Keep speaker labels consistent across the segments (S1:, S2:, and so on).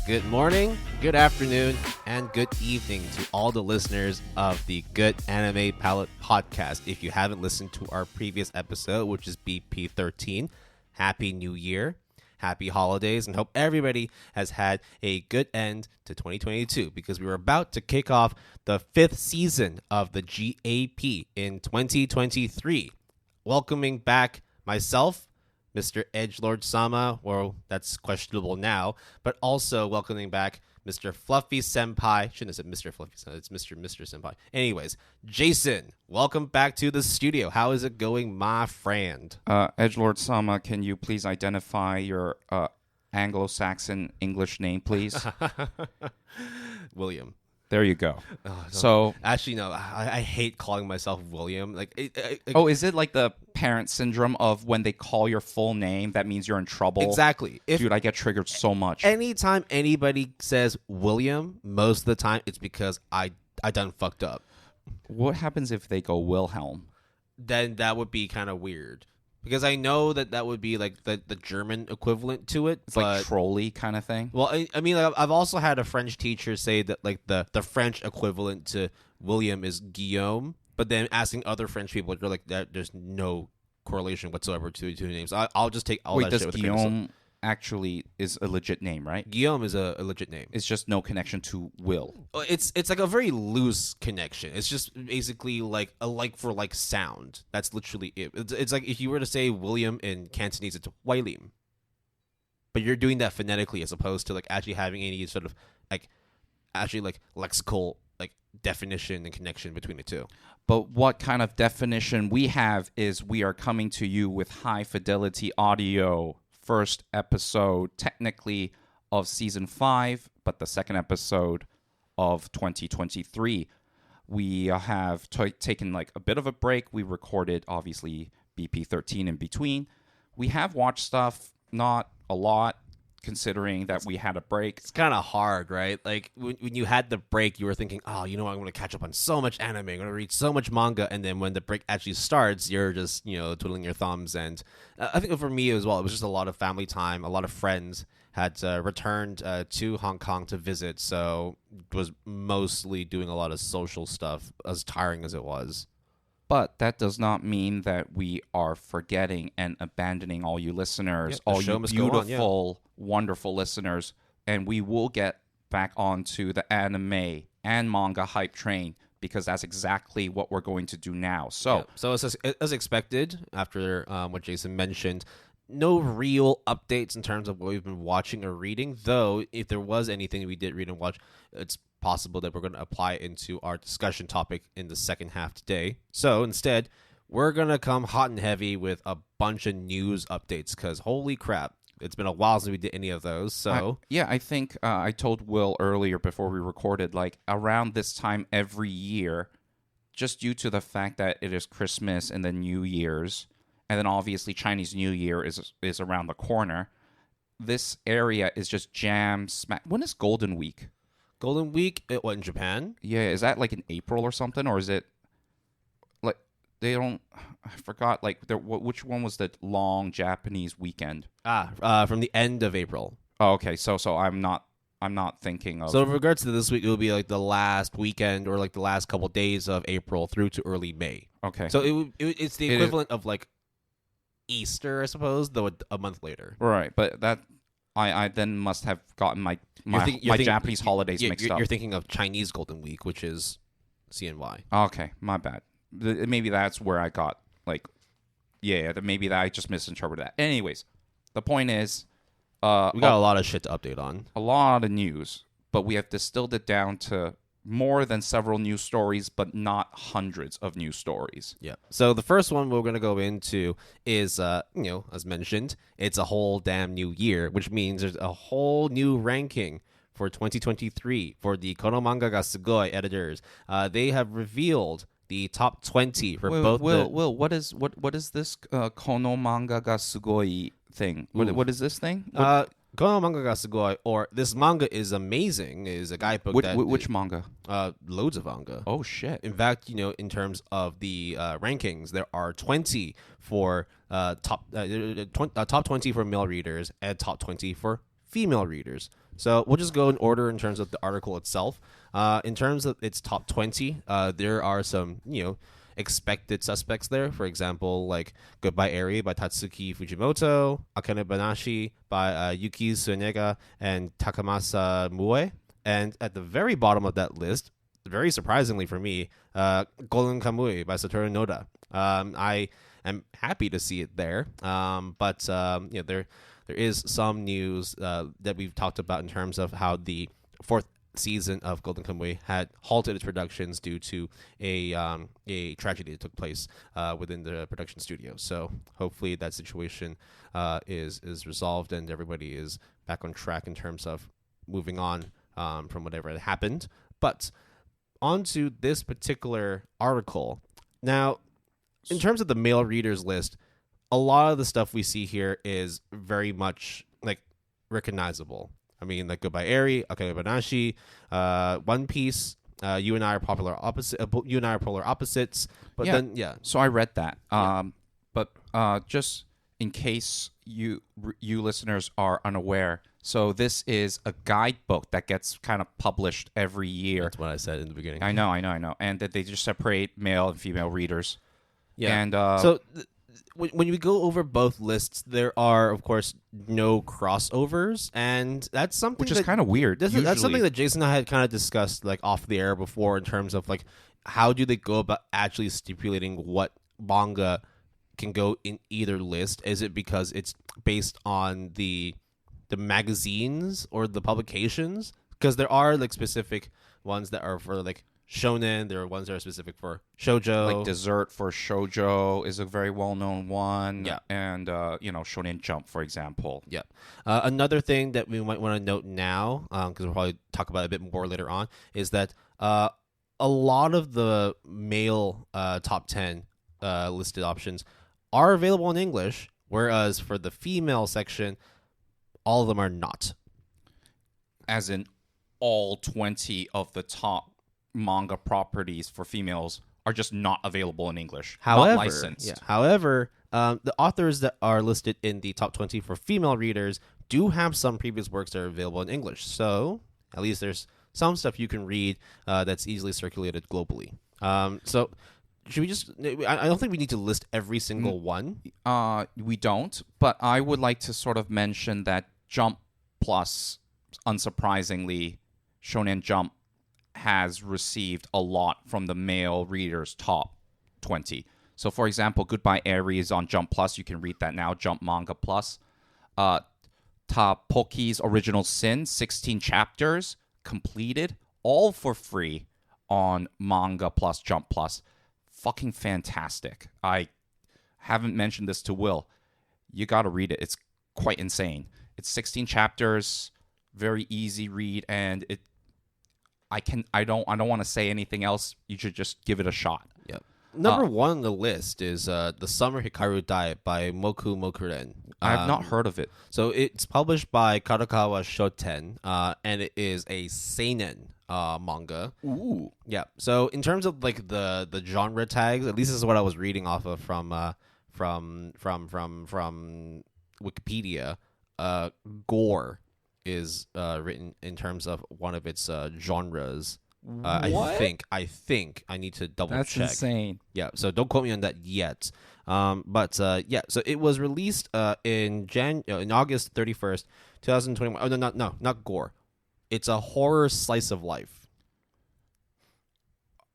S1: Good morning, good afternoon, and good evening to all the listeners of the Good Anime Palette podcast. If you haven't listened to our previous episode, which is BP13, Happy New Year, Happy Holidays, and hope everybody has had a good end to 2022 because we were about to kick off the 5th season of the GAP in 2023. Welcoming back myself, Mr. Edgelord Sama, well, that's questionable now, but also welcoming back Mr. Fluffy Senpai. Shouldn't have said Mr. Fluffy Senpai, it's Mr. Senpai. Anyways, Jason, welcome back to the studio. How is it going, my friend?
S2: Edgelord Sama, can you please identify your Anglo-Saxon English name, please?
S1: William.
S2: There you go.
S1: Oh,
S2: so
S1: actually, no, I hate calling myself William.
S2: Is it like the parent syndrome of when they call your full name, that means you're in trouble?
S1: Exactly.
S2: Dude, I get triggered so much.
S1: Anytime anybody says William, most of the time it's because I done fucked up.
S2: What happens if they go Wilhelm?
S1: Then that would be kind of weird. Because I know that would be like the German equivalent to it.
S2: It's like trolley kind of thing.
S1: Well, I mean, like, I've also had a French teacher say that like the French equivalent to William is Guillaume. But then asking other French people, they're like, there's no correlation whatsoever to the names. I'll just take all that shit with a grain of salt.
S2: Guillaume actually is a legit name, right?
S1: Guillaume is a legit name.
S2: It's just no connection to Will.
S1: It's like a very loose connection. It's just basically like a like for like sound. That's literally it. It's like if you were to say William in Cantonese, it's William. But you're doing that phonetically as opposed to like actually having any sort of like actually like lexical like definition and connection between the two.
S2: But what kind of definition we have is we are coming to you with high fidelity audio. First episode, technically, of Season 5, but the second episode of 2023. We have taken like a bit of a break. We recorded, obviously, BP13 in between. We have watched stuff, not a lot, considering that we had a break.
S1: It's kind of hard, right? Like, when you had the break, you were thinking, oh, you know what, I'm going to catch up on so much anime, I'm going to read so much manga, and then when the break actually starts, you're just, twiddling your thumbs, and I think for me as well, it was just a lot of family time, a lot of friends had returned to Hong Kong to visit, so was mostly doing a lot of social stuff, as tiring as it was.
S2: But that does not mean that we are forgetting and abandoning all you listeners, all you beautiful, wonderful listeners. And we will get back onto the anime and manga hype train because that's exactly what we're going to do now. So
S1: as expected, after what Jason mentioned, no real updates in terms of what we've been watching or reading, though if there was anything we did read and watch, it's possible that we're going to apply it into our discussion topic in the second half today. So instead, we're going to come hot and heavy with a bunch of news updates because holy crap, it's been a while since we did any of those. So
S2: I think I told Will earlier before we recorded, like around this time every year, just due to the fact that it is Christmas and then New Year's, and then obviously Chinese New Year is around the corner, this area is just jam smack. When is Golden Week?
S1: Golden Week, what, in Japan?
S2: Yeah, is that like in April or something, or is it like they don't? I forgot. Like, which one was the long Japanese weekend?
S1: From the end of April.
S2: Oh, okay. So I'm not thinking of.
S1: So in regards to this week, it will be like the last weekend or like the last couple days of April through to early May.
S2: Okay.
S1: So it's the equivalent of like Easter, I suppose, though a month later.
S2: Right, but that. I then must have gotten my Japanese holidays mixed up.
S1: You're thinking of Chinese Golden Week, which is CNY.
S2: Okay, my bad. Maybe that's where I got, like, maybe that I just misinterpreted that. Anyways, the point is...
S1: we got a lot of shit to update on.
S2: A lot of news, but we have distilled it down to more than several news stories, but not hundreds of news stories.
S1: Yeah. So the first one we're going to go into is, as mentioned, it's a whole damn new year, which means there's a whole new ranking for 2023 for the Kono Manga ga Sugoi editors. They have revealed the top 20 for both.
S2: Will, what is this Kono Manga ga Sugoi thing? What is this thing?
S1: Kono Manga ga Sugoi, or This Manga is Amazing, is a guidebook.
S2: Which manga?
S1: Loads of manga.
S2: Oh, shit.
S1: In fact, in terms of the rankings, there are 20 for top 20 for male readers and top 20 for female readers. So we'll just go in order in terms of the article itself. In terms of its top 20, there are some, expected suspects there. For example, like Goodbye Eri by Tatsuki Fujimoto, Akane Banashi by Yuki Tsuenega and Takamasa Mue. And at the very bottom of that list, very surprisingly for me, Golden Kamui by Satoru Noda. I am happy to see it there, but there is some news that we've talked about in terms of how the fourth season of Golden Kamuy had halted its productions due to a tragedy that took place within the production studio. So hopefully that situation is resolved and everybody is back on track in terms of moving on from whatever had happened. But onto this particular article. Now, in terms of the male readers list, a lot of the stuff we see here is very much like recognizable. I mean, like Goodbye Eri, Akane Banashi, One Piece. You and I are polar opposites. But then,
S2: So I read that. But just in case you listeners are unaware, so this is a guidebook that gets kind of published every year.
S1: That's what I said in the beginning.
S2: I know. And that they just separate male and female readers.
S1: Yeah.
S2: And
S1: when we go over both lists, there are, of course, no crossovers, and that's something
S2: which is kind of weird.
S1: That's something that Jason and I had kind of discussed like off the air before in terms of like how do they go about actually stipulating what manga can go in either list? Is it because it's based on the magazines or the publications? Because there are like specific ones that are for like shonen, there are ones that are specific for shoujo.
S2: Like Dessert for shoujo is a very well-known one.
S1: Yeah.
S2: And, Shonen Jump, for example.
S1: Yeah. Another thing that we might want to note now, because we'll probably talk about it a bit more later on, is that a lot of the male top 10 listed options are available in English, whereas for the female section, all of them are not.
S2: As in all 20 of the top manga properties for females are just not available in English.
S1: However,
S2: not licensed.
S1: Yeah. However, the authors that are listed in the top 20 for female readers do have some previous works that are available in English. So at least there's some stuff you can read that's easily circulated globally. So should we just... I don't think we need to list every single one.
S2: We don't, but I would like to sort of mention that Jump Plus, unsurprisingly, Shonen Jump has received a lot from the male readers' top 20. So, for example, Goodbye Eri is on Jump Plus. You can read that now, Jump Manga Plus. Poki's Original Sin, 16 chapters, completed, all for free on Manga Plus, Jump Plus. Fucking fantastic. I haven't mentioned this to Will. You gotta read it. It's quite insane. It's 16 chapters, very easy read, and I don't want to say anything else. You should just give it a shot.
S1: Yep. Number one on the list is The Summer Hikaru Died by Moku Mokuren.
S2: I have not heard of it.
S1: So it's published by Kadokawa Shoten, and it is a seinen manga.
S2: Ooh.
S1: Yeah. So in terms of like the genre tags, at least this is what I was reading off of from Wikipedia. Gore is written in terms of one of its genres. I think I need to double check.
S2: That's insane.
S1: Yeah, so don't quote me on that yet. But so it was released in August 31st, 2021. Oh not Gore. It's a horror slice of life.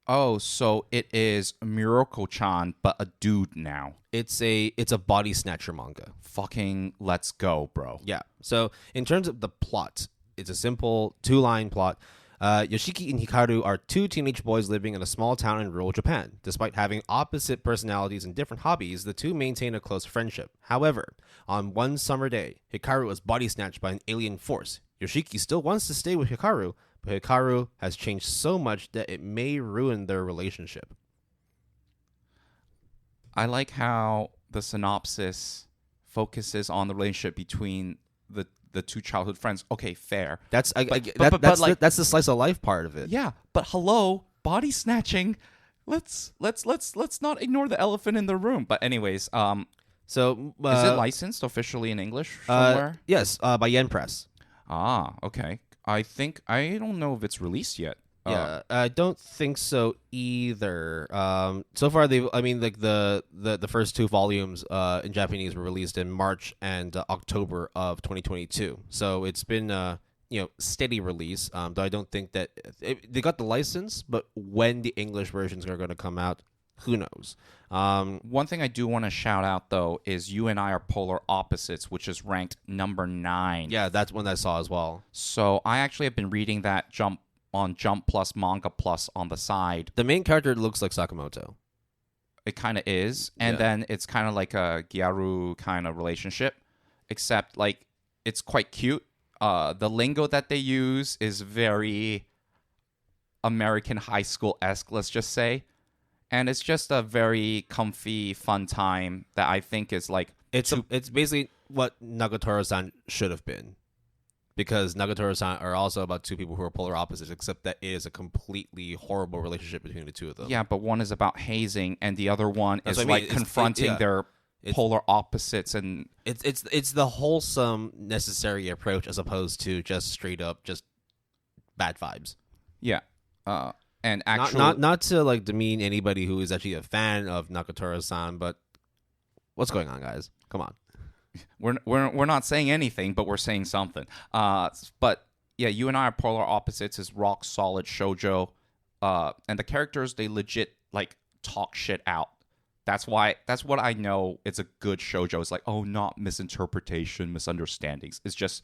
S2: Oh, so it is Murako-chan, but a dude now.
S1: It's a body snatcher manga.
S2: Fucking let's go, bro.
S1: Yeah. So in terms of the plot, it's a simple 2-line plot. Yoshiki and Hikaru are two teenage boys living in a small town in rural Japan. Despite having opposite personalities and different hobbies, the two maintain a close friendship. However, on one summer day, Hikaru is body snatched by an alien force. Yoshiki still wants to stay with Hikaru, but Hikaru has changed so much that it may ruin their relationship.
S2: I like how the synopsis focuses on the relationship between the two childhood friends. Okay, fair.
S1: That's the slice of life part of it.
S2: Yeah, but hello, body snatching. Let's not ignore the elephant in the room. But anyways,
S1: so
S2: is it licensed officially in English somewhere?
S1: Yes, by Yen Press.
S2: Ah, okay. I don't know if it's released yet.
S1: Yeah, I don't think so either. So far I mean, like the first two volumes in Japanese were released in March and October of 2022. So it's been steady release. Though I don't think that they got the license, but when the English versions are going to come out, who knows?
S2: One thing I do want to shout out though is You and I Are Polar Opposites, which is ranked number 9.
S1: Yeah, that's one I saw as well.
S2: So I actually have been reading that Jump Plus, Manga Plus on the side.
S1: The main character looks like Sakamoto.
S2: It kind of is. And then it's kind of like a Gyaru kind of relationship, except like it's quite cute. The lingo that they use is very American high school-esque, let's just say. And it's just a very comfy, fun time that I think is like...
S1: It's basically what Nagatoro-san should have been. Because Nagatoro-san are also about two people who are polar opposites, except that it is a completely horrible relationship between the two of them.
S2: Yeah, but one is about hazing, and the other one is
S1: like
S2: confronting their polar opposites. And
S1: it's the wholesome, necessary approach as opposed to just straight up just bad vibes.
S2: Yeah. And actually,
S1: not to like demean anybody who is actually a fan of Nagatoro-san, but what's going on, guys? Come on.
S2: We're not saying anything, but we're saying something. But yeah, You and I Are Polar Opposites is rock solid shoujo, and the characters, they legit like talk shit out. That's what I know. It's a good shoujo. It's like, oh, not misinterpretation, misunderstandings. It's just,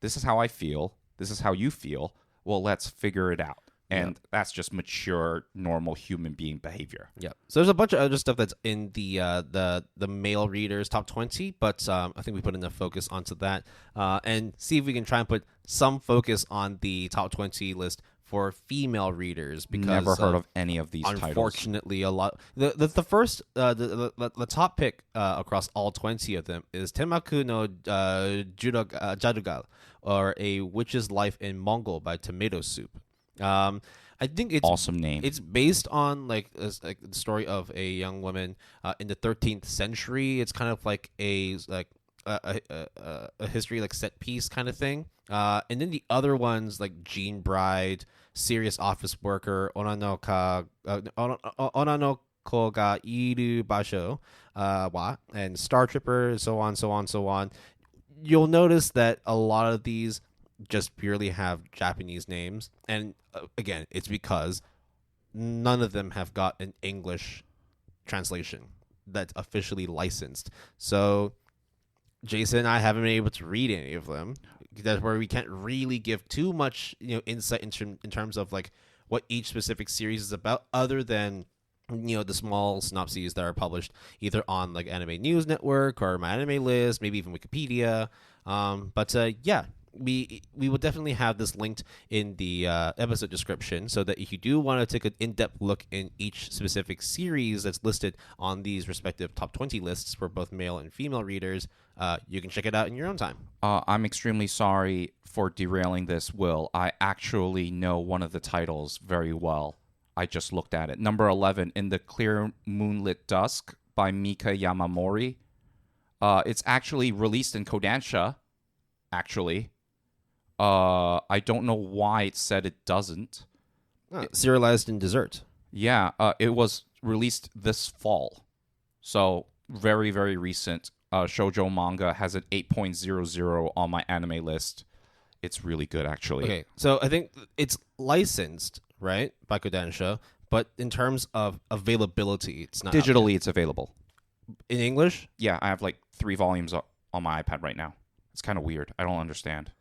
S2: this is how I feel. This is how you feel. Well, let's figure it out. And that's just mature, normal human being behavior.
S1: Yeah. So there's a bunch of other stuff that's in the male readers top 20, but I think we put enough focus onto that, and see if we can try and put some focus on the top 20 list for female readers. Because
S2: never heard of any of these
S1: unfortunately, titles. A lot. The first the top pick across all 20 of them is Tenmaku no Jadugal, or A Witch's Life in Mongol by Tomato Soup. I think it's
S2: awesome name.
S1: It's based on like the story of a young woman in the 13th century. It's kind of like a history like set piece kind of thing. And then the other ones like Jean Bride, Serious Office Worker, Onano ko ga iru basho wa, and Star Tripper, so on. You'll notice that a lot of these just purely have Japanese names, and again, it's because none of them have got an English translation that's officially licensed. So Jason and I haven't been able to read any of them. That's where we can't really give too much insight in terms of like what each specific series is about, other than the small synopses that are published either on like Anime News Network or My Anime List, maybe even Wikipedia. But we will definitely have this linked in the episode description, so that if you do want to take an in-depth look in each specific series that's listed on these respective top 20 lists for both male and female readers, you can check it out in your own time.
S2: I'm extremely sorry for derailing this, Will. I actually know one of the titles very well. I just looked at it. Number 11, In the Clear Moonlit Dusk by Mika Yamamori. It's actually released in Kodansha, actually. I don't know why it said it doesn't.
S1: Serialized in Dessert.
S2: Yeah, it was released this fall. So, very, very recent. Shoujo manga has an 8.00 on my anime list. It's really good, actually.
S1: Okay, so I think it's licensed, right, by Kodansha, but in terms of availability, it's not
S2: digitally. It's available
S1: in English.
S2: Yeah, I have like 3 volumes on my iPad right now. It's kind of weird. I don't understand.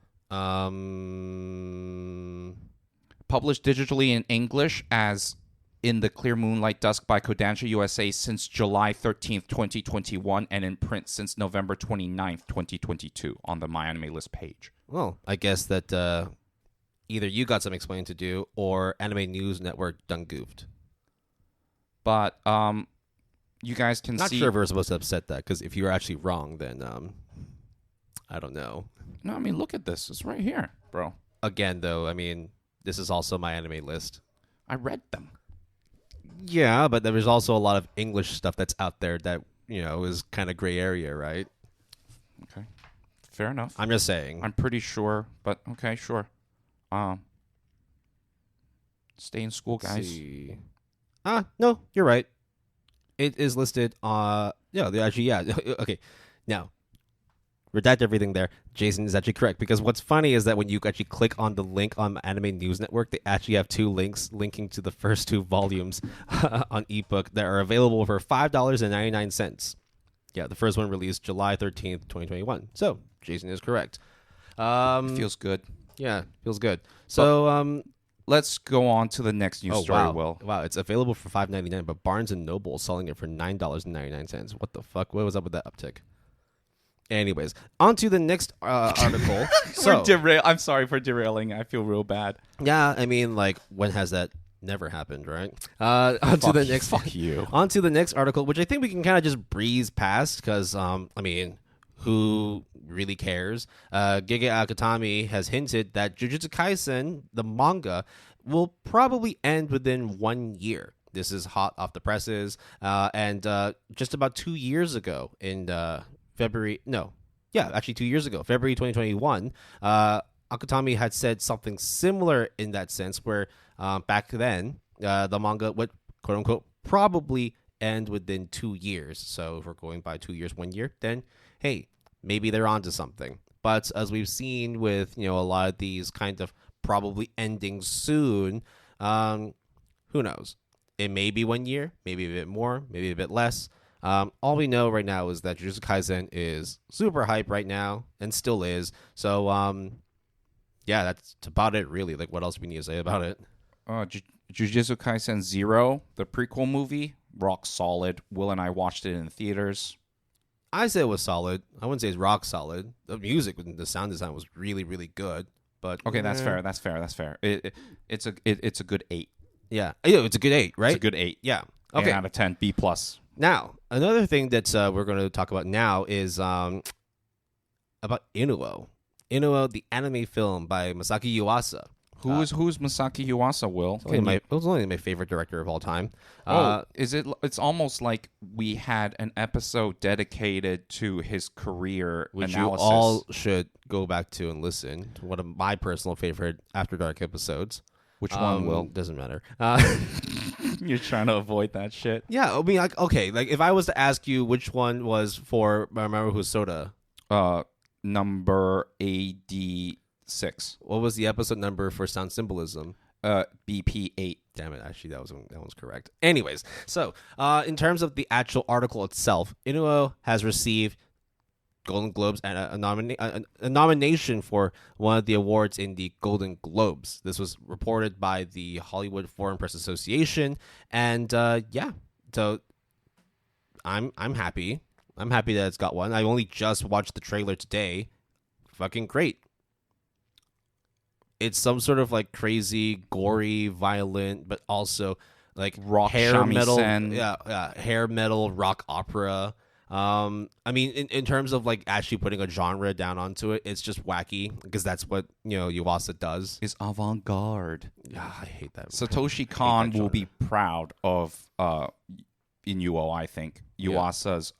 S2: Published digitally in English as In the Clear Moonlight Dusk by Kodansha USA since July 13th, 2021, and in print since November 29th, 2022 on the My Anime List page.
S1: Well, I guess that either you got some explaining to do or Anime News Network done goofed.
S2: But you guys can
S1: Not
S2: see...
S1: Not sure if we're supposed to upset that, because if you were actually wrong, then I don't know.
S2: No, I mean, look at this. It's right here, bro.
S1: Again, though, I mean, this is also My Anime List.
S2: I read them.
S1: Yeah, but there was also a lot of English stuff that's out there that, is kind of gray area, right?
S2: Okay. Fair enough.
S1: I'm just saying.
S2: I'm pretty sure, but okay, sure. Stay in school, guys.
S1: See. No, you're right. It is listed. Okay. Now, redact everything there. Jason is actually correct, because what's funny is that when you actually click on the link on Anime News Network, they actually have 2 links linking to the first 2 volumes on ebook that are available for $5.99. Yeah, the first one released July 13th, 2021. So, Jason is correct.
S2: Feels good.
S1: Yeah, feels good. So,
S2: let's go on to the next news story, Will.
S1: Wow, it's available for $5.99, but Barnes & Noble is selling it for $9.99. What the fuck? What was up with that uptick? Anyways, on to the next article.
S2: I'm sorry for derailing. I feel real bad.
S1: Yeah, I mean, like, when has that never happened, right? On to the next article, which I think we can kind of just breeze past, because, I mean, who really cares? Gege Akutami has hinted that Jujutsu Kaisen, the manga, will probably end within 1 year. This is hot off the presses, and just about 2 years ago in February 2021, Akutami had said something similar in that sense, where back then the manga would, quote unquote, probably end within 2 years. So if we're going by 2 years, 1 year, then hey, maybe they're onto something. But as we've seen with, a lot of these kind of probably ending soon, who knows? It may be 1 year, maybe a bit more, maybe a bit less. All we know right now is that Jujutsu Kaisen is super hype right now, and still is. So, yeah, that's about it, really. Like, what else do we need to say about it?
S2: Jujutsu Kaisen 0, the prequel movie, rock solid. Will and I watched it in the theaters.
S1: I say it was solid. I wouldn't say it's rock solid. The music and the sound design was really, really good. But
S2: okay, that's fair. It's a good 8.
S1: Yeah, it's a good 8, right?
S2: It's a good 8.
S1: Yeah. Okay.
S2: 8 out of 10, B+.
S1: Now, another thing that we're going to talk about now is about Inu-Oh. Inu-Oh, the anime film by Masaki Yuasa.
S2: Who's Masaki Yuasa, Will?
S1: It was only my favorite director of all time.
S2: Is it? It's almost like we had an episode dedicated to his career
S1: which
S2: analysis.
S1: You all should go back to and listen to one of my personal favorite After Dark episodes.
S2: Which one, Will?
S1: Doesn't matter.
S2: You're trying to avoid that shit.
S1: Yeah, I mean, like, okay, like if I was to ask you which one was for Mamoru Hosoda,
S2: number 86.
S1: What was the episode number for Sound Symbolism?
S2: BP8.
S1: Damn it! Actually, that was correct. Anyways, so in terms of the actual article itself, Inu-Oh has received Golden Globes and a nomination for one of the awards in the Golden Globes. This was reported by the Hollywood Foreign Press Association, and yeah, so I'm happy. I'm happy that it's got one. I only just watched the trailer today. Fucking great. It's some sort of like crazy, gory, violent, but also like
S2: rock
S1: hair metal,
S2: shamisen.
S1: Hair metal rock opera. I mean, in terms of like actually putting a genre down onto it, it's just wacky because that's what Yuasa does.
S2: Is avant-garde.
S1: I hate that.
S2: Satoshi Kon will be proud of Inu-Oh, I think. Yuasa's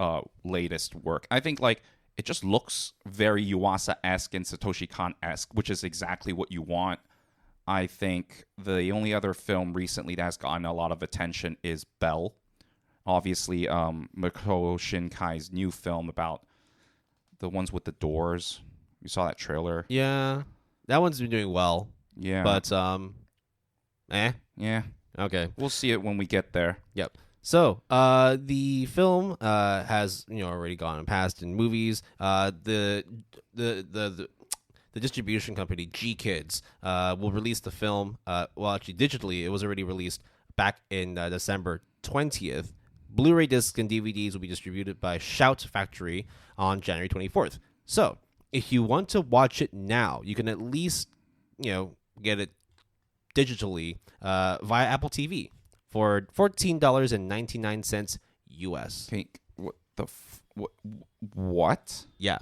S2: latest work. I think like it just looks very Yuasa-esque and Satoshi Kon-esque, which is exactly what you want. I think the only other film recently that has gotten a lot of attention is Bell. Obviously, Makoto Shinkai's new film about the ones with the doors. You saw that trailer.
S1: Yeah. That one's been doing well.
S2: Yeah.
S1: But,
S2: Yeah.
S1: Okay.
S2: We'll see it when we get there.
S1: Yep. So, the film has already gone and passed in movies. The distribution company G Kids will release the film. Well, actually, digitally, it was already released back in December 20th. Blu-ray discs and DVDs will be distributed by Shout Factory on January 24th. So, if you want to watch it now, you can at least get it digitally via Apple TV. For $14.99 US.
S2: Okay, what?
S1: Yeah,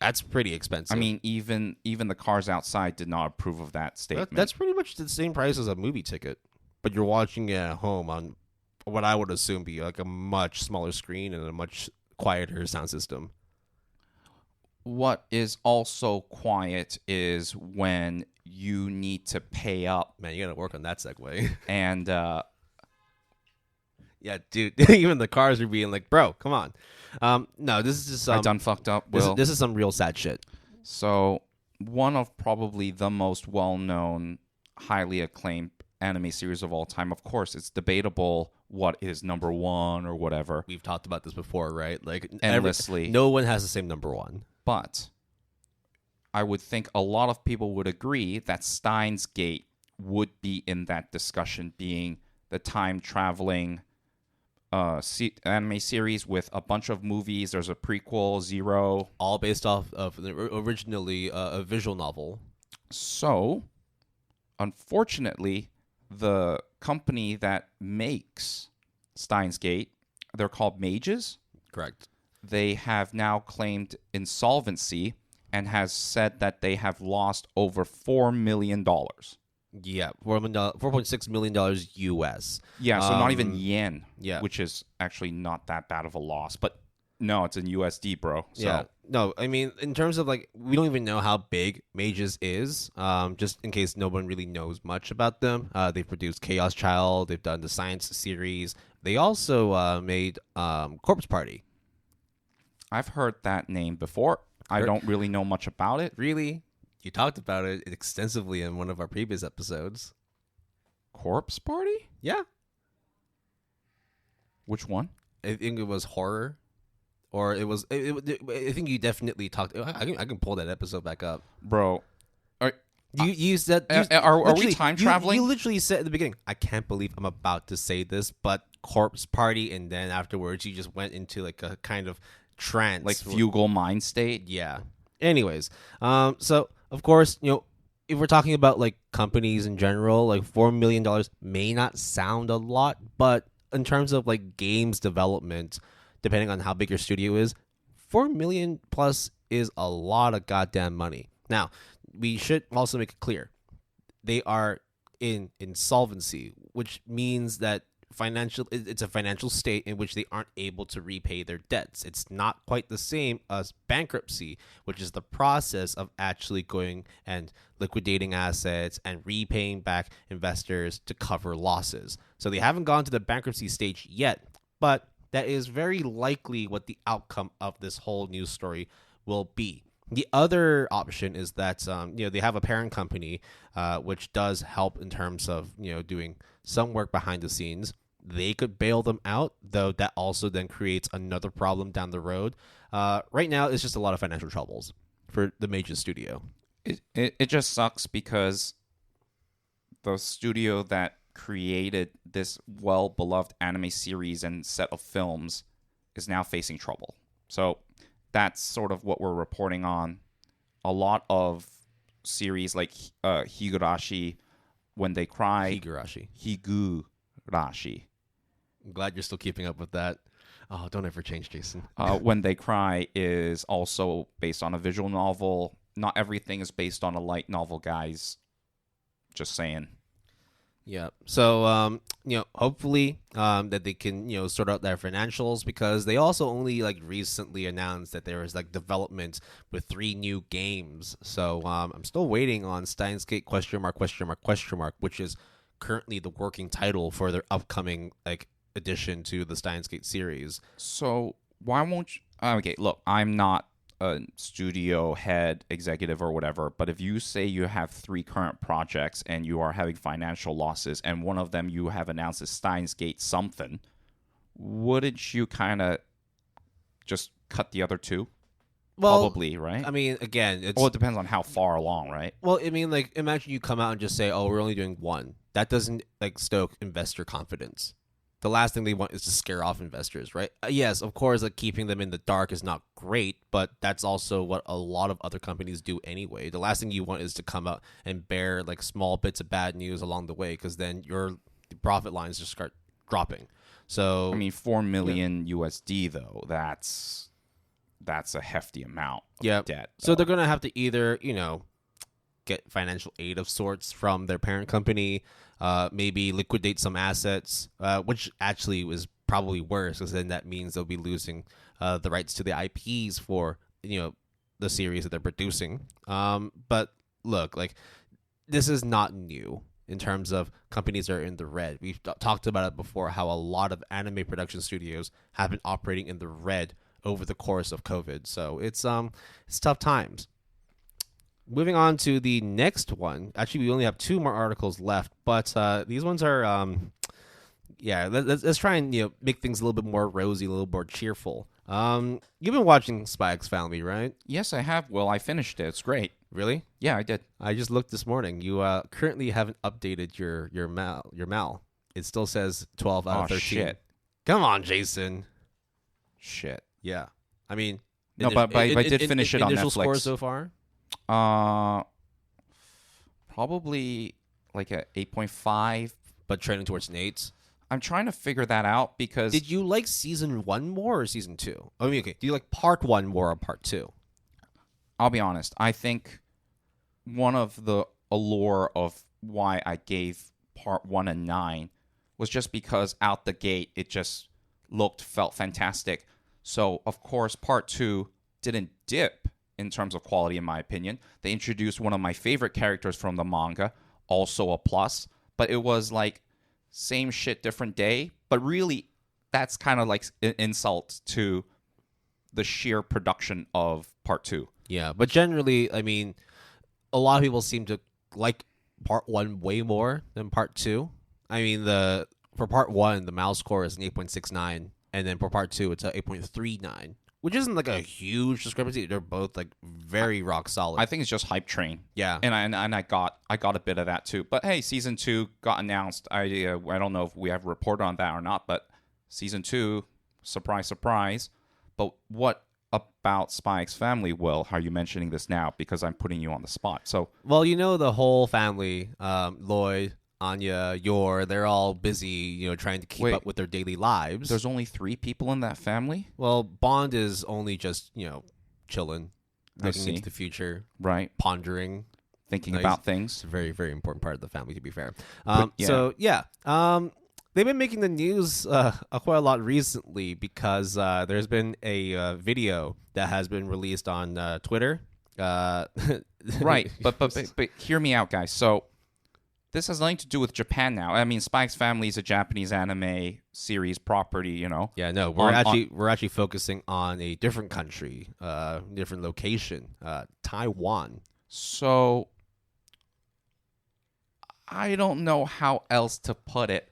S1: that's pretty expensive.
S2: I mean, even the cars outside did not approve of that statement.
S1: That's pretty much the same price as a movie ticket, but you're watching it at home on what I would assume be like a much smaller screen and a much quieter sound system.
S2: what is also quiet is when you need to pay up.
S1: Man, you gotta work on that segue.
S2: And
S1: yeah, dude. Even the cars are being like, bro, come on. No, this is just
S2: I done fucked up, Will.
S1: This is some real sad shit.
S2: So one of probably the most well-known, highly acclaimed anime series of all time. Of course, it's debatable what is number one or whatever.
S1: We've talked about this before, right? Like
S2: Endlessly.
S1: no one has the same number one.
S2: But I would think a lot of people would agree that Steins Gate would be in that discussion, being the time-traveling anime series with a bunch of movies. There's a prequel, Zero.
S1: All based off of originally a visual novel.
S2: So, unfortunately, the company that makes Steins Gate, they're called Mages.
S1: Correct.
S2: They have now claimed insolvency and has said that they have lost over $4 million.
S1: Yeah, $4.6 million US.
S2: Yeah, so not even yen.
S1: Yeah.
S2: Which is actually not that bad of a loss. But no, it's in USD, bro. So.
S1: Yeah. No, I mean, in terms of like, we don't even know how big Mages is. Just in case no one really knows much about them. They've produced Chaos Child. They've done the Science series. They also made Corpse Party.
S2: I've heard that name before. I don't really know much about it.
S1: Really? You talked about it extensively in one of our previous episodes.
S2: Corpse Party?
S1: Yeah.
S2: Which one?
S1: I think it was horror. Or it was... I think you definitely talked... I can pull that episode back up.
S2: Bro.
S1: You said...
S2: Are we time traveling?
S1: You literally said at the beginning, I can't believe I'm about to say this, but Corpse Party, and then afterwards you just went into like a kind of trance.
S2: Like fugal mind state?
S1: Yeah. Anyways, so... Of course, if we're talking about like companies in general, like $4 million may not sound a lot, but in terms of like games development, depending on how big your studio is, 4 million plus is a lot of goddamn money. Now, we should also make it clear they are in insolvency, which means that it's a financial state in which they aren't able to repay their debts. It's not quite the same as bankruptcy, which is the process of actually going and liquidating assets and repaying back investors to cover losses. So they haven't gone to the bankruptcy stage yet, but that is very likely what the outcome of this whole news story will be. The other option is that they have a parent company which does help in terms of doing some work behind the scenes. They could bail them out, though that also then creates another problem down the road. Right now, it's just a lot of financial troubles for the major studio.
S2: It just sucks because the studio that created this well-beloved anime series and set of films is now facing trouble. So that's sort of what we're reporting on. A lot of series like Higurashi, When They Cry. Higurashi.
S1: I'm glad you're still keeping up with that. Oh, don't ever change, Jason.
S2: When They Cry is also based on a visual novel. Not everything is based on a light novel, guys. Just saying.
S1: Yeah. So, hopefully that they can, sort out their financials, because they also only like recently announced that there was like development with 3 new games. So I'm still waiting on Steins Gate ? Which is currently the working title for their upcoming like addition to the Steins Gate series.
S2: So why won't you... Okay, look, I'm not a studio head, executive, or whatever, but if you say you have 3 current projects and you are having financial losses, and one of them you have announced is Steins Gate something, wouldn't you kind of just cut the other 2? Well, probably, right?
S1: I mean, again,
S2: it depends on how far along, right?
S1: Well, I mean, like, imagine you come out and just say, "Oh, we're only doing 1." That doesn't like stoke investor confidence. The last thing they want is to scare off investors, right? Yes, of course, like keeping them in the dark is not great, but that's also what a lot of other companies do anyway. The last thing you want is to come out and bear like small bits of bad news along the way, because then your profit lines just start dropping. So
S2: I mean, 4 million USD though, that's a hefty amount of debt.
S1: So they're gonna have to either get financial aid of sorts from their parent company, maybe liquidate some assets, which actually was probably worse, because then that means they'll be losing the rights to the IPs for the series that they're producing. But look, like this is not new in terms of companies that are in the red. We've talked about it before, how a lot of anime production studios have been operating in the red over the course of COVID. So it's tough times. Moving on to the next one. Actually, we only have 2 more articles left, but these ones are let's try and make things a little bit more rosy, a little more cheerful. You've been watching Spy X Family, right?
S2: Yes, I have. Well, I finished it. It's great.
S1: Really?
S2: Yeah, I did.
S1: I just looked this morning. You currently haven't updated your mal. It still says 12 out of 13.
S2: Shit.
S1: Come on, Jason.
S2: Shit.
S1: Yeah. I mean,
S2: no, but I did finish it on
S1: initial
S2: Netflix.
S1: Score so far?
S2: Probably like a 8.5.
S1: But trending towards an 8.
S2: I'm trying to figure that out because...
S1: Did you like season 1 more or season 2? I mean, okay. Do you like part 1 more or part 2?
S2: I'll be honest. I think one of the allure of why I gave part 1 a 9 was just because out the gate it just felt fantastic. So, of course, part 2 didn't dip in terms of quality, in my opinion. They introduced one of my favorite characters from the manga, also a plus. But it was like same shit, different day. But really, that's kind of like an insult to the sheer production of part 2.
S1: Yeah, but generally, I mean, a lot of people seem to like part 1 way more than part 2. I mean, for part 1, the mouse score is an 8.69, and then for part 2, it's a 8.39, which isn't like a huge discrepancy. They're both like very rock solid.
S2: I think it's just hype train.
S1: Yeah,
S2: and I got a bit of that too. But hey, season 2 got announced. I don't know if we have a report on that or not, but season 2, surprise, surprise. But what about Spy X Family, Will? How are you mentioning this now? Because I'm putting you on the spot. So,
S1: well, the whole family, Loid, Anya, Gore, they're all busy, trying to keep up with their daily lives.
S2: There's only 3 people in that family?
S1: Well, Bond is only just, chilling, looking into the future,
S2: right?
S1: Pondering,
S2: thinking about things.
S1: It's a very, very important part of the family, to be fair.
S2: Yeah.
S1: So, yeah. They've been making the news quite a lot recently because there's been a video that has been released on Twitter.
S2: Right, but hear me out, guys. So this has nothing to do with Japan now. I mean, Spy X Family is a Japanese anime series property,
S1: Yeah, no, we're actually focusing on a different country, different location, Taiwan.
S2: So I don't know how else to put it.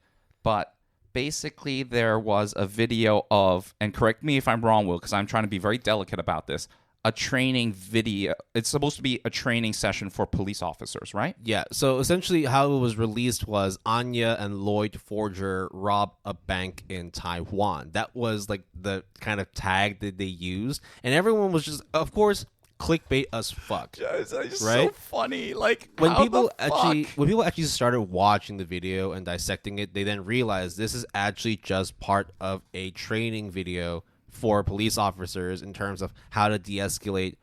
S2: But basically, there was a video of, and correct me if I'm wrong, Will, because I'm trying to be very delicate about this, a training video. It's supposed to be a training session for police officers, right?
S1: Yeah, so essentially how it was released was Anya and Loid Forger rob a bank in Taiwan. That was like the kind of tag that they used. And everyone was just, of course, clickbait as fuck.
S2: It's
S1: right?
S2: so funny. Like
S1: when people actually started watching the video and dissecting it, they then realized this is actually just part of a training video for police officers in terms of how to de-escalate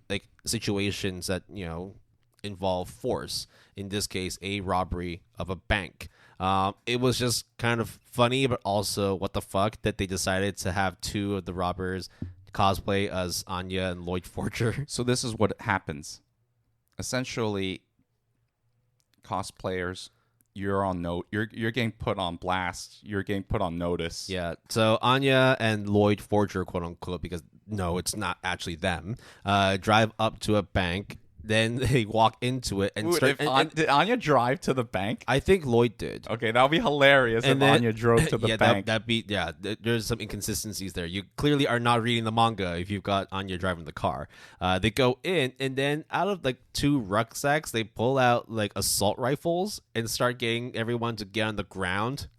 S1: like situations that involve force. In this case, a robbery of a bank. It was just kind of funny, but also what the fuck that they decided to have 2 of the robbers cosplay as Anya and Loid Forger.
S2: So this is what happens. Essentially, cosplayers, you're getting put on blast. You're getting put on notice.
S1: Yeah. So Anya and Loid Forger, quote unquote, because no, it's not actually them, drive up to a bank. Then they walk into it and
S2: did Anya drive to the bank?
S1: I think Loid did.
S2: Okay, that would be hilarious if Anya drove to the bank.
S1: There's some inconsistencies there. You clearly are not reading the manga if you've got Anya driving the car. They go in, and then out of like 2 rucksacks, they pull out like assault rifles and start getting everyone to get on the ground.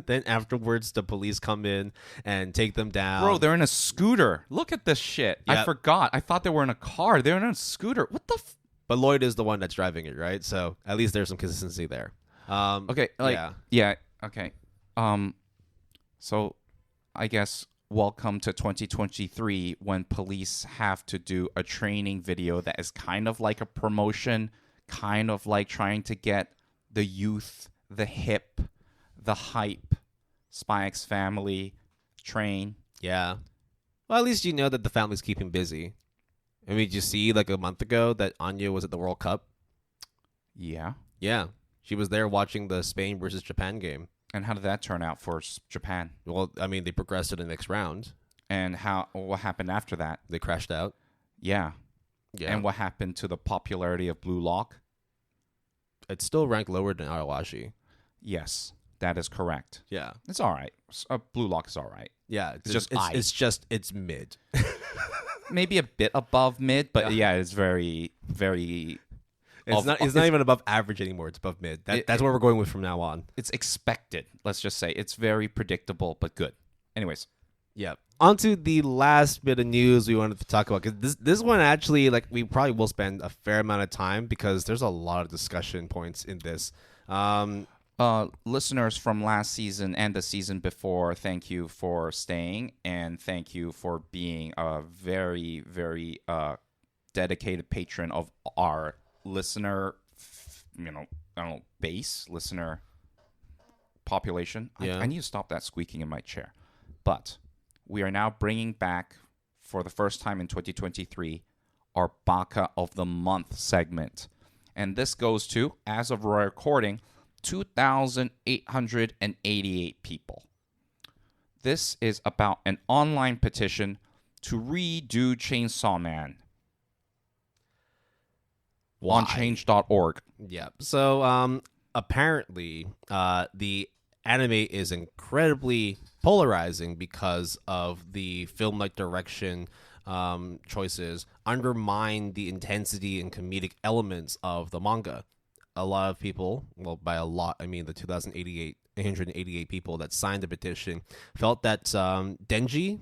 S1: Then afterwards, the police come in and take them down.
S2: Bro, they're in a scooter. Look at this shit. Yep. I forgot. I thought they were in a car. They're in a scooter. What the
S1: But Loid is the one that's driving it, right? So at least there's some consistency there.
S2: Okay. Okay. So I guess welcome to 2023 when police have to do a training video that is kind of like a promotion, kind of like trying to get the youth, the hip, the hype, Spy X Family train.
S1: Yeah. Well, at least you know that the family's keeping busy. I mean, did you see like a month ago that Anya was at the World Cup?
S2: Yeah.
S1: Yeah. She was there watching the Spain versus Japan game.
S2: And how did that turn out for Japan?
S1: Well, I mean, they progressed to the next round.
S2: And what happened after that?
S1: They crashed out.
S2: Yeah.
S1: Yeah.
S2: And what happened to the popularity of Blue Lock?
S1: It's still ranked lower than Arawashi.
S2: Yes, that is correct.
S1: Yeah.
S2: It's all right. Blue Lock is all right.
S1: Yeah. It's mid.
S2: Maybe a bit above mid, but yeah, it's very, very...
S1: It's not even above average anymore. It's above mid. That's what we're going with from now on.
S2: It's expected. Let's just say it's very predictable, but good. Anyways.
S1: Yeah. On to the last bit of news we wanted to talk about. Because this one actually, like, we probably will spend a fair amount of time because there's a lot of discussion points in this.
S2: Listeners from last season and the season before, thank you for staying. And thank you for being a very, very dedicated patron of our listener, base, listener population.
S1: Yeah.
S2: I need to stop that squeaking in my chair. But we are now bringing back, for the first time in 2023, our Baka of the Month segment. And this goes to, as of recording, 2,888 people. This is about an online petition to redo Chainsaw Man.
S1: Why?
S2: On change.org.
S1: Yeah. So apparently the anime is incredibly polarizing because of the film-like direction choices undermine the intensity and comedic elements of the manga. A lot of people, well, by a lot, I mean the 888 people that signed the petition, felt that Denji,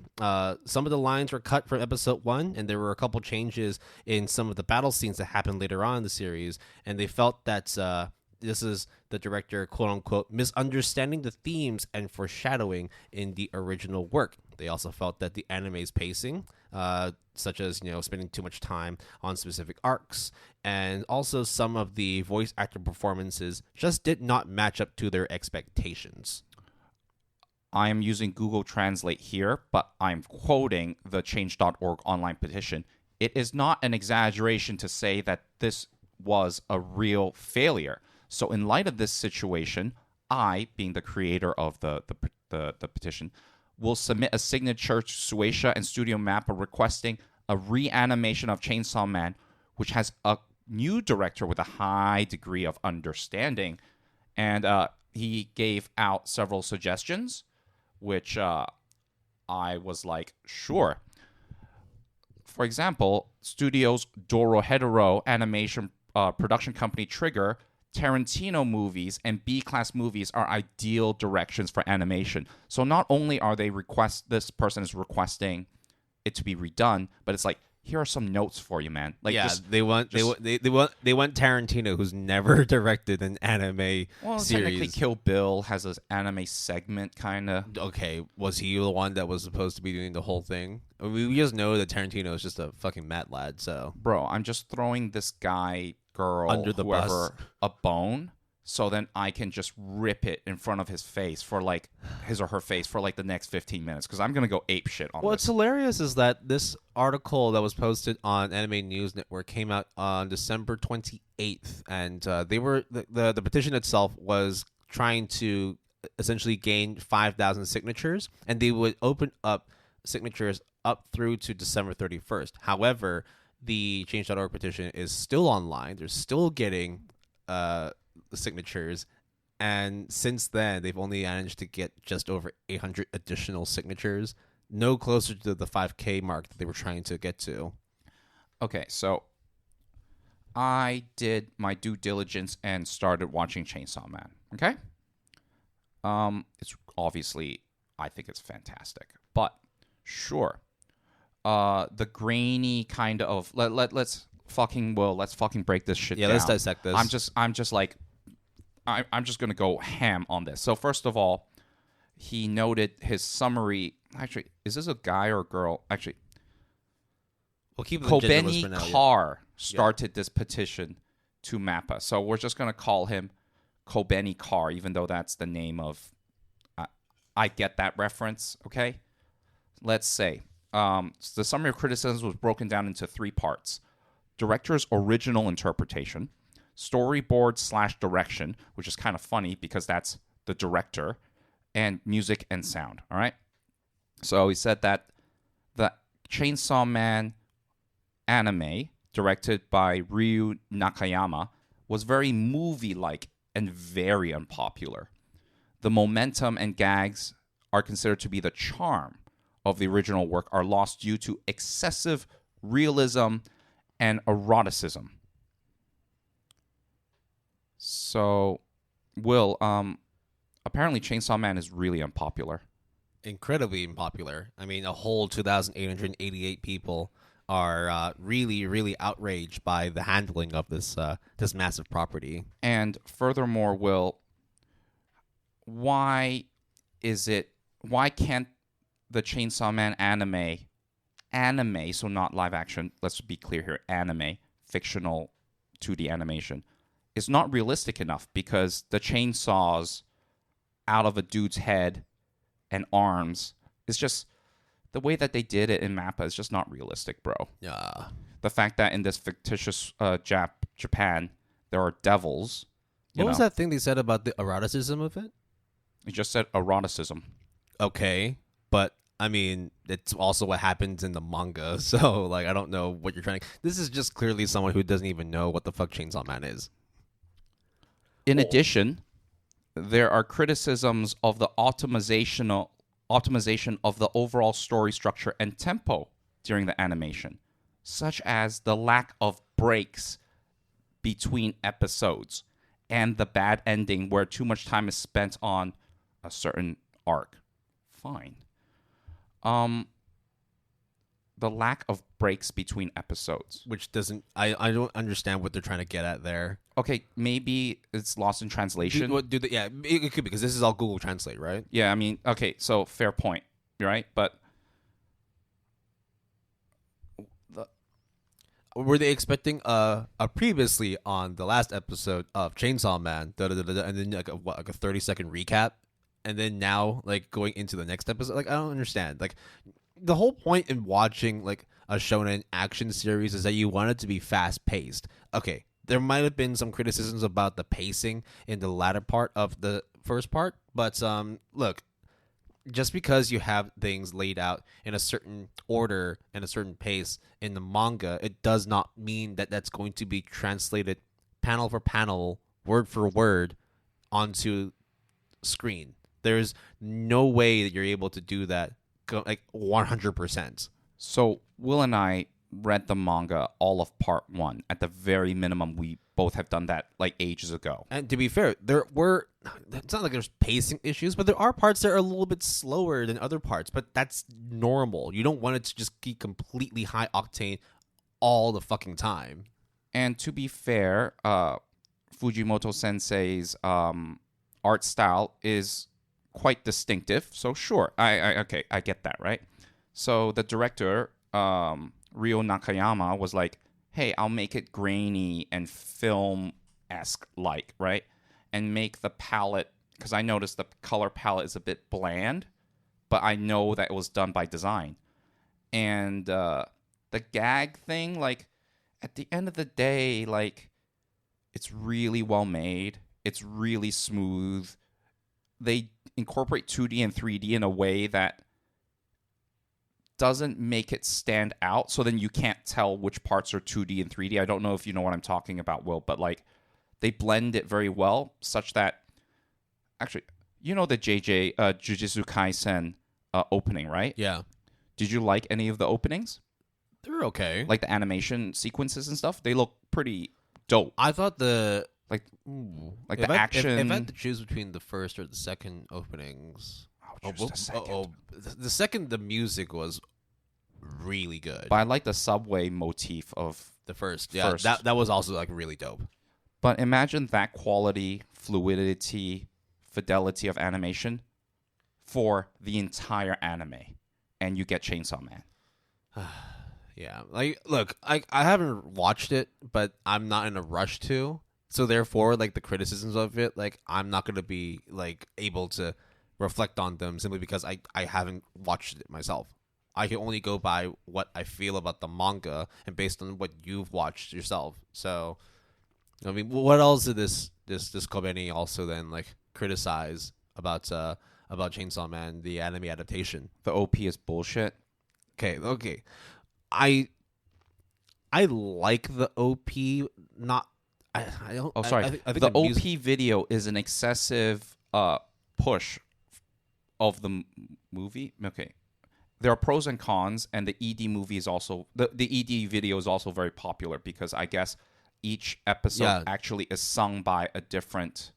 S1: some of the lines were cut from episode 1, and there were a couple changes in some of the battle scenes that happened later on in the series, and they felt that this is the director, quote-unquote, misunderstanding the themes and foreshadowing in the original work. They also felt that the anime's pacing, such as, spending too much time on specific arcs, and also some of the voice actor performances just did not match up to their expectations.
S2: I am using Google Translate here, but I'm quoting the change.org online petition. It is not an exaggeration to say that this was a real failure. So in light of this situation, I, being the creator of the petition, will submit a signature to Shueisha and Studio Mappa requesting a reanimation of Chainsaw Man, which has a new director with a high degree of understanding. And he gave out several suggestions, which I was like, sure. For example, Studio's Dorohedoro animation production company Trigger, Tarantino movies and B-class movies are ideal directions for animation. So not only are this person is requesting it to be redone, but it's like, here are some notes for you, man. Like,
S1: yeah, they want Tarantino, who's never directed an anime series.
S2: Technically, Kill Bill has this anime segment, kind of.
S1: Okay, was he the one that was supposed to be doing the whole thing? I mean, we just know that Tarantino is just a fucking mad lad. So,
S2: bro, I'm just throwing this guy, girl,
S1: under the
S2: whoever,
S1: bus,
S2: a bone, so then I can just rip it in front of his face for like his or her face for like the next 15 minutes because I'm gonna go ape shit on.
S1: What's hilarious is that this article that was posted on Anime News Network came out on December 28th, and they were the petition itself was trying to essentially gain 5,000 signatures, and they would open up signatures up through to December 31st. However, the Change.org petition is still online. They're still getting signatures, and since then they've only managed to get just over 800 additional signatures, no closer to the 5K mark that they were trying to get to.
S2: Okay, so I did my due diligence and started watching Chainsaw Man. Okay, it's obviously, I think it's fantastic, but sure, the grainy kind of let's fucking break this shit down.
S1: Yeah, let's dissect this.
S2: I'm just gonna go ham on this. So first of all, he noted his summary. Actually, is this a guy or a girl? Actually,
S1: we'll keep it
S2: Kobeni
S1: for now,
S2: Carr started this petition to Mappa. So we're just gonna call him Kobeni Carr, even though that's the name of. I get that reference. Okay, let's say The summary of criticisms was broken down into 3 parts: director's original interpretation, storyboard/direction, which is kind of funny because that's the director, and music and sound. All right. So he said that the Chainsaw Man anime, directed by Ryu Nakayama, was very movie-like and very unpopular. The momentum and gags are considered to be the charm of the original work are lost due to excessive realism and eroticism. So, Will, apparently Chainsaw Man is really unpopular.
S1: Incredibly unpopular. I mean, a whole 2,888 people are really, really outraged by the handling of this massive property.
S2: And furthermore, Will, why can't the Chainsaw Man anime, so not live action, let's be clear here, anime, fictional 2D animation, is not realistic enough because the chainsaws out of a dude's head and arms is just, the way that they did it in Mappa is just not realistic, bro.
S1: Yeah.
S2: The fact that in this fictitious Japan, there are devils.
S1: What was that thing they said about the eroticism of it?
S2: He just said eroticism.
S1: Okay, but I mean, it's also what happens in the manga, so like I don't know what you're trying to... This is just clearly someone who doesn't even know what the fuck Chainsaw Man is.
S2: In addition, there are criticisms of the optimization of the overall story structure and tempo during the animation, such as the lack of breaks between episodes and the bad ending where too much time is spent on a certain arc. Fine. The lack of breaks between episodes.
S1: Which doesn't... I don't understand what they're trying to get at there.
S2: Okay, maybe it's lost in translation.
S1: Yeah, it could be, because this is all Google Translate, right?
S2: Yeah, I mean, okay, so fair point, right? But
S1: were they expecting a previously on the last episode of Chainsaw Man, and then like a 30-second recap, and then now like going into the next episode? Like, I don't understand. Like, the whole point in watching like a shonen action series is that you want it to be fast paced. Okay, there might have been some criticisms about the pacing in the latter part of the first part, but look, just because you have things laid out in a certain order and a certain pace in the manga, it does not mean that that's going to be translated panel for panel, word for word onto screen. There's no way that you're able to do that like 100%.
S2: So Will and I read the manga all of part 1. At the very minimum, we both have done that like ages ago.
S1: And to be fair, it's not like there's pacing issues, but there are parts that are a little bit slower than other parts, but that's normal. You don't want it to just be completely high octane all the fucking time.
S2: And to be fair, Fujimoto Sensei's art style is quite distinctive. So sure, I get that, right? So the director, Ryo Nakayama, was like, hey, I'll make it grainy and film-esque like, right? And make the palette, because I noticed the color palette is a bit bland, but I know that it was done by design. And the gag thing, like, at the end of the day, like, it's really well made. It's really smooth. They incorporate 2D and 3D in a way that doesn't make it stand out, so then you can't tell which parts are 2D and 3D. I don't know if you know what I'm talking about, Will, but like they blend it very well, such that actually, you know the Jujutsu Kaisen opening, right?
S1: Yeah.
S2: Did you like any of the openings?
S1: They're okay.
S2: Like the animation sequences and stuff, they look pretty dope.
S1: I thought the
S2: action.
S1: If I had to choose between the first or the second openings, the second, the music was really good.
S2: But I like the subway motif of
S1: the first. Yeah, that was also like really dope.
S2: But imagine that quality, fluidity, fidelity of animation for the entire anime, and you get Chainsaw Man.
S1: Yeah, like look, I haven't watched it, but I'm not in a rush to. So therefore, like the criticisms of it, like I'm not gonna be like able to reflect on them simply because I haven't watched it myself. I can only go by what I feel about the manga and based on what you've watched yourself. So, I mean, what else did this Kobeni also then like criticize about Chainsaw Man, the anime adaptation?
S2: The OP is bullshit.
S1: Okay. I like the OP. Not. I don't.
S2: Oh, sorry.
S1: I think
S2: the OP video is an excessive push of the movie. Okay. There are pros and cons, and the ED movie is also the ED video is also very popular because I guess each episode actually is sung by a different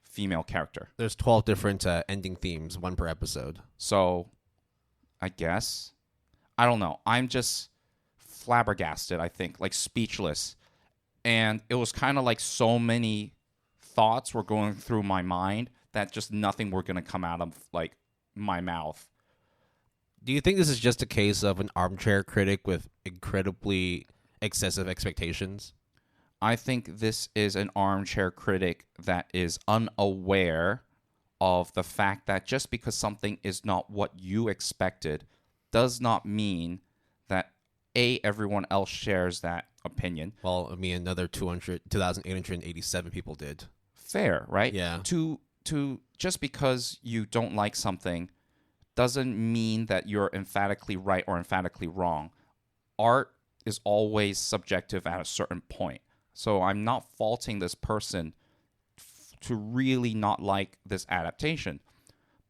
S2: female character.
S1: There's 12 different ending themes, one per episode.
S2: So, I guess I don't know. I'm just flabbergasted. I think like speechless, and it was kind of like so many thoughts were going through my mind that just nothing were gonna come out of like my mouth.
S1: Do you think this is just a case of an armchair critic with incredibly excessive expectations?
S2: I think this is an armchair critic that is unaware of the fact that just because something is not what you expected does not mean that everyone else shares that opinion.
S1: Well, I mean, another 2,887 people did.
S2: Fair, right?
S1: Yeah.
S2: To just because you don't like something doesn't mean that you're emphatically right or emphatically wrong. Art is always subjective at a certain point. So I'm not faulting this person to really not like this adaptation.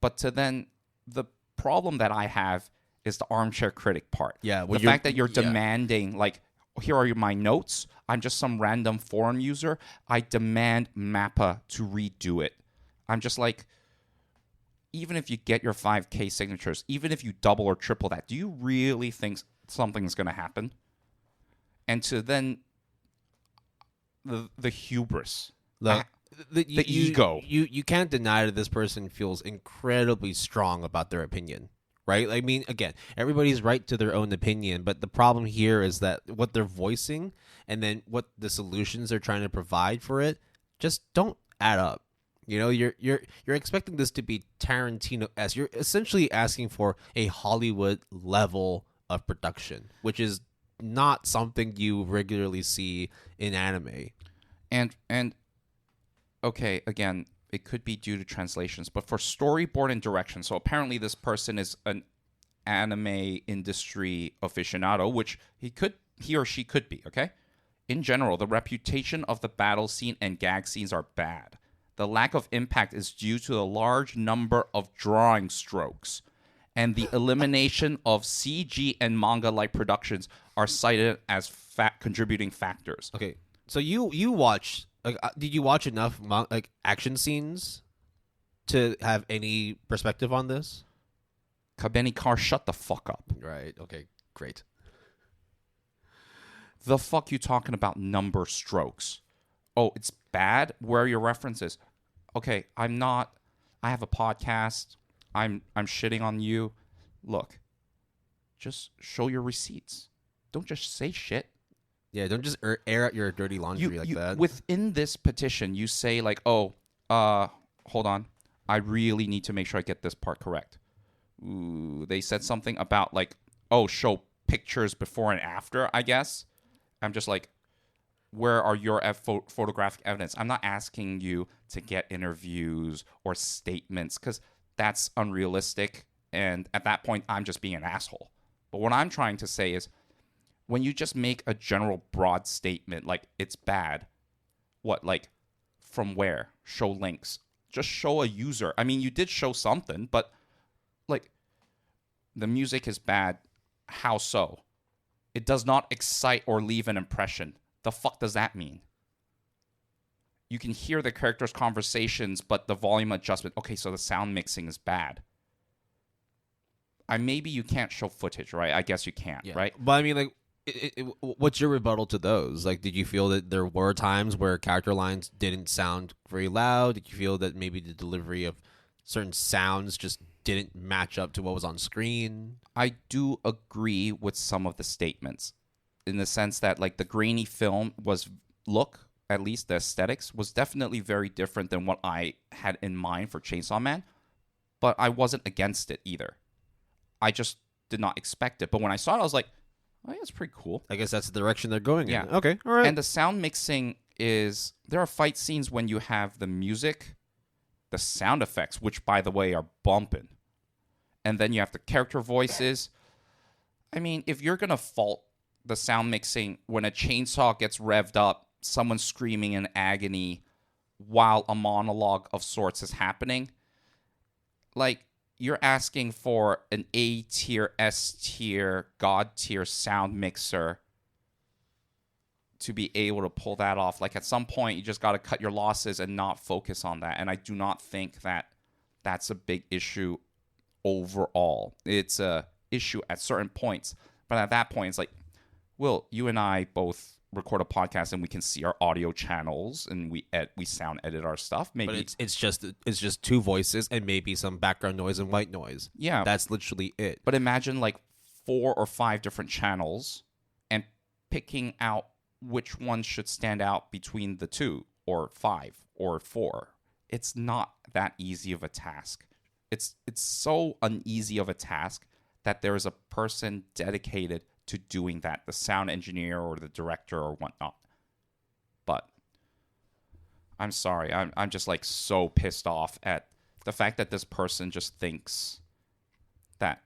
S2: But to then, the problem that I have is the armchair critic part.
S1: Yeah.
S2: The fact that you're demanding, like, here are my notes. I'm just some random forum user. I demand Mappa to redo it. I'm just like, even if you get your 5K signatures, even if you double or triple that, do you really think something's going to happen? And to then the hubris, the ego.
S1: You can't deny that this person feels incredibly strong about their opinion, right? I mean, again, everybody's right to their own opinion, but the problem here is that what they're voicing and then what the solutions they're trying to provide for it just don't add up. You know, you're expecting this to be Tarantino-esque. You're essentially asking for a Hollywood level of production, which is not something you regularly see in anime.
S2: And okay, again, it could be due to translations, but for storyboard and direction. So apparently this person is an anime industry aficionado, which he or she could be, okay? In general, the reputation of the battle scene and gag scenes are bad. The lack of impact is due to the large number of drawing strokes, and the elimination of CG and manga-like productions are cited as contributing factors.
S1: Okay, so you watched? Did you watch enough action scenes to have any perspective on this?
S2: Kabeni Car, shut the fuck up.
S1: Right. Okay. Great.
S2: The fuck you talking about number strokes? Oh, it's bad? Where are your references? Okay, I have a podcast. I'm shitting on you. Look, just show your receipts. Don't just say shit.
S1: Yeah, don't just air out your dirty laundry like that.
S2: Within this petition, you say like, oh, hold on. I really need to make sure I get this part correct. Ooh, they said something about like, oh, show pictures before and after, I guess. I'm just like, where are your photographic evidence? I'm not asking you to get interviews or statements because that's unrealistic. And at that point, I'm just being an asshole. But what I'm trying to say is when you just make a general broad statement like it's bad, what, like from where? Show links. Just show a user. I mean, you did show something, but like the music is bad. How so? It does not excite or leave an impression. The fuck does that mean? You can hear the characters' conversations, but the volume adjustment. Okay, so the sound mixing is bad. Maybe you can't show footage, right? I guess you can't, right?
S1: But I mean, like, what's your rebuttal to those? Like, did you feel that there were times where character lines didn't sound very loud? Did you feel that maybe the delivery of certain sounds just didn't match up to what was on screen?
S2: I do agree with some of the statements in the sense that, like, the grainy film at least the aesthetics, was definitely very different than what I had in mind for Chainsaw Man, but I wasn't against it either. I just did not expect it. But when I saw it, I was like, oh, yeah, it's pretty cool.
S1: I guess that's the direction they're going
S2: Yeah.
S1: in. Okay, all right.
S2: And the sound mixing is, there are fight scenes when you have the music, the sound effects, which, by the way, are bumping. And then you have the character voices. I mean, if you're going to fault the sound mixing when a chainsaw gets revved up, someone screaming in agony while a monologue of sorts is happening, like, you're asking for an A tier, S tier, God tier sound mixer to be able to pull that off. Like, at some point, you just got to cut your losses and not focus on that. And I do not think that that's a big issue overall. It's a issue at certain points. But at that point, it's like, Will, you and I both record a podcast and we can see our audio channels and we sound edit our stuff. Maybe
S1: but it's just two voices and maybe some background noise and white noise.
S2: Yeah.
S1: That's literally it.
S2: But imagine like 4 or 5 different channels and picking out which one should stand out between the 2 or 5 or 4. It's not that easy of a task. It's so uneasy of a task that there is a person dedicated to doing that, the sound engineer or the director or whatnot. But I'm sorry, I'm just like so pissed off at the fact that this person just thinks that.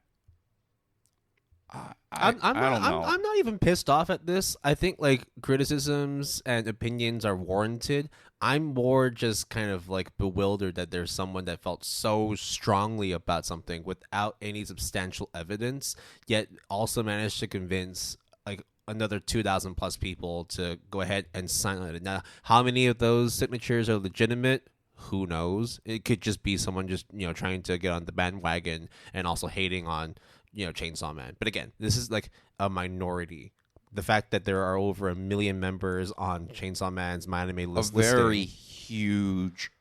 S2: I don't know.
S1: I'm not even pissed off at this. I think like criticisms and opinions are warranted. I'm more just kind of like bewildered that there's someone that felt so strongly about something without any substantial evidence, yet also managed to convince like another 2,000 plus people to go ahead and sign on it. Now, how many of those signatures are legitimate? Who knows? It could just be someone just, trying to get on the bandwagon and also hating on, Chainsaw Man. But again, this is like a minority. The fact that there are over 1 million members on Chainsaw Man's My Anime list,
S2: a very huge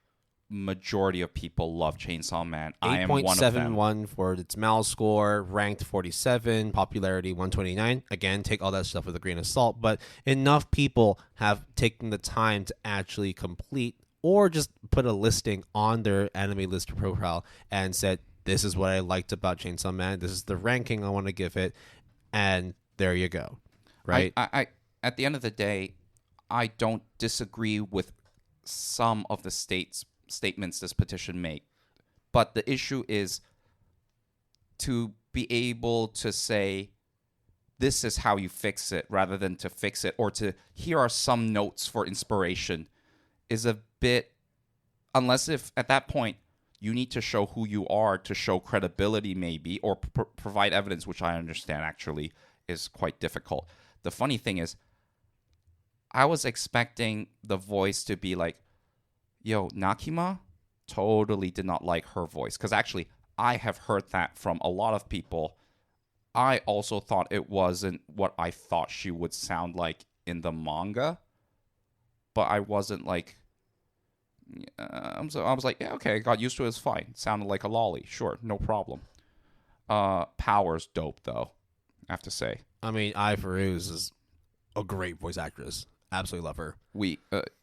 S2: majority of people love Chainsaw Man. I am one of them.
S1: 8.71 for its MAL score, ranked 47, popularity 129. Again, take all that stuff with a grain of salt, but enough people have taken the time to actually complete or just put a listing on their anime list profile and said, this is what I liked about Chainsaw Man. This is the ranking I want to give it. And there you go. Right?
S2: I at the end of the day, I don't disagree with some of the statements this petition made. But the issue is to be able to say, this is how you fix it, rather than to fix it, or to, here are some notes for inspiration, is a bit, unless if at that point you need to show who you are to show credibility maybe, or provide evidence, which I understand actually is quite difficult. The funny thing is, I was expecting the voice to be like, yo, Nakima totally did not like her voice. Because actually, I have heard that from a lot of people. I also thought it wasn't what I thought she would sound like in the manga. But I wasn't like, I was like, yeah, okay, got used to it, it's fine. It sounded like a lolly, sure, no problem. Power's dope, though, I have to say.
S1: I mean, Ai Farouz is a great voice actress. Absolutely love her.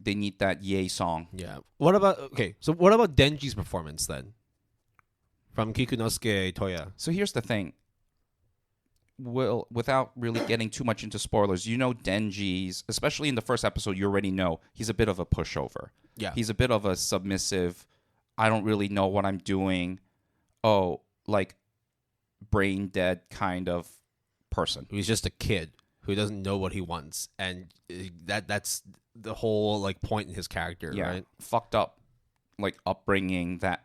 S2: They need that Yay song.
S1: Yeah. What about Denji's performance then? From Kikunosuke Toya.
S2: So here's the thing. Well, without really getting too much into spoilers, Denji's, especially in the first episode, you already know he's a bit of a pushover.
S1: Yeah.
S2: He's a bit of a submissive, I don't really know what I'm doing, like brain dead kind of person.
S1: He's just a kid who doesn't know what he wants, and that's the whole like point in his character, right?
S2: Fucked up like upbringing that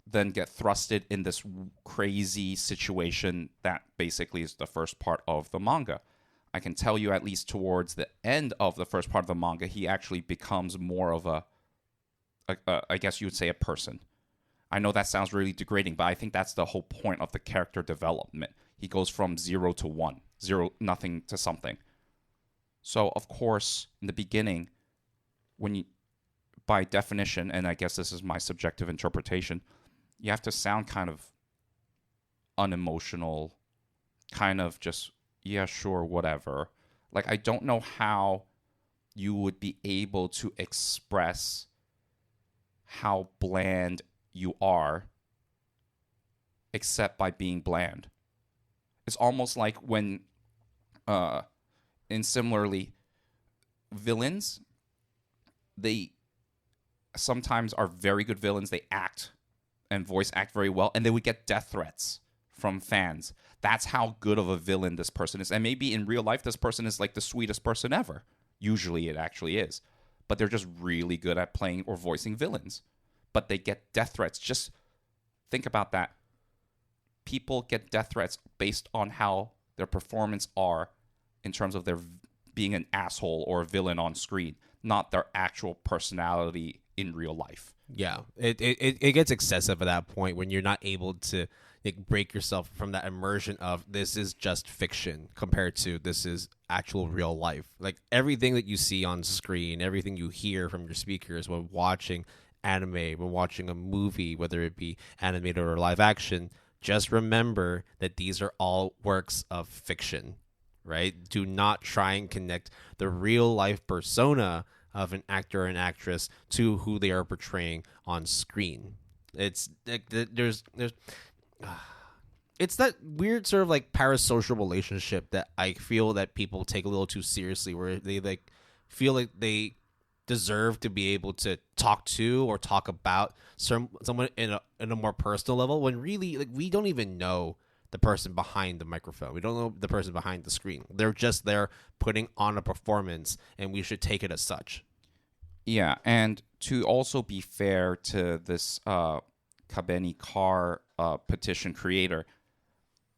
S2: then get thrusted in this crazy situation that basically is the first part of the manga. I can tell you at least towards the end of the first part of the manga, he actually becomes more of a I guess you would say a person. I know that sounds really degrading, but I think that's the whole point of the character development. He goes from 0 to 1, 0, nothing to something. So, of course, in the beginning, when you, by definition, and I guess this is my subjective interpretation, you have to sound kind of unemotional, kind of just, yeah, sure, whatever. Like, I don't know how you would be able to express how bland you are except by being bland. It's almost like when, and similarly, villains, they sometimes are very good villains. They act and voice act very well, and they would get death threats from fans. That's how good of a villain this person is. And maybe in real life, this person is like the sweetest person ever. Usually it actually is. But they're just really good at playing or voicing villains. But they get death threats. Just think about that. People get death threats based on how their performance are in terms of their being an asshole or a villain on screen, not their actual personality in real life.
S1: Yeah, it gets excessive at that point when you're not able to break yourself from that immersion of this is just fiction compared to this is actual real life. Like everything that you see on screen, everything you hear from your speakers when watching anime, when watching a movie, whether it be animated or live action, just remember that these are all works of fiction, right? Do not try and connect the real life persona of an actor or an actress to who they are portraying on screen. It's like there's it's that weird sort of like parasocial relationship that I feel that people take a little too seriously, where they like feel like they deserve to be able to talk to or talk about someone in a more personal level, when really like we don't even know the person behind the microphone. We don't know the person behind the screen. They're just there putting on a performance, and we should take it as such.
S2: Yeah, and to also be fair to this Kabeni Car petition creator,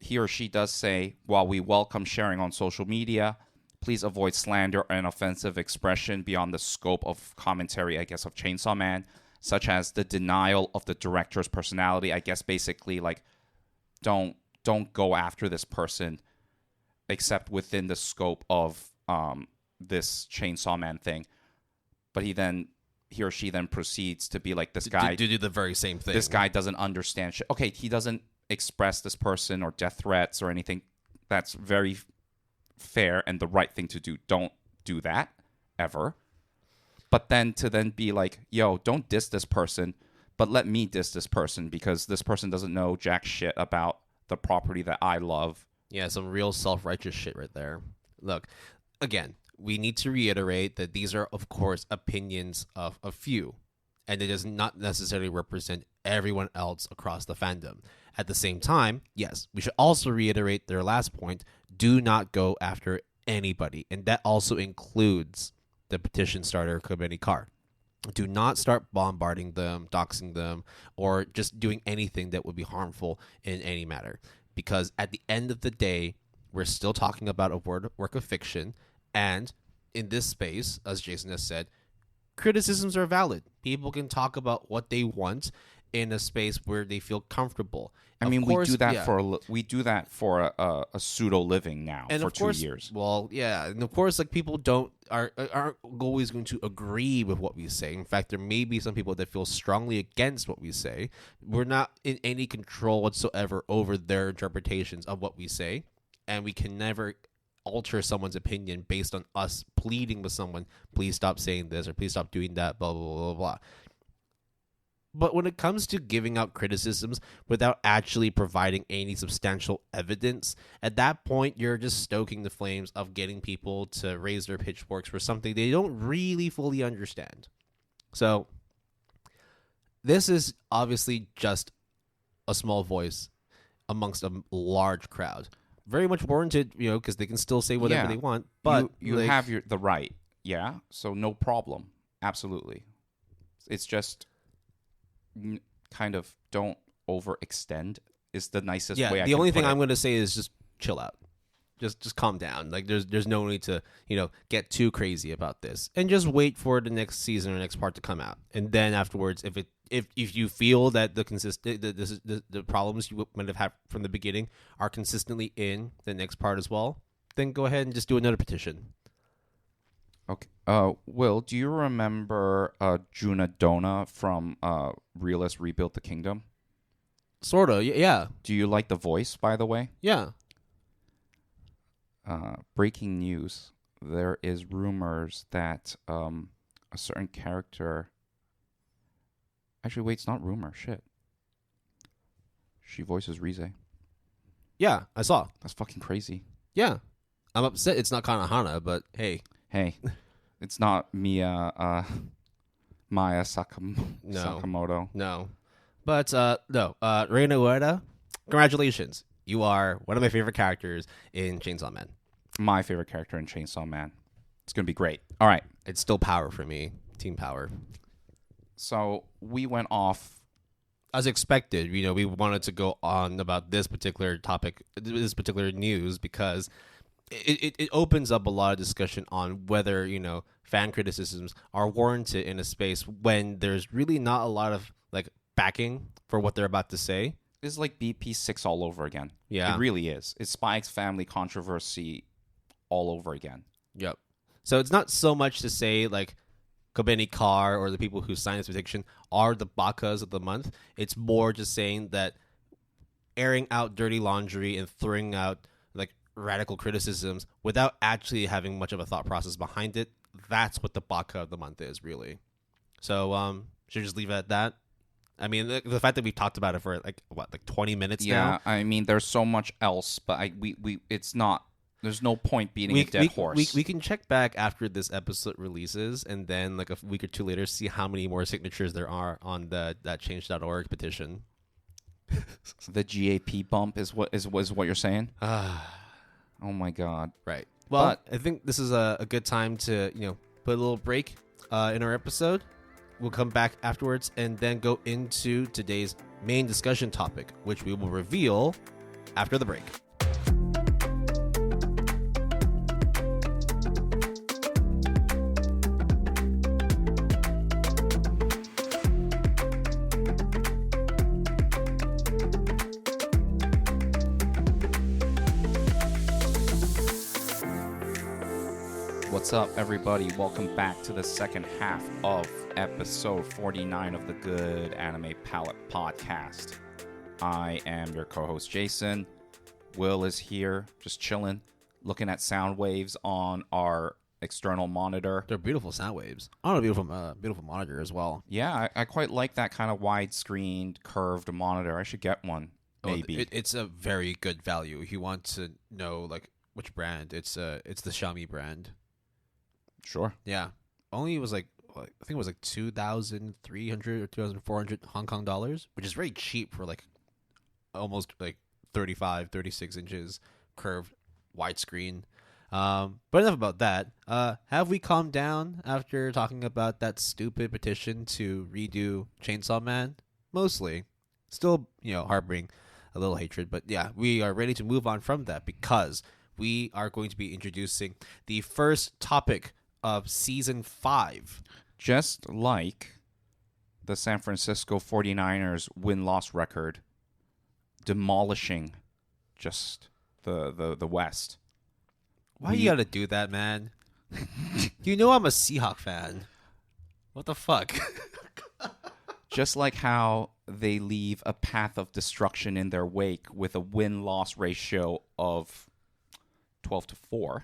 S2: he or she does say, while we welcome sharing on social media, please avoid slander and offensive expression beyond the scope of commentary, I guess, of Chainsaw Man, such as the denial of the director's personality. I guess basically like don't go after this person except within the scope of this Chainsaw Man thing. But he or she then proceeds to be like, this guy
S1: to do the very same thing.
S2: This guy doesn't understand shit. Okay, he doesn't express this person or death threats or anything. That's very fair and the right thing to do. Don't do that ever. But then to be like, yo, don't diss this person, but let me diss this person because this person doesn't know jack shit about the property that I love.
S1: Yeah, some real self-righteous shit right there. Look, again, we need to reiterate that these are, of course, opinions of a few, and it does not necessarily represent everyone else across the fandom. At the same time, yes, we should also reiterate their last point, do not go after anybody, and that also includes the petition starter Kabeni Car. Do not start bombarding them, doxing them, or just doing anything that would be harmful in any matter. Because at the end of the day, we're still talking about a work of fiction, and in this space, as Jason has said, criticisms are valid. People can talk about what they want in a space where they feel comfortable.
S2: I mean, we do that for a pseudo living now
S1: and
S2: for
S1: of course,
S2: 2 years.
S1: Well, yeah, and of course, like people aren't always going to agree with what we say. In fact, there may be some people that feel strongly against what we say. We're not in any control whatsoever over their interpretations of what we say, and we can never alter someone's opinion based on us pleading with someone, please stop saying this or please stop doing that, blah, blah, blah, blah, blah. But when it comes to giving out criticisms without actually providing any substantial evidence, at that point, you're just stoking the flames of getting people to raise their pitchforks for something they don't really fully understand. So this is obviously just a small voice amongst a large crowd. Very much warranted, because they can still say whatever they want. But
S2: you have the right, yeah. So no problem, absolutely. It's just kind of don't overextend. Is the nicest way.
S1: The only thing I'm going to say is just chill out, just calm down. Like there's no need to get too crazy about this, and just wait for the next season or next part to come out, and then afterwards, if you feel that the problems you might have had from the beginning are consistently in the next part as well, then go ahead and just do another petition.
S2: Okay. Will, do you remember Juna Dona from Realist Rebuilt the Kingdom?
S1: Sorta, yeah.
S2: Do you like the voice, by the way?
S1: Yeah.
S2: Breaking news. There is rumors that a certain character... Actually, wait, it's not rumor. Shit. She voices Rize.
S1: Yeah, I saw.
S2: That's fucking crazy.
S1: Yeah. I'm upset it's not Kanahana, but hey.
S2: Hey, it's not Maya
S1: No.
S2: Sakamoto.
S1: No. But, no. Reina Ueda, congratulations. You are one of my favorite characters in Chainsaw Man.
S2: My favorite character in Chainsaw Man. It's going to be great. All right.
S1: It's still power for me. Team power.
S2: So we went off.
S1: As expected, we wanted to go on about this particular topic, this particular news, because it opens up a lot of discussion on whether, fan criticisms are warranted in a space when there's really not a lot of, like, backing for what they're about to say.
S2: It's like BP6 all over again.
S1: Yeah.
S2: It really is. It's Spike's family controversy all over again.
S1: Yep. So it's not so much to say, like, Kobeni Carr or the people who signed this petition are the bakas of the month. It's more just saying that airing out dirty laundry and throwing out, like, radical criticisms without actually having much of a thought process behind it, that's what the baka of the month is, really. So, should we just leave it at that? I mean, the fact that we've talked about it for, like 20 minutes now?
S2: Yeah, I mean, there's so much else, but it's not. There's no point beating a dead horse.
S1: We can check back after this episode releases, and then like a week or two later, see how many more signatures there are on that change.org petition.
S2: The GAP bump is what you're saying? Oh my god!
S1: Right. Well, I think this is a good time to put a little break in our episode. We'll come back afterwards and then go into today's main discussion topic, which we will reveal after the break.
S2: What's up, everybody? Welcome back to the second half of episode 49 of the Good Anime Palette Podcast. I am your co-host, Jason. Will is here, just chilling, looking at sound waves on our external monitor.
S1: They're beautiful sound waves. On a beautiful monitor as well.
S2: Yeah, I quite like that kind of widescreen, curved monitor. I should get one, maybe.
S1: It's a very good value. If you want to know, like, which brand, it's the Xiaomi brand.
S2: Sure.
S1: Yeah. Only it was I think it was like 2,300 or 2,400 Hong Kong dollars, which is very cheap for like almost like 35, 36 inches curved widescreen. But enough about that. Have we calmed down after talking about that stupid petition to redo Chainsaw Man? Mostly. Still, harboring a little hatred, but yeah, we are ready to move on from that because we are going to be introducing the first topic of season 5.
S2: Just like the San Francisco 49ers win-loss record, demolishing just the West.
S1: Why you gotta do that, man? You know I'm a Seahawk fan. What the fuck?
S2: Just like how they leave a path of destruction in their wake with a win-loss ratio of 12-4.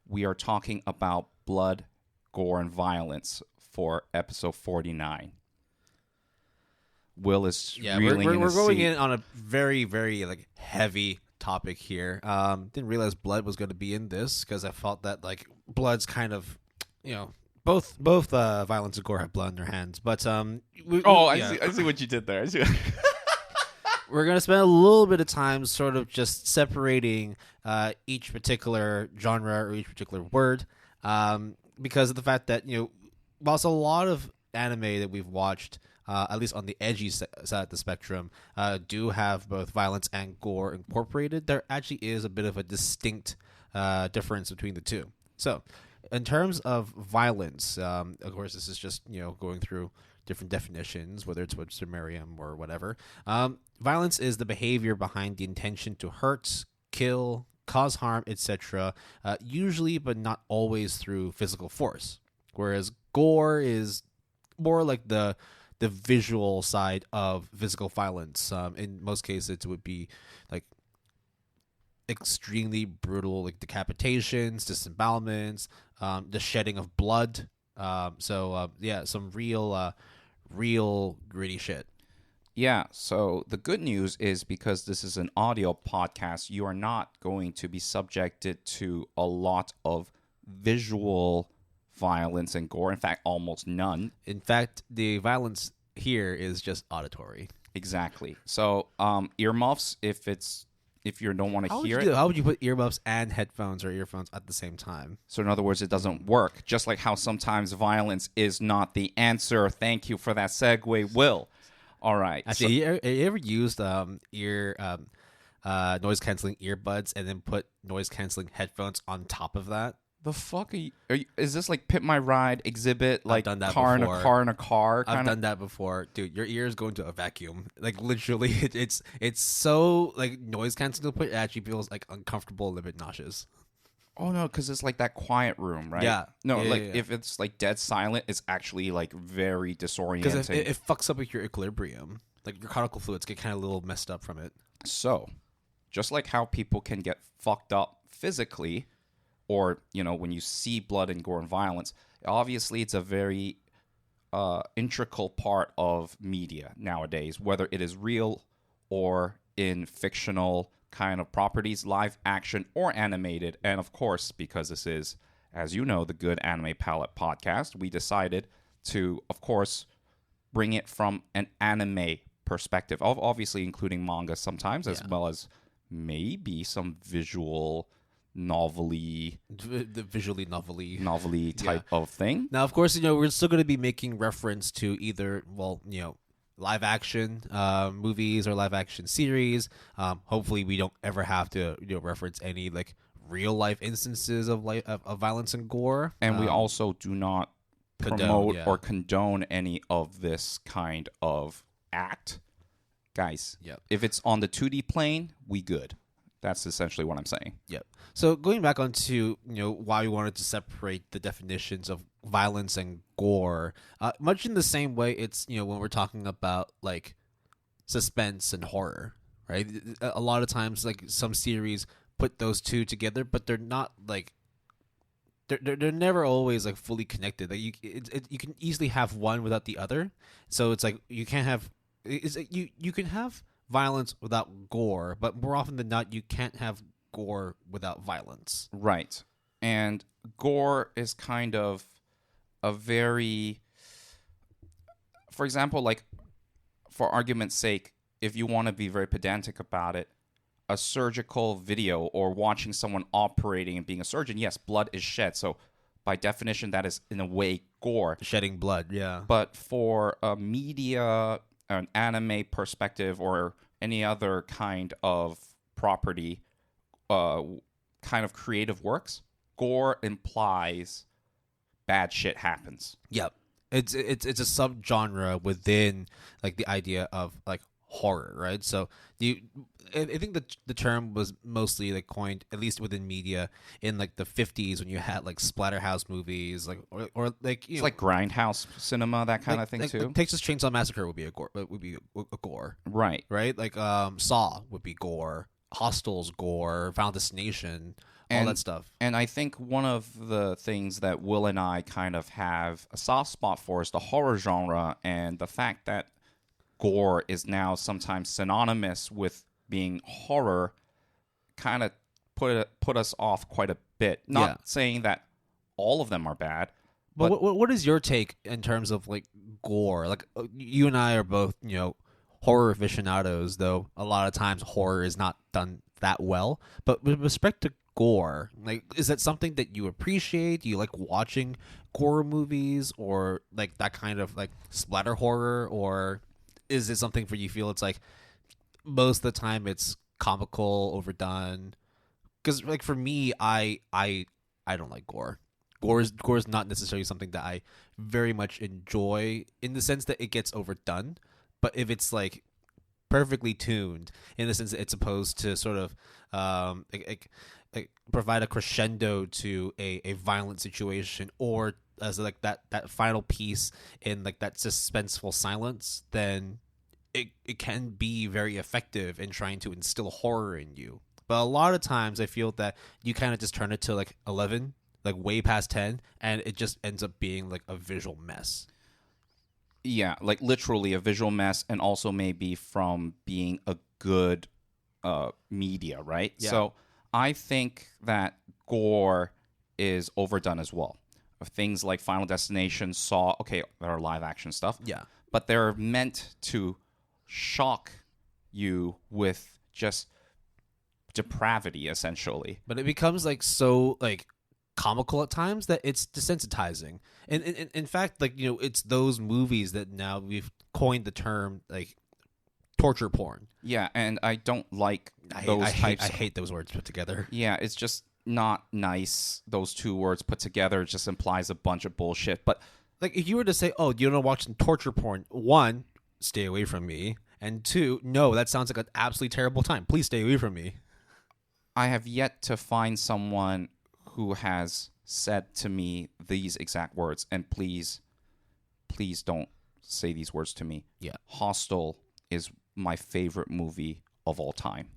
S2: We are talking about blood, gore, and violence for episode 49. Will is reeling in his
S1: we're going
S2: seat.
S1: in on a very, very like heavy topic here. Didn't realize blood was going to be in this because I felt that like blood's kind of, both violence and gore have blood in their hands. But
S2: I see what you did there. I see.
S1: We're going to spend a little bit of time sort of just separating each particular genre or each particular word because of the fact that, whilst a lot of anime that we've watched, at least on the edgy side of the spectrum, do have both violence and gore incorporated, there actually is a bit of a distinct difference between the two. So in terms of violence, of course, this is just, going through different definitions, whether it's Webster Merriam or whatever. Violence is the behavior behind the intention to hurt, kill, cause harm, etc., usually but not always through physical force. Whereas gore is more like the visual side of physical violence. In most cases, it would be like extremely brutal, like decapitations, disembowelments, the shedding of blood. Some real gritty shit.
S2: Yeah, so the good news is because this is an audio podcast, you are not going to be subjected to a lot of visual violence and gore. In fact, almost none.
S1: In fact, the violence here is just auditory.
S2: Exactly. So earmuffs, if you don't want to hear it.
S1: How would you put earmuffs and headphones or earphones at the same time?
S2: So in other words, it doesn't work. Just like how sometimes violence is not the answer. Thank you for that segue, Will. All right.
S1: Actually, you ever used noise canceling earbuds and then put noise canceling headphones on top of that?
S2: The fuck are you? Is this like Pit My Ride exhibit? Like
S1: done that
S2: car
S1: before.
S2: in a car in a car?
S1: I've done that before, dude. Your ears go into a vacuum. Like literally, it's so like noise canceling. It actually feels like uncomfortable, a little bit nauseous.
S2: Oh no, because it's like that quiet room, right?
S1: Yeah.
S2: No,
S1: Yeah,
S2: like
S1: yeah.
S2: if it's like dead silent, it's actually like very disorienting.
S1: Because it fucks up like your equilibrium. Like your cortical fluids get kind of a little messed up from it.
S2: So, just like how people can get fucked up physically, or when you see blood and gore and violence, obviously it's a very integral part of media nowadays, whether it is real or in fictional kind of properties, live action or animated. And of course, because this is, as you know, the Good Anime Palette podcast, we decided to, of course, bring it from an anime perspective, of obviously including manga sometimes, as well as maybe some visual novelty,
S1: The visually novelty
S2: type of thing.
S1: Now, of course, we're still going to be making reference to either, live action movies or live action series. Hopefully, we don't ever have to reference any like real life instances of violence and gore.
S2: And we also do not promote or condone any of this kind of act, guys.
S1: Yep.
S2: If it's on the 2D plane, we good. That's essentially what I'm saying.
S1: Yep. So going back onto why we wanted to separate the definitions of violence and gore, much in the same way it's when we're talking about like suspense and horror, right? A lot of times like some series put those two together, but they're not like they're never always like fully connected. Like you can easily have one without the other. So it's like you can't have you can have violence without gore, but more often than not, you can't have gore without violence.
S2: Right. And gore is kind of a very, for example, like for argument's sake, if you want to be very pedantic about it, a surgical video or watching someone operating and being a surgeon, yes, blood is shed. So by definition, that is in a way gore.
S1: Shedding blood, yeah.
S2: But for a media, an anime perspective, or any other kind of property, kind of creative works, gore implies bad shit happens.
S1: Yep. It's a subgenre within like the idea of like horror, right? So I think the term was mostly like coined, at least within media, in like the 50s when you had like splatterhouse movies, like or like
S2: it's like grindhouse cinema, that kind of thing too.
S1: Like Texas Chainsaw Massacre would be a gore,
S2: right?
S1: Right? Like Saw would be gore, Hostel's gore, Final Destination, all that stuff.
S2: And I think one of the things that Will and I kind of have a soft spot for is the horror genre, and the fact that gore is now sometimes synonymous with being horror kind of put us off quite a bit. Not saying that all of them are bad.
S1: But what is your take in terms of like gore? Like you and I are both, horror aficionados, though a lot of times horror is not done that well. But with respect to gore, like is that something that you appreciate? Do you like watching gore movies or like that kind of like splatter horror, or is it something for you feel it's like most of the time it's comical, overdone? Because like for me, I don't like gore. Gore is not necessarily something that I very much enjoy in the sense that it gets overdone. But if it's like perfectly tuned in the sense that it's supposed to sort of like provide a crescendo to a violent situation, or as like that final piece in like that suspenseful silence, then it can be very effective in trying to instill horror in you. But a lot of times I feel that you kind of just turn it to like 11, like way past 10, and it just ends up being like a visual mess.
S2: Yeah, like literally a visual mess, and also maybe from being a good media, right?
S1: Yeah.
S2: So I think that Gore is overdone as well. Of things like Final Destination, Saw, okay, there are live action stuff.
S1: Yeah.
S2: But they're meant to shock you with just depravity, essentially.
S1: But it becomes like so like comical at times that it's desensitizing. And in fact, like, you know, it's those movies that now we've coined the term like torture porn.
S2: Yeah, and I don't like those types.
S1: I hate those words put together.
S2: Yeah, it's just not nice. Those two words put together, it just implies a bunch of bullshit. But
S1: Like, if you were to say, "Oh, you don't watch some torture porn," one, stay away from me, and two, no, that sounds like an absolutely terrible time. Please stay away from me.
S2: I have yet to find someone who has said to me these exact words, and please don't say these words to me.
S1: Yeah.
S2: Hostel is my favorite movie of all time.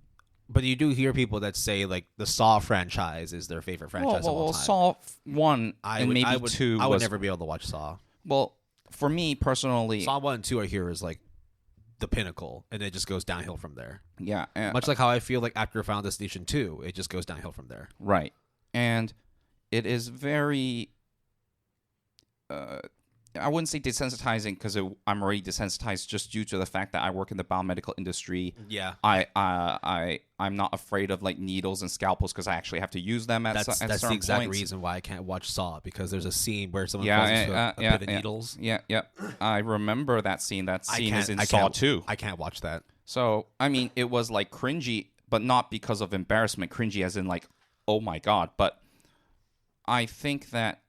S1: But you do hear people that say like the Saw franchise is their favorite franchise of all time.
S2: Saw 1 and maybe 2
S1: I would
S2: was...
S1: never be able to watch Saw.
S2: Well, for me personally...
S1: Saw 1 and 2 I hear is like the pinnacle, and it just goes downhill from there.
S2: Yeah.
S1: Much like how I feel like after Final Destination 2, it just goes downhill from there.
S2: Right. And it is very... I wouldn't say desensitizing, because I'm already desensitized just due to the fact that I work in the biomedical industry.
S1: Yeah.
S2: I'm not afraid of like needles and scalpels because I actually have to use them at
S1: That's
S2: certain
S1: the exact
S2: points.
S1: reason why I can't watch Saw, because there's a scene where someone
S2: Yeah,
S1: falls into a bit of
S2: yeah.
S1: needles.
S2: Yeah. I remember that scene. That scene is in
S1: I
S2: Saw
S1: can't-
S2: 2.
S1: I can't watch that.
S2: So, I mean, it was like cringy, but not because of embarrassment. Cringy as in like, oh my God. But I think that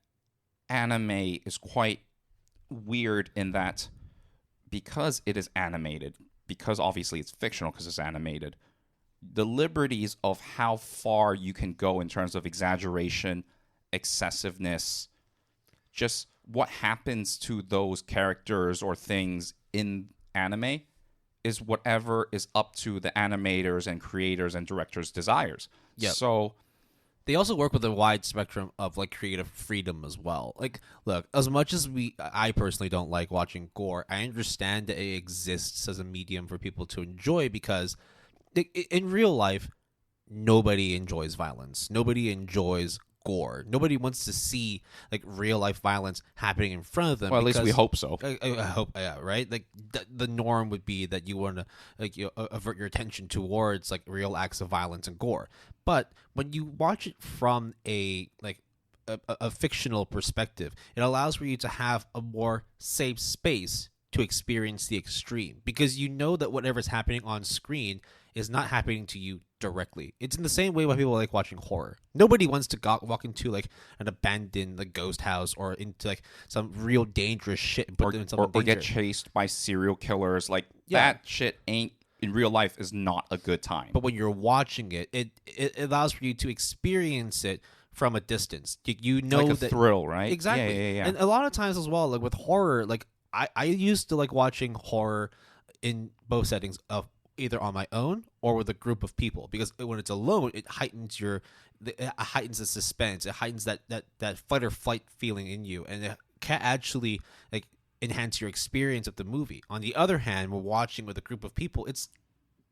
S2: anime is quite weird in that because it is animated, because obviously it's fictional because it's animated, the liberties of how far you can go in terms of exaggeration, excessiveness, just what happens to those characters or things in anime is whatever is up to the animators and creators and directors' desires.
S1: Yep.
S2: So
S1: they also work with a wide spectrum of like creative freedom as well. Like, look, as much as I personally don't like watching gore, I understand that it exists as a medium for people to enjoy, because in real life, nobody enjoys violence. Nobody enjoys gore. Nobody wants to see like real life violence happening in front of them.
S2: well, at least we hope so.
S1: I hope, yeah, right? Like the norm would be that you want to like avert your attention towards like real acts of violence and gore. But when you watch it from a fictional perspective, it allows for you to have a more safe space to experience the extreme, because you know that whatever's happening on screen is not happening to you directly. It's in the same way why people like watching horror. Nobody wants to walk into like an abandoned like ghost house or into like some real dangerous shit and put them in some
S2: or get chased by serial killers. Like that shit ain't in real life is not a good time.
S1: But when you're watching it, it allows for you to experience it from a distance. You know,
S2: like a
S1: that
S2: thrill, right?
S1: Exactly.
S2: Yeah.
S1: And a lot of times as well, like with horror, like I used to like watching horror in both settings of either on my own or with a group of people, because when it's alone, it heightens the suspense. It heightens that fight or flight feeling in you, and it can actually like enhance your experience of the movie. On the other hand, when watching with a group of people, it's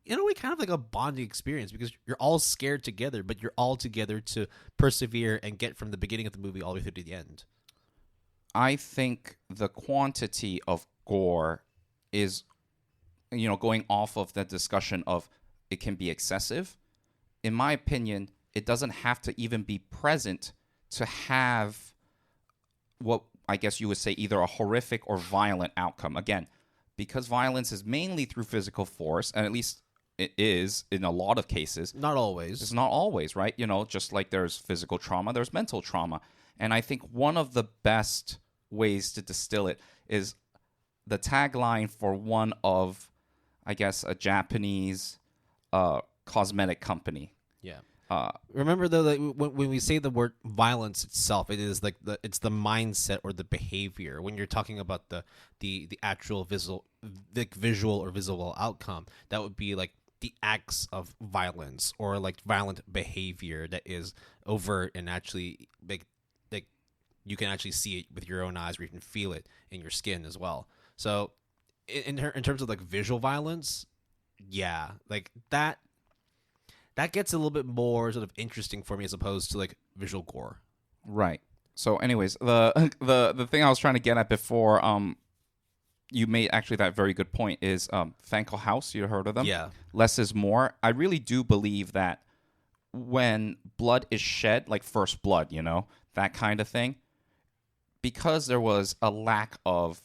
S1: in a way kind of like a bonding experience, because you're all scared together, but you're all together to persevere and get from the beginning of the movie all the way through to the end.
S2: I think the quantity of gore is, going off of the discussion of it can be excessive. In my opinion, it doesn't have to even be present to have what I guess you would say either a horrific or violent outcome. Again, because violence is mainly through physical force, and at least it is in a lot of cases.
S1: Not always.
S2: It's not always, right? Just like there's physical trauma, there's mental trauma. And I think one of the best ways to distill it is the tagline for one of, I guess, a Japanese cosmetic company.
S1: Yeah. Remember though that when we say the word violence itself, it is like it's the mindset or the behavior. When you're talking about the actual visual or visible outcome, that would be like the acts of violence or like violent behavior that is overt and actually like you can actually see it with your own eyes, or you can feel it in your skin as well. So in terms of like visual violence, yeah, like that gets a little bit more sort of interesting for me as opposed to like visual gore.
S2: Right. So, anyways, the thing I was trying to get at before, you made actually that very good point is Thankful House. You heard of them?
S1: Yeah.
S2: Less is more. I really do believe that when blood is shed, like first blood, that kind of thing, because there was a lack of,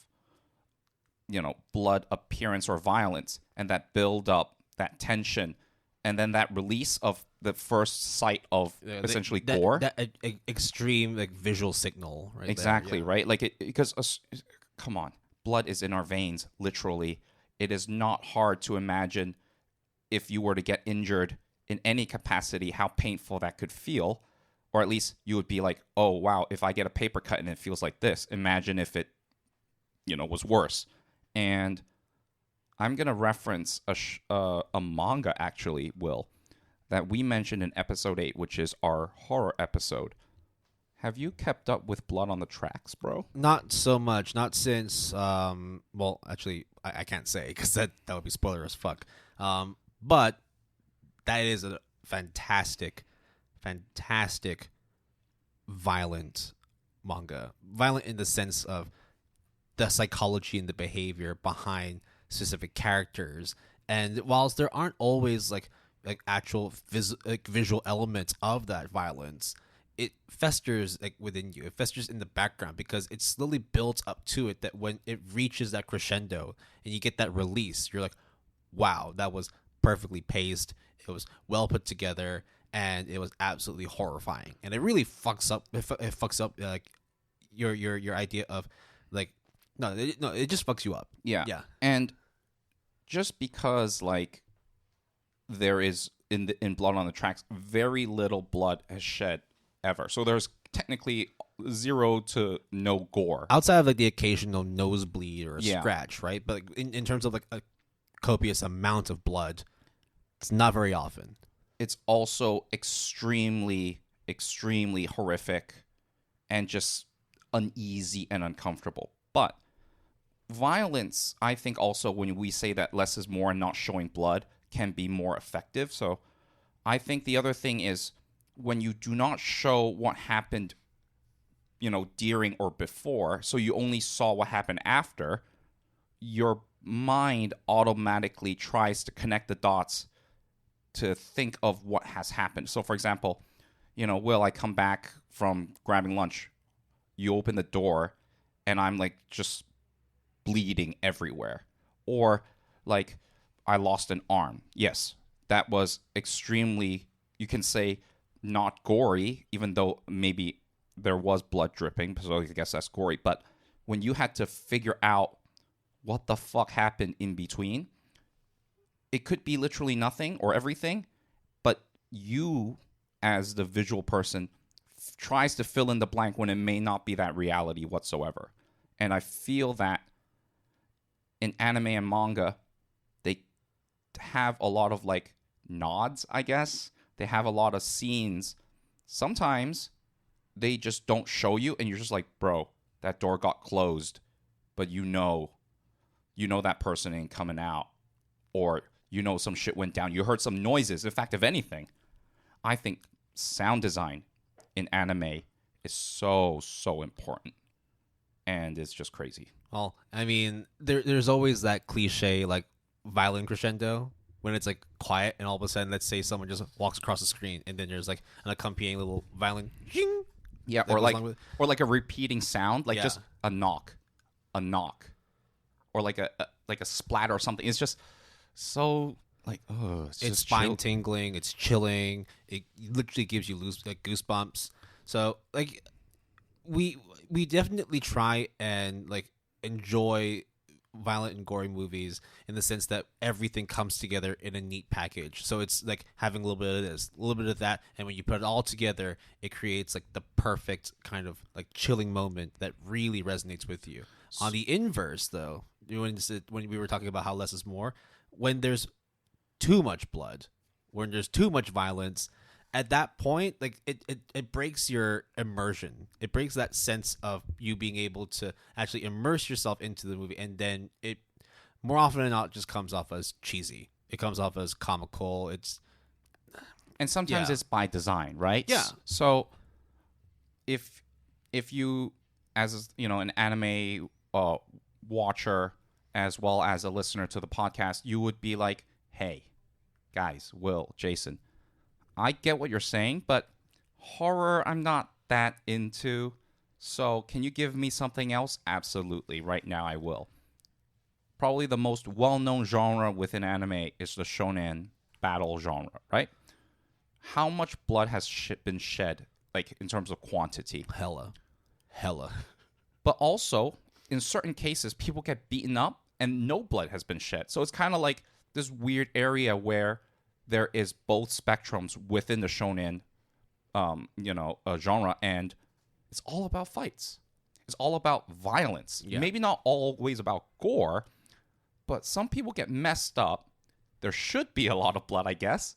S2: blood appearance or violence, and that build up, that tension, and then that release of the first sight of essentially gore.
S1: That extreme like visual signal, right?
S2: Exactly,
S1: there, yeah.
S2: right? Like because come on, blood is in our veins, literally. It is not hard to imagine if you were to get injured in any capacity, how painful that could feel. Or at least you would be like, oh, wow, if I get a paper cut and it feels like this, imagine if it, was worse. And I'm going to reference a manga, actually, Will, that we mentioned in episode 8, which is our horror episode. Have you kept up with Blood on the Tracks, bro?
S1: Not so much. Not since, well, actually, I can't say because that would be spoiler as fuck. But that is a fantastic violent manga. Violent in the sense of the psychology and the behavior behind specific characters. And whilst there aren't always like actual visual elements of that violence, it festers like within you. It festers in the background because it slowly builds up to it that when it reaches that crescendo and you get that release, you're like, wow, that was perfectly paced. It was well put together, and it was absolutely horrifying. And it really fucks up. It fucks up like your idea of like it just fucks you up.
S2: Yeah.
S1: Yeah.
S2: And just because like there is in Blood on the Tracks, very little blood has shed ever. So there's technically 0 to no gore.
S1: Outside of like the occasional nosebleed or a scratch, right? But like, in terms of like a copious amount of blood, it's not very often.
S2: It's also extremely, extremely horrific and just uneasy and uncomfortable. But violence, I think also when we say that less is more and not showing blood can be more effective. So I think the other thing is when you do not show what happened, during or before, so you only saw what happened after, your mind automatically tries to connect the dots to think of what has happened. So, for example, Will, I come back from grabbing lunch. You open the door, and I'm, like, just bleeding everywhere. Or, like, I lost an arm. Yes, that was extremely, you can say, not gory, even though maybe there was blood dripping, so I guess that's gory. But when you had to figure out what the fuck happened in between, it could be literally nothing or everything, but you, as the visual person, tries to fill in the blank when it may not be that reality whatsoever. And I feel that in anime and manga, they have a lot of, like, nods, I guess. They have a lot of scenes. Sometimes they just don't show you, and you're just like, bro, that door got closed, but you know that person ain't coming out. Or some shit went down. You heard some noises. In fact, if anything, I think sound design in anime is so, so important. And it's just crazy.
S1: Well, I mean, there's always that cliche, like, violin crescendo when it's, like, quiet and all of a sudden, let's say someone just walks across the screen and then there's, like, an accompanying little violin. Zing,
S2: yeah, or like a repeating sound, like just a knock. Or like a splatter or something. It's just so like, oh,
S1: it's spine tingling, it's chilling, it literally gives you goosebumps. So like we definitely try and like enjoy violent and gory movies in the sense that everything comes together in a neat package. So it's like having a little bit of this, a little bit of that, and when you put it all together, it creates like the perfect kind of like chilling moment that really resonates with you. On the inverse, though, when we were talking about how less is more, when there's too much blood, when there's too much violence, at that point, like it breaks your immersion. It breaks that sense of you being able to actually immerse yourself into the movie, and then it more often than not just comes off as cheesy. It comes off as comical.
S2: And sometimes
S1: Yeah.
S2: it's by design, right?
S1: Yeah.
S2: So if you, as an anime watcher as well as a listener to the podcast, you would be like, hey, guys, Will, Jason, I get what you're saying, but horror I'm not that into. So can you give me something else? Absolutely. Right now I will. Probably the most well-known genre within anime is the shonen battle genre, right? How much blood has been shed, like in terms of quantity?
S1: Hella.
S2: But also, in certain cases, people get beaten up and no blood has been shed. So it's kind of like this weird area where there is both spectrums within the shonen, genre, and it's all about fights. It's all about violence.
S1: Yeah.
S2: Maybe not always about gore, but some people get messed up. There should be a lot of blood, I guess,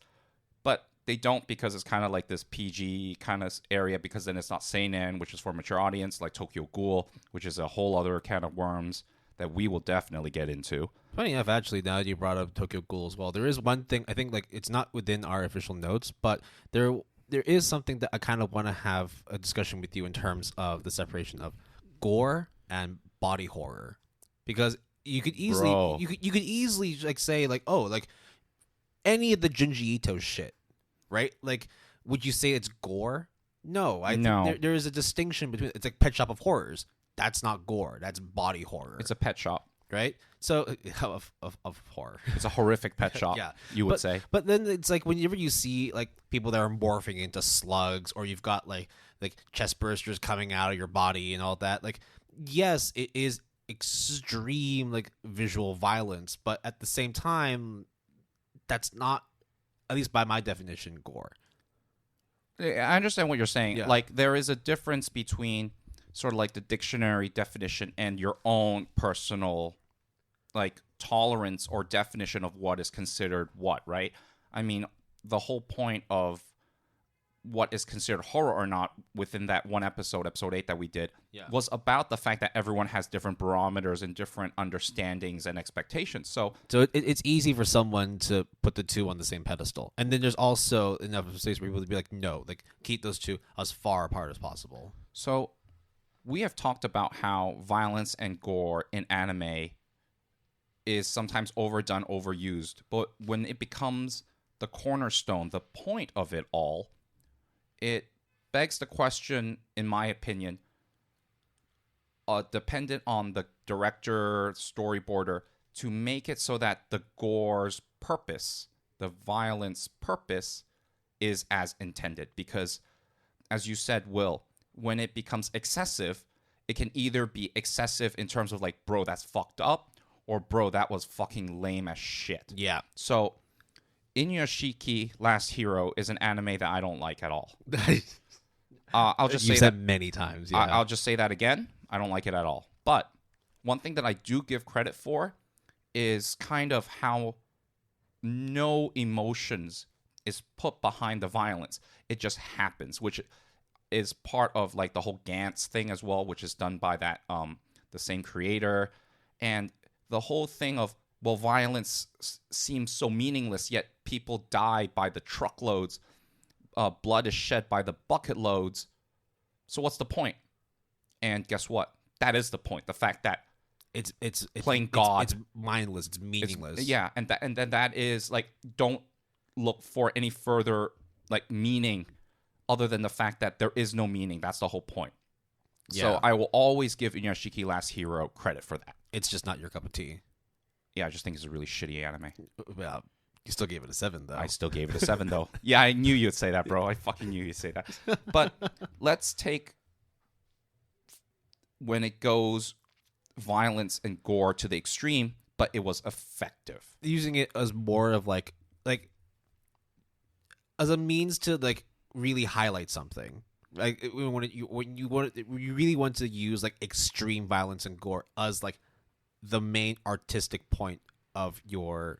S2: but they don't because it's kind of like this PG kind of area, because then it's not seinen, which is for a mature audience, like Tokyo Ghoul, which is a whole other can of worms that we will definitely get into.
S1: Funny enough, actually, now that you brought up Tokyo Ghoul as well, there is one thing, I think, like, it's not within our official notes, but there is something that I kind of want to have a discussion with you in terms of the separation of gore and body horror, because you could easily you could easily like say like, oh, like any of the Junji Ito shit, right? Like, would you say it's gore? No, I think there is a distinction between, it's like Pet Shop of Horrors. That's not gore. That's body horror.
S2: It's a pet shop.
S1: Right? So of horror.
S2: It's a horrific pet shop,
S1: Yeah.
S2: you would say.
S1: But then it's like whenever you see like people that are morphing into slugs, or you've got like chest bursters coming out of your body and all that, like, yes, it is extreme like visual violence, but at the same time, that's not, at least by my definition, gore.
S2: I understand what you're saying.
S1: Yeah.
S2: Like, there is a difference between sort of like the dictionary definition and your own personal like tolerance or definition of what is considered what, right? I mean, the whole point of what is considered horror or not within that one episode 8 that we did, was about the fact that everyone has different barometers and different understandings and expectations. So
S1: it's easy for someone to put the two on the same pedestal, and then there's also enough space where people would be like, no, like, keep those two as far apart as possible.
S2: So we have talked about how violence and gore in anime is sometimes overdone, overused, but when it becomes the cornerstone, the point of it all, it begs the question, in my opinion, dependent on the director, storyboarder, to make it so that the gore's purpose, the violence purpose, is as intended. Because, as you said, Will, when it becomes excessive, it can either be excessive in terms of like, bro, that's fucked up, or bro, that was fucking lame as shit.
S1: Yeah.
S2: So Inuyashiki Last Hero is an anime that I don't like at all. I'll just
S1: You've
S2: say
S1: said
S2: that
S1: many times. Yeah.
S2: I'll just say that again. I don't like it at all. But one thing that I do give credit for is kind of how no emotions is put behind the violence. It just happens, which is part of like the whole Gantz thing as well, which is done by that the same creator. And the whole thing of, well, violence seems so meaningless, yet people die by the truckloads. Blood is shed by the bucket loads. So what's the point? And guess what? That is the point. The fact that
S1: it's
S2: playing God.
S1: It's mindless. It's meaningless.
S2: And then that is like, don't look for any further like meaning other than the fact that there is no meaning. That's the whole point.
S1: Yeah.
S2: So I will always give Inuyashiki Last Hero credit for that.
S1: It's just not your cup of tea.
S2: Yeah, I just think it's a really shitty anime.
S1: Well, you still gave it a 7, though.
S2: I still gave it a 7, though. Yeah, I knew you'd say that, bro. I fucking knew you'd say that. But let's take when it goes violence and gore to the extreme, but it was effective.
S1: Using it as more of like as a means to like really highlight something. Like when you really want to use like extreme violence and gore as like the main artistic point of your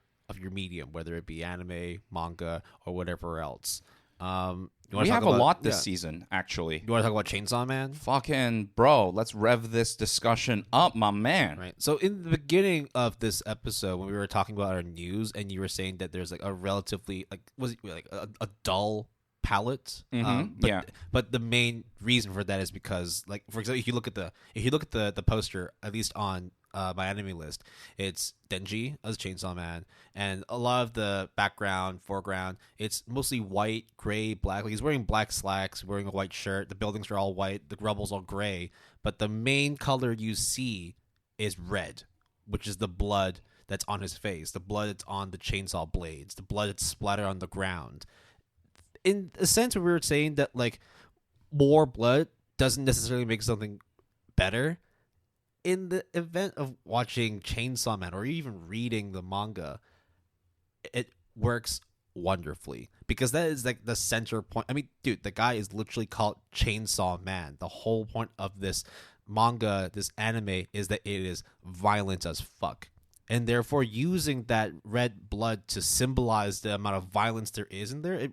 S1: medium, whether it be anime, manga, or whatever else.
S2: We have a lot this season, actually.
S1: You want to talk about Chainsaw Man?
S2: Fucking bro, let's rev this discussion up, my man.
S1: Right. So in the beginning of this episode, when we were talking about our news, and you were saying that there's like a relatively a dull palette. But the main reason for that is because, like, for example, if you look at the poster, at least on my anime list, it's Denji as Chainsaw Man, and a lot of the background, foreground, it's mostly white, gray, black. Like, he's wearing black slacks, wearing a white shirt. The buildings are all white, the rubble's all gray, but the main color you see is red, which is the blood that's on his face, the blood that's on the chainsaw blades, the blood that's splattered on the ground. In a sense, we were saying that, like, more blood doesn't necessarily make something better. In the event of watching Chainsaw Man or even reading the manga, it works wonderfully, because that is like the center point. I mean, dude, the guy is literally called Chainsaw Man. The whole point of this manga, this anime, is that it is violent as fuck. And therefore, using that red blood to symbolize the amount of violence there is in there, it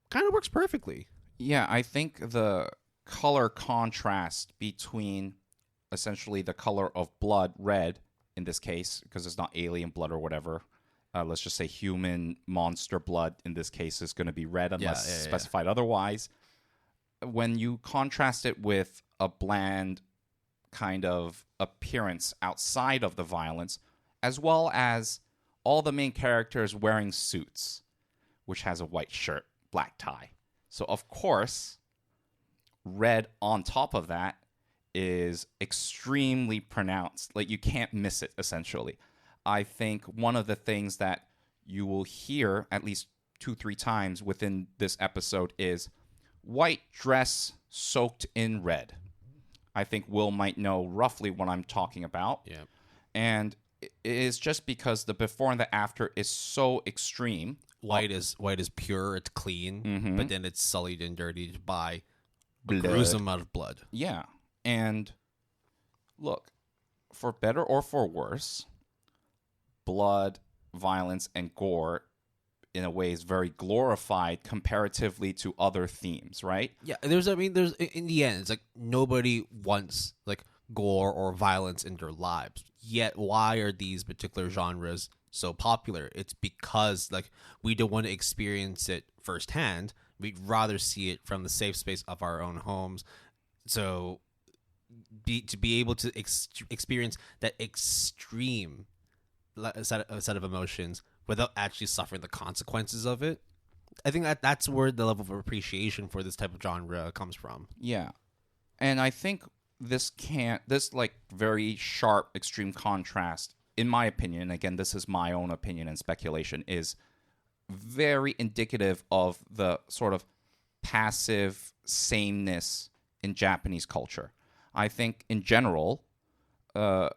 S1: kind of works perfectly.
S2: Yeah, I think the color contrast between essentially the color of blood, red in this case, because it's not alien blood or whatever. Let's just say human monster blood in this case is going to be red unless specified otherwise. When you contrast it with a bland kind of appearance outside of the violence, as well as all the main characters wearing suits, which has a white shirt, black tie. So, of course, red on top of that is extremely pronounced. Like, you can't miss it, essentially. I think one of the things that you will hear at least 2-3 times within this episode is white dress soaked in red. I think Will might know roughly what I'm talking about.
S1: Yeah.
S2: And it is just because the before and the after is so extreme.
S1: White is pure, it's clean, but then it's sullied and dirtied by a
S2: Blood.
S1: gruesome amount of blood.
S2: Yeah. And look, for better or for worse, blood, violence, and gore in a way is very glorified comparatively to other themes, right?
S1: Yeah, there's in the end, it's like nobody wants like gore or violence in their lives. Yet why are these particular genres so popular? It's because, like, we don't want to experience it firsthand. We'd rather see it from the safe space of our own homes. So to be able to experience that extreme set of emotions without actually suffering the consequences of it, I think that's where the level of appreciation for this type of genre comes from.
S2: Yeah. And I think this like very sharp extreme contrast, in my opinion, again, this is my own opinion and speculation, is very indicative of the sort of passive sameness in Japanese culture. I think in general, a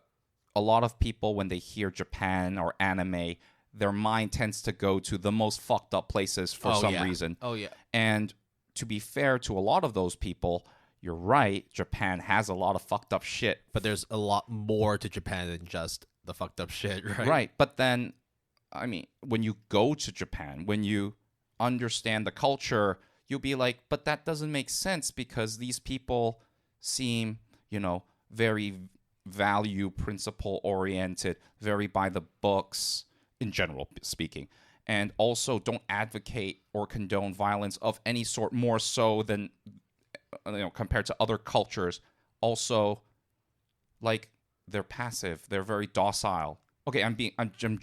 S2: lot of people, when they hear Japan or anime, their mind tends to go to the most fucked up places for some reason.
S1: Oh, yeah.
S2: And to be fair to a lot of those people, you're right, Japan has a lot of fucked up shit.
S1: But there's a lot more to Japan than just the fucked up shit, right?
S2: Right. But then, I mean, when you go to Japan, when you understand the culture, you'll be like, but that doesn't make sense because these people seem, very value principle oriented, very by the books, in general speaking, and also don't advocate or condone violence of any sort, more so than compared to other cultures. Also, like, they're passive, they're very docile. Okay, I'm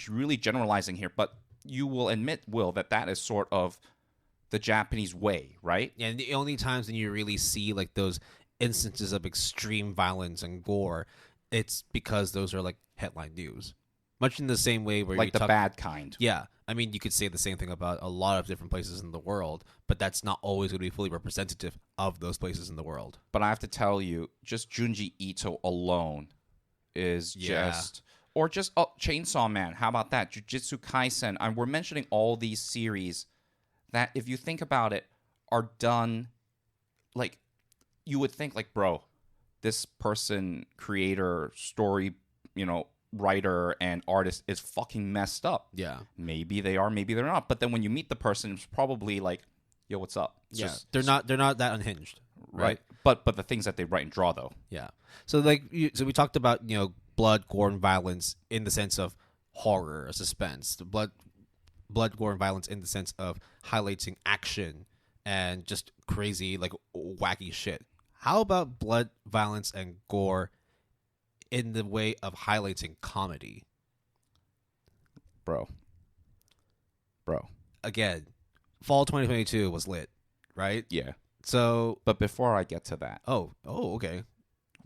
S2: really generalizing here, but you will admit, Will, that is sort of the Japanese way, right?
S1: Yeah, and the only times when you really see like those instances of extreme violence and gore, it's because those are like headline news. Much in the same way where
S2: like the bad kind.
S1: Yeah. I mean, you could say the same thing about a lot of different places in the world, but that's not always going to be fully representative of those places in the world.
S2: But I have to tell you, just Junji Ito alone is just... Or just Chainsaw Man. How about that? Jujutsu Kaisen. And we're mentioning all these series that, if you think about it, are done like... You would think, like, bro, this person, creator, story, writer and artist is fucking messed up.
S1: Yeah.
S2: Maybe they are, maybe they're not. But then when you meet the person, it's probably like, yo, what's up? It's
S1: they're not that unhinged, right?
S2: But the things that they write and draw though.
S1: Yeah. So like so we talked about, blood, gore, and violence in the sense of horror, suspense. The blood, gore, and violence in the sense of highlighting action and just crazy, like wacky shit. How about blood, violence, and gore in the way of highlighting comedy?
S2: Bro.
S1: Again, fall 2022 was lit, right?
S2: Yeah.
S1: So,
S2: But before I get to that,
S1: okay.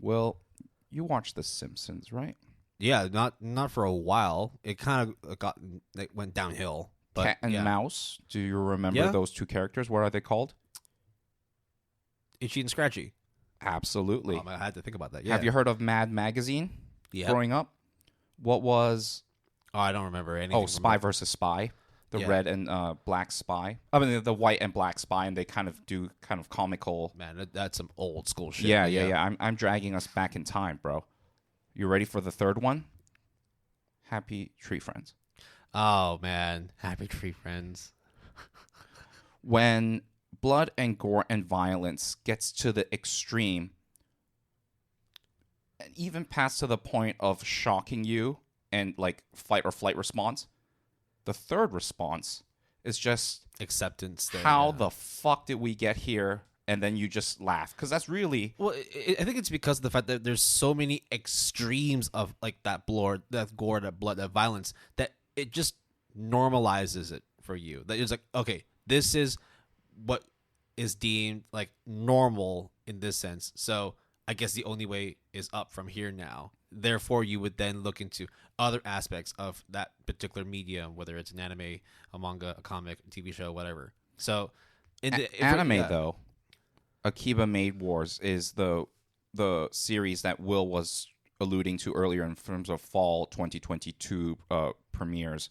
S2: Will, you watch The Simpsons, right?
S1: Yeah, not for a while. It kind of went downhill. But
S2: Cat and
S1: yeah.
S2: Mouse. Do you remember those two characters? What are they called?
S1: Itchy and Scratchy.
S2: Absolutely.
S1: I had to think about that. Yeah.
S2: Have you heard of Mad Magazine?
S1: Yeah.
S2: Growing up, what was?
S1: Oh, I don't remember anything.
S2: Oh, Spy versus Spy. The
S1: Yeah.
S2: red and black spy. I mean, the white and black spy, and they kind of do kind of comical.
S1: Man, that's some old school shit.
S2: Yeah. I'm dragging us back in time, bro. You ready for the third one? Happy Tree Friends.
S1: Oh man, Happy Tree Friends.
S2: When blood and gore and violence gets to the extreme, and even past to the point of shocking you and like fight or flight response, the third response is just
S1: Acceptance.
S2: how the fuck did we get here? And then you just laugh because that's really
S1: Well, I think it's because of the fact that there's so many extremes of like that blood, that gore, that blood, that violence that it just normalizes it for you. That it's like, okay, this is what is deemed like normal in this sense. So I guess the only way is up from here now. Therefore, you would then look into other aspects of that particular medium, whether it's an anime, a manga, a comic, a TV show, whatever. So,
S2: anime though, Akiba Maid Wars is the series that Will was alluding to earlier in terms of fall 2022 premieres.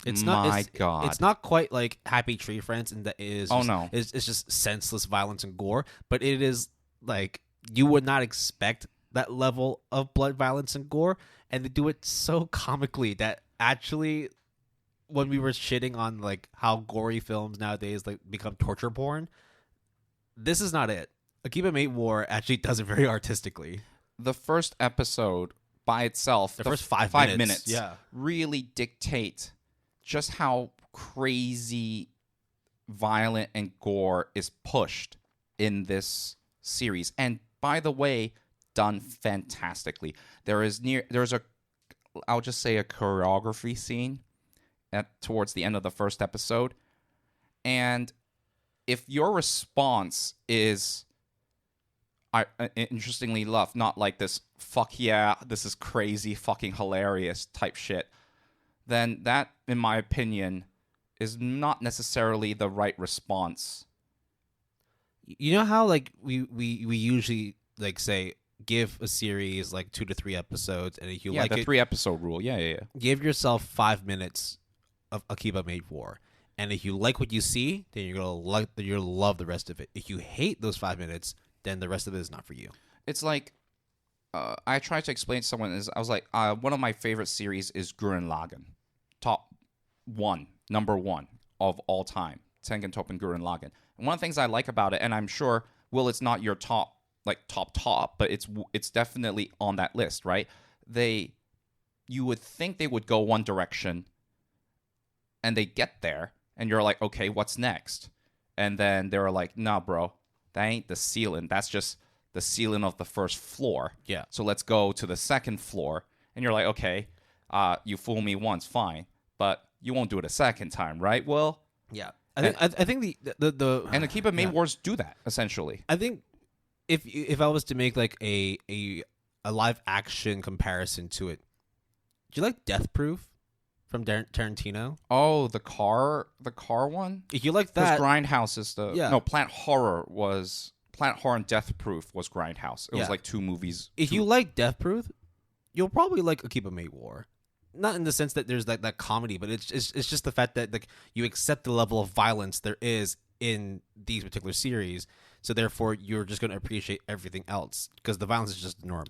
S1: It's
S2: My God.
S1: It's not quite like Happy Tree Friends in that it is.
S2: No,
S1: it's just senseless violence and gore, but it is like you would not expect that level of blood, violence, and gore, and they do it so comically that actually, when we were shitting on like how gory films nowadays like become torture porn, this is not it. Akiba Maid War actually does it very artistically.
S2: The first episode by itself,
S1: The first 5 minutes, yeah,
S2: really dictate just how crazy, violent, and gore is pushed in this series. And by the way, done fantastically. There's a I'll just say a choreography scene towards the end of the first episode, and if your response is, interestingly enough, not like this fuck yeah, this is crazy, fucking hilarious type shit, then that, in my opinion, is not necessarily the right response.
S1: You know how like we usually like say give a series like 2 to 3 episodes, and if you like
S2: the
S1: it,
S2: 3-episode rule. Yeah.
S1: give yourself 5 minutes of Akiba Maid War, and if you like what you see, then you're gonna love the rest of it. If you hate those 5 minutes, then the rest of it is not for you.
S2: It's like I tried to explain to someone I was like, one of my favorite series is Gurren Lagann, number one of all time, Tengen Toppa Gurren Lagann. And one of the things I like about it, and I'm sure, Will, it's not your top, but it's definitely on that list, right? You would think they would go one direction, and they get there, and you're like, okay, what's next? And then they were like, nah, bro, that ain't the ceiling. That's just the ceiling of the first floor.
S1: Yeah.
S2: So let's go to the second floor. And you're like, okay, you fool me once, fine, but you won't do it a second time, right, Will?
S1: Yeah. I think the
S2: and Akiba Maid Wars do that essentially.
S1: I think if I was to make like a live action comparison to it, do you like Death Proof from Tarantino?
S2: Oh, the car one.
S1: If you like
S2: Because
S1: that,
S2: Grindhouse is Plant Horror and Death Proof was Grindhouse. It was like 2 movies.
S1: If you like Death Proof, you'll probably like Akiba Maid War. Not in the sense that there's that comedy, but it's just the fact that like you accept the level of violence there is in these particular series. So therefore, you're just going to appreciate everything else because the violence is just the norm.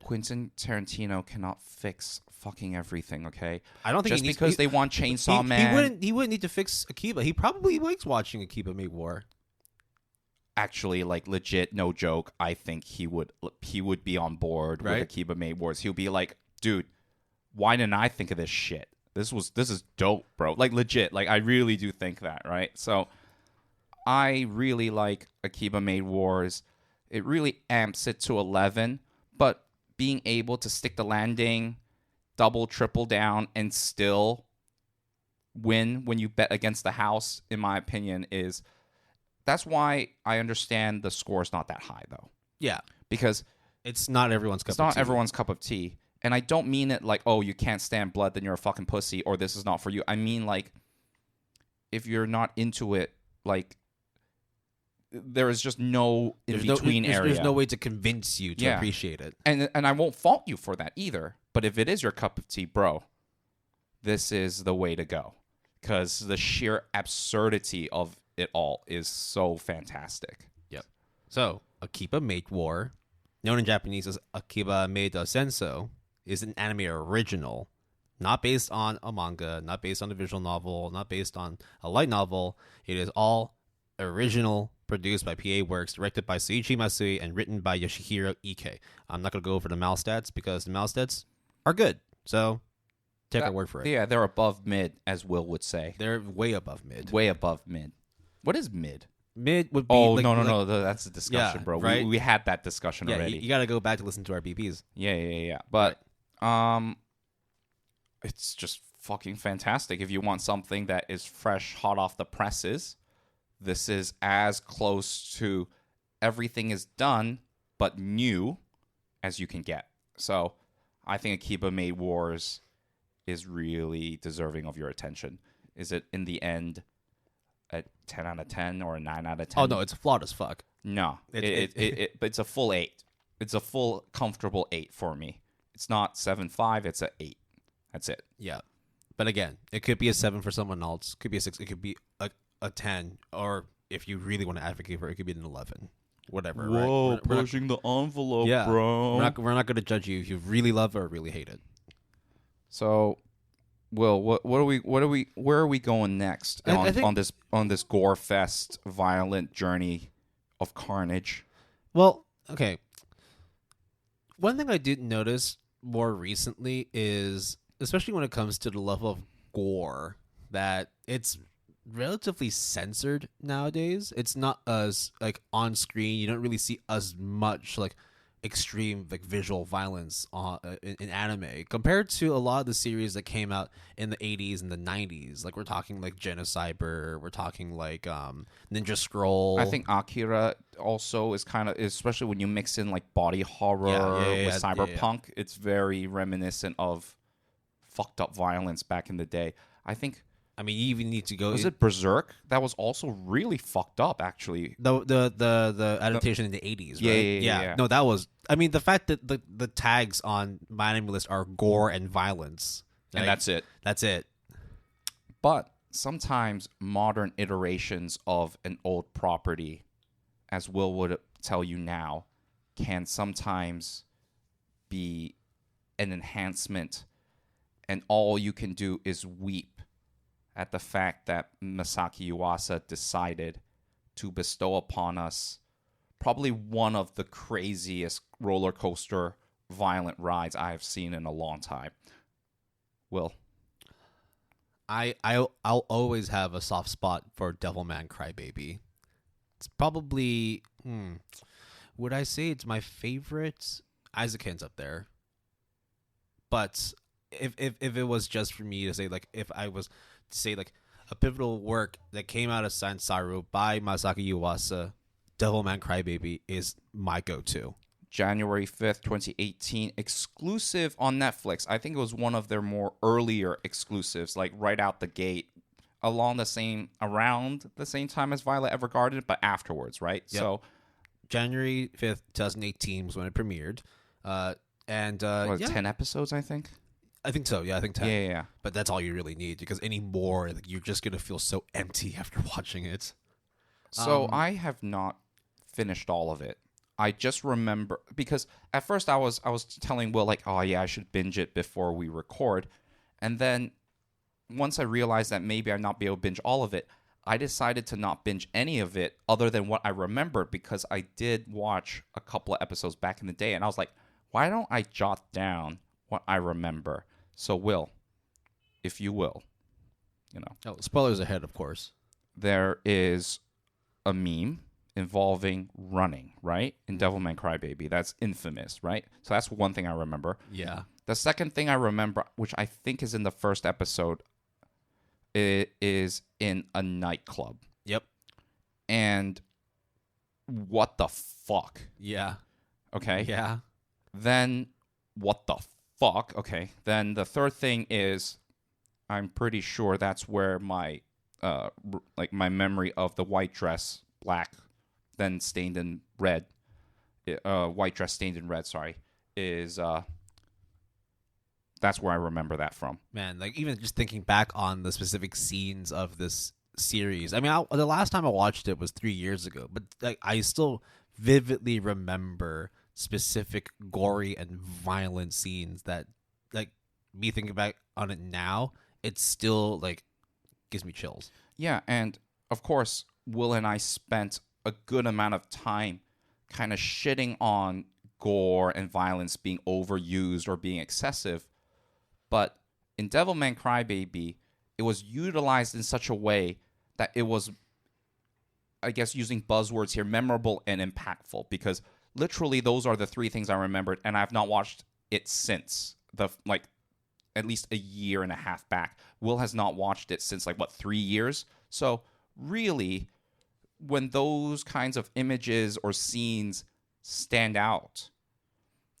S2: Quentin Tarantino cannot fix fucking everything, okay?
S1: I don't think
S2: just because they want Chainsaw Man.
S1: He wouldn't need to fix Akiba. He probably likes watching Akiba Maid War.
S2: Actually, like legit, no joke. I think he would be on board with Akiba Maid Wars. He'll be like, dude, why didn't I think of this shit? This is dope, bro. Like legit. Like I really do think that, right? So I really like Akiba Maid Wars. It really amps it to 11, but being able to stick the landing, double, triple down, and still win when you bet against the house, in my opinion, that's why I understand the score is not that high, though.
S1: Yeah.
S2: Because
S1: it's not everyone's cup of tea.
S2: It's not everyone's cup of tea. And I don't mean it like, oh, you can't stand blood, then you're a fucking pussy, or this is not for you. I mean, like, if you're not into it, like, there is just no in-between area.
S1: There's no way to convince you to appreciate it.
S2: And I won't fault you for that either. But if it is your cup of tea, bro, this is the way to go. Because the sheer absurdity of it all is so fantastic.
S1: Yep. So, Akiba Maid War, known in Japanese as Akiba Maid Senso, is an anime original. Not based on a manga, not based on a visual novel, not based on a light novel. It is all original, produced by PA Works, directed by Seiichi Matsui, and written by Yoshihiro Ike. I'm not going to go over the mouse stats because the mouse stats are good. So take our word for it.
S2: Yeah, they're above mid, as Will would say.
S1: They're way above mid.
S2: Way above mid. What is mid?
S1: Mid would be...
S2: Oh, no. That's a discussion, bro.
S1: Right?
S2: We had that discussion already.
S1: You got to go back to listen to our BPs.
S2: Yeah. But it's just fucking fantastic. If you want something that is fresh, hot off the presses, this is as close to everything is done but new as you can get. So I think Akiba Maid Wars is really deserving of your attention. Is it in the end a 10 out of 10 or a 9 out of 10?
S1: Oh, no, it's flawed as fuck.
S2: No, it's a full 8. It's a full comfortable 8 for me. It's not 7.5, it's a 8. That's it.
S1: Yeah. But again, it could be a 7 for someone else. It could be a 6. It could be a 10. Or if you really want to advocate for it, it could be an 11. Whatever.
S2: Whoa,
S1: right?
S2: pushing the envelope, bro.
S1: We're not going to judge you if you really love it or really hate it.
S2: So, Will, where are we going next on this gore fest violent journey of carnage?
S1: Well, okay. One thing I did notice more recently is, especially when it comes to the level of gore, that it's relatively censored nowadays. It's not as like on screen. You don't really see as much like extreme like visual violence in anime compared to a lot of the series that came out in the 80s and the 90s. Like we're talking like Genocyber, we're talking like Ninja Scroll.
S2: I think Akira also is kind of, especially when you mix in like body horror with cyberpunk, it's very reminiscent of fucked up violence back in the day. I mean, you even need to go.
S1: Was
S2: it Berserk? That was also really fucked up, actually.
S1: The adaptation in the 80s, right?
S2: Yeah.
S1: No, that was. I mean, the fact that the tags on my anime list are gore and violence,
S2: and that's it.
S1: That's it.
S2: But sometimes modern iterations of an old property, as Will would tell you now, can sometimes be an enhancement, and all you can do is weep at the fact that Masaki Yuasa decided to bestow upon us probably one of the craziest roller coaster violent rides I have seen in a long time. Will?
S1: I'll always have a soft spot for Devilman Crybaby. It's probably would I say it's my favorite? Isaac's up there. But if it was just for me to say, like, if I was to say like a pivotal work that came out of Sansaru by Masaki Yuasa, Devilman Crybaby is my go-to.
S2: January 5th, 2018, exclusive on Netflix. I think it was one of their more earlier exclusives, like right out the gate, around the same time as Violet Evergarden, but afterwards, right?
S1: Yep.
S2: So
S1: January 5th, 2018 was when it premiered.
S2: 10 episodes, I think?
S1: I think so. Yeah, I think 10.
S2: Yeah.
S1: But that's all you really need, because any more, like, you're just going to feel so empty after watching it.
S2: So I have not finished all of it. I just remember because at first I was telling Will like, oh yeah, I should binge it before we record, and then once I realized that maybe I'd not be able to binge all of it, I decided to not binge any of it other than what I remembered because I did watch a couple of episodes back in the day, and I was like, why don't I jot down what I remember? So Will, if you will,
S1: Oh, spoilers ahead, of course.
S2: there is a meme involving running, right? In Devilman Crybaby. That's infamous, right? So that's one thing I remember.
S1: Yeah.
S2: The second thing I remember, which I think is in the first episode, it is in a nightclub.
S1: Yep.
S2: And what the fuck?
S1: Yeah.
S2: Okay.
S1: Yeah.
S2: Then what the fuck? Okay. Then the third thing is I'm pretty sure that's where my my memory of the white dress, black, then stained in red, white dress stained in red, sorry, is that's where I remember that from.
S1: Man, like even just thinking back on the specific scenes of this series. I mean, the last time I watched it was 3 years ago, but like I still vividly remember specific gory and violent scenes that, like, me thinking back on it now, it still like gives me chills.
S2: Yeah, and of course, Will and I spent a good amount of time kind of shitting on gore and violence being overused or being excessive. But in Devilman Crybaby, it was utilized in such a way that it was, I guess, using buzzwords here, memorable and impactful. Because literally, those are the three things I remembered, and I've not watched it since at least a year and a half back. Will has not watched it since 3 years. So really, when those kinds of images or scenes stand out,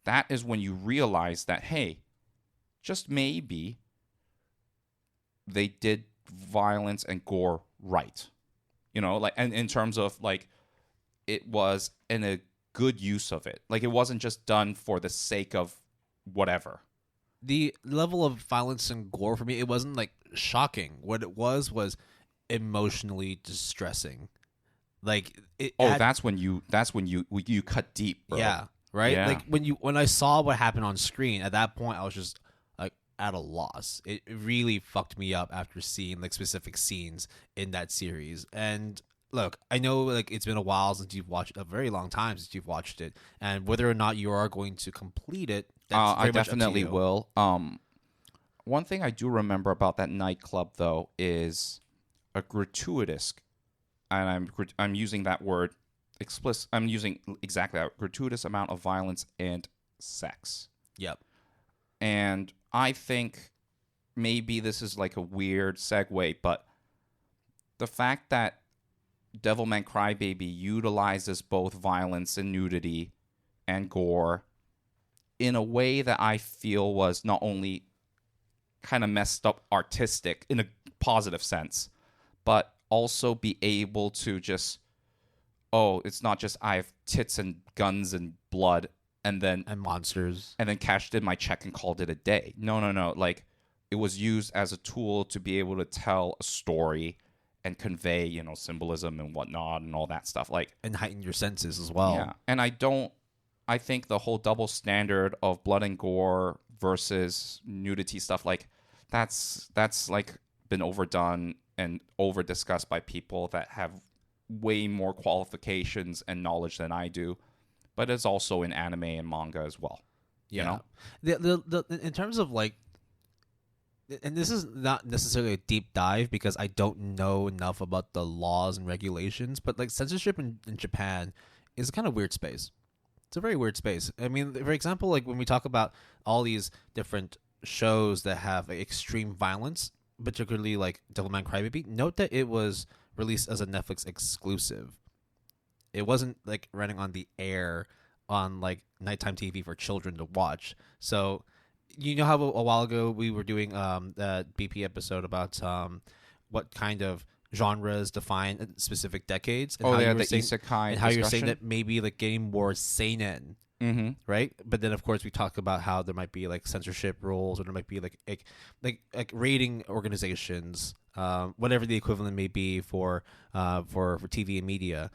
S2: that is when you realize that, hey, just maybe they did violence and gore right. And in terms of it was in a good use of it. It wasn't just done for the sake of whatever.
S1: The level of violence and gore for me, it wasn't shocking. What it was emotionally distressing.
S2: That's when you cut deep, bro.
S1: Yeah, right.
S2: Yeah.
S1: When I saw what happened on screen, at that point I was just at a loss. It really fucked me up after seeing specific scenes in that series. And look, I know it's been a while since you've watched, a very long time since you've watched it, and whether or not you are going to complete it, that's very
S2: I
S1: much
S2: definitely
S1: up to you.
S2: will. One thing I do remember about that nightclub though is a gratuitous, and I'm using that word explicit. I'm using exactly that gratuitous amount of violence and sex.
S1: Yep.
S2: And I think maybe this is a weird segue, but the fact that Devilman Crybaby utilizes both violence and nudity and gore in a way that I feel was not only kind of messed up artistic in a positive sense, but also be able to just, it's not just I have tits and guns and blood and
S1: monsters,
S2: and then cashed in my check and called it a day. No. It was used as a tool to be able to tell a story and convey, symbolism and whatnot and all that stuff.
S1: And heighten your senses as well.
S2: Yeah. And I think the whole double standard of blood and gore versus nudity stuff, that's been overdone and over discussed by people that have way more qualifications and knowledge than I do. But it's also in anime and manga as well.
S1: Yeah. The in terms of and this is not necessarily a deep dive because I don't know enough about the laws and regulations, but censorship in Japan is a kind of weird space. It's a very weird space. I mean, for example, when we talk about all these different shows that have extreme violence, particularly Devilman Crybaby, note that it was released as a Netflix exclusive. It wasn't running on the air on nighttime TV for children to watch. So, how a while ago we were doing that BP episode about what kind of genres define specific decades. And
S2: the
S1: the
S2: isekai
S1: and how you're saying
S2: discussion?
S1: that maybe getting more seinen right? But then of course we talk about how there might be like censorship rules, or there might be like rating organizations, whatever the equivalent may be for TV and media.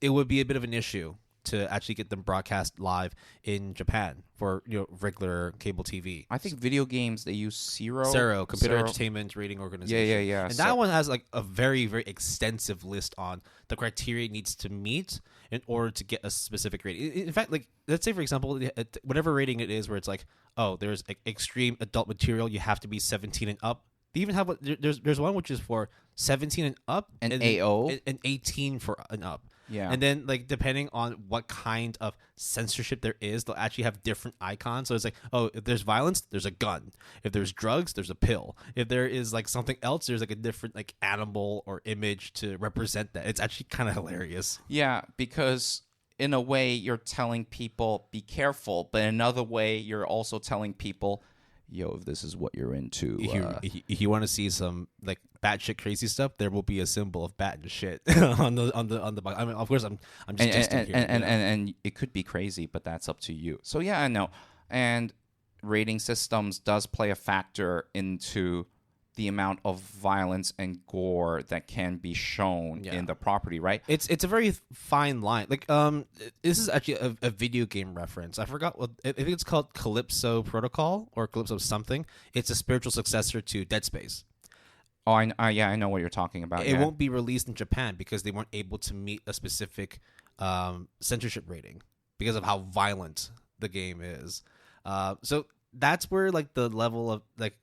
S1: It would be a bit of an issue to actually get them broadcast live in Japan for regular cable TV.
S2: I think video games, they use
S1: CERO, Computer Entertainment Rating Organization.
S2: Yeah.
S1: And that one has like a very, very extensive list on the criteria it needs to meet in order to get a specific rating. In fact, like let's say for example, whatever rating it is, where it's like, oh, there's like extreme adult material, you have to be 17 and up. They even have there's one which is for 17 and up,
S2: and AO,
S1: and 18 for and up.
S2: Yeah.
S1: And then, like, depending on what kind of censorship there is, they'll actually have different icons. So it's like, oh, if there's violence, there's a gun. If there's drugs, there's a pill. If there is, like, something else, there's, like, a different, like, animal or image to represent that. It's actually kind of hilarious.
S2: Yeah, because in a way, you're telling people, be careful. But in another way, you're also telling people, yo, if this is what you're into.
S1: If you want to see some, like, batshit crazy stuff, there will be a symbol of bat and shit on the box. I mean, of course, I'm just
S2: and it could be crazy, but that's up to you. So yeah, I know. And rating systems does play a factor into the amount of violence and gore that can be shown in the property, right?
S1: It's a very fine line. Like this is actually a video game reference. I forgot what I think it's called, Calypso Protocol or Calypso something. It's a spiritual successor to Dead Space.
S2: Oh, I know what you're talking about.
S1: It won't be released in Japan because they weren't able to meet a specific censorship rating because of how violent the game is. So that's where like the level of like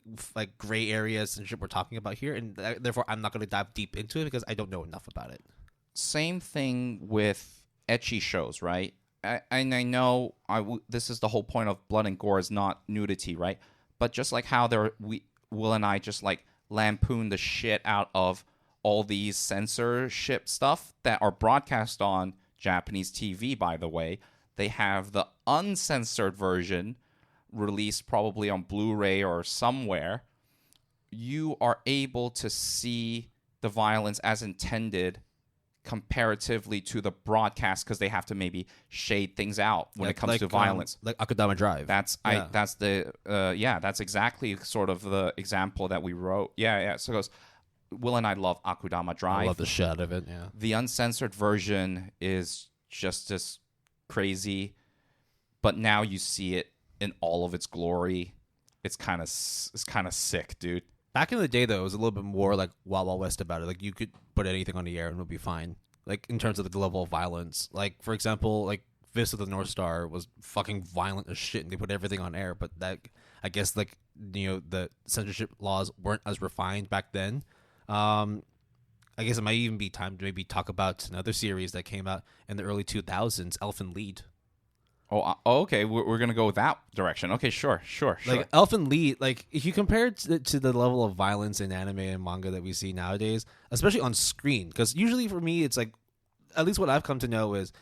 S1: gray areas and shit we're talking about here, and therefore I'm not going to dive deep into it because I don't know enough about it.
S2: Same thing with ecchi shows, right? I know this is the whole point of blood and gore is not nudity, right? But just like how Will and I just like lampoon the shit out of all these censorship stuff that are broadcast on Japanese TV, by the way. They have the uncensored version released probably on Blu-ray or somewhere. You are able to see the violence as intended comparatively to the broadcast because they have to maybe shade things out when it comes to violence.
S1: Like Akutami Drive.
S2: That's exactly sort of the example that we wrote. Yeah. So it goes, Will and I love Akudama Drive.
S1: I love the shit out of it, yeah.
S2: The uncensored version is just as crazy, but now you see it in all of its glory. It's kind of sick, dude.
S1: Back in the day, though, it was a little bit more like Wild Wild West about it. Like, you could put anything on the air and it would be fine. Like, in terms of the level of violence. Like, for example, like, Fist of the North Star was fucking violent as shit, and they put everything on air. But that, I guess, like, the censorship laws weren't as refined back then. I guess it might even be time to maybe talk about another series that came out in the early 2000s, Elfen Lied.
S2: Oh, okay. We're gonna go with that direction. Okay, sure.
S1: Like Elfen Lied, like if you compare it to the level of violence in anime and manga that we see nowadays, especially on screen, because usually for me it's like, at least what I've come to know is,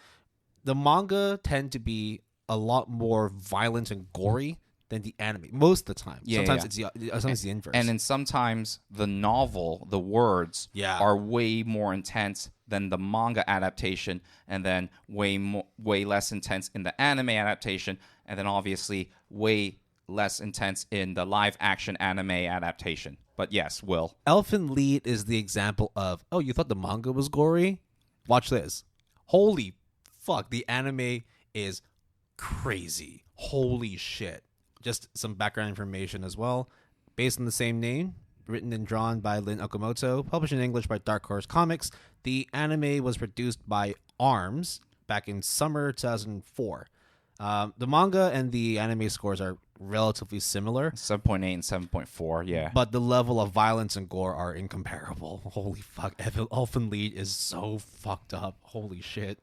S1: the manga tend to be a lot more violent and gory than the anime most of the time. Sometimes it's the inverse.
S2: And then sometimes the novel, the words are way more intense than the manga adaptation, and then way less intense in the anime adaptation, and then obviously way less intense in the live action anime adaptation. But yes, Will.
S1: Elfen Lied is the example of, oh, you thought the manga was gory? Watch this. Holy fuck, the anime is crazy. Holy shit. Just some background information as well. Based on the same name, written and drawn by Lin Okamoto, published in English by Dark Horse Comics. The anime was produced by ARMS back in summer 2004. The manga and the anime scores are relatively similar.
S2: 7.8 and 7.4, yeah.
S1: But the level of violence and gore are incomparable. Holy fuck. Elfen Lied is so fucked up. Holy shit.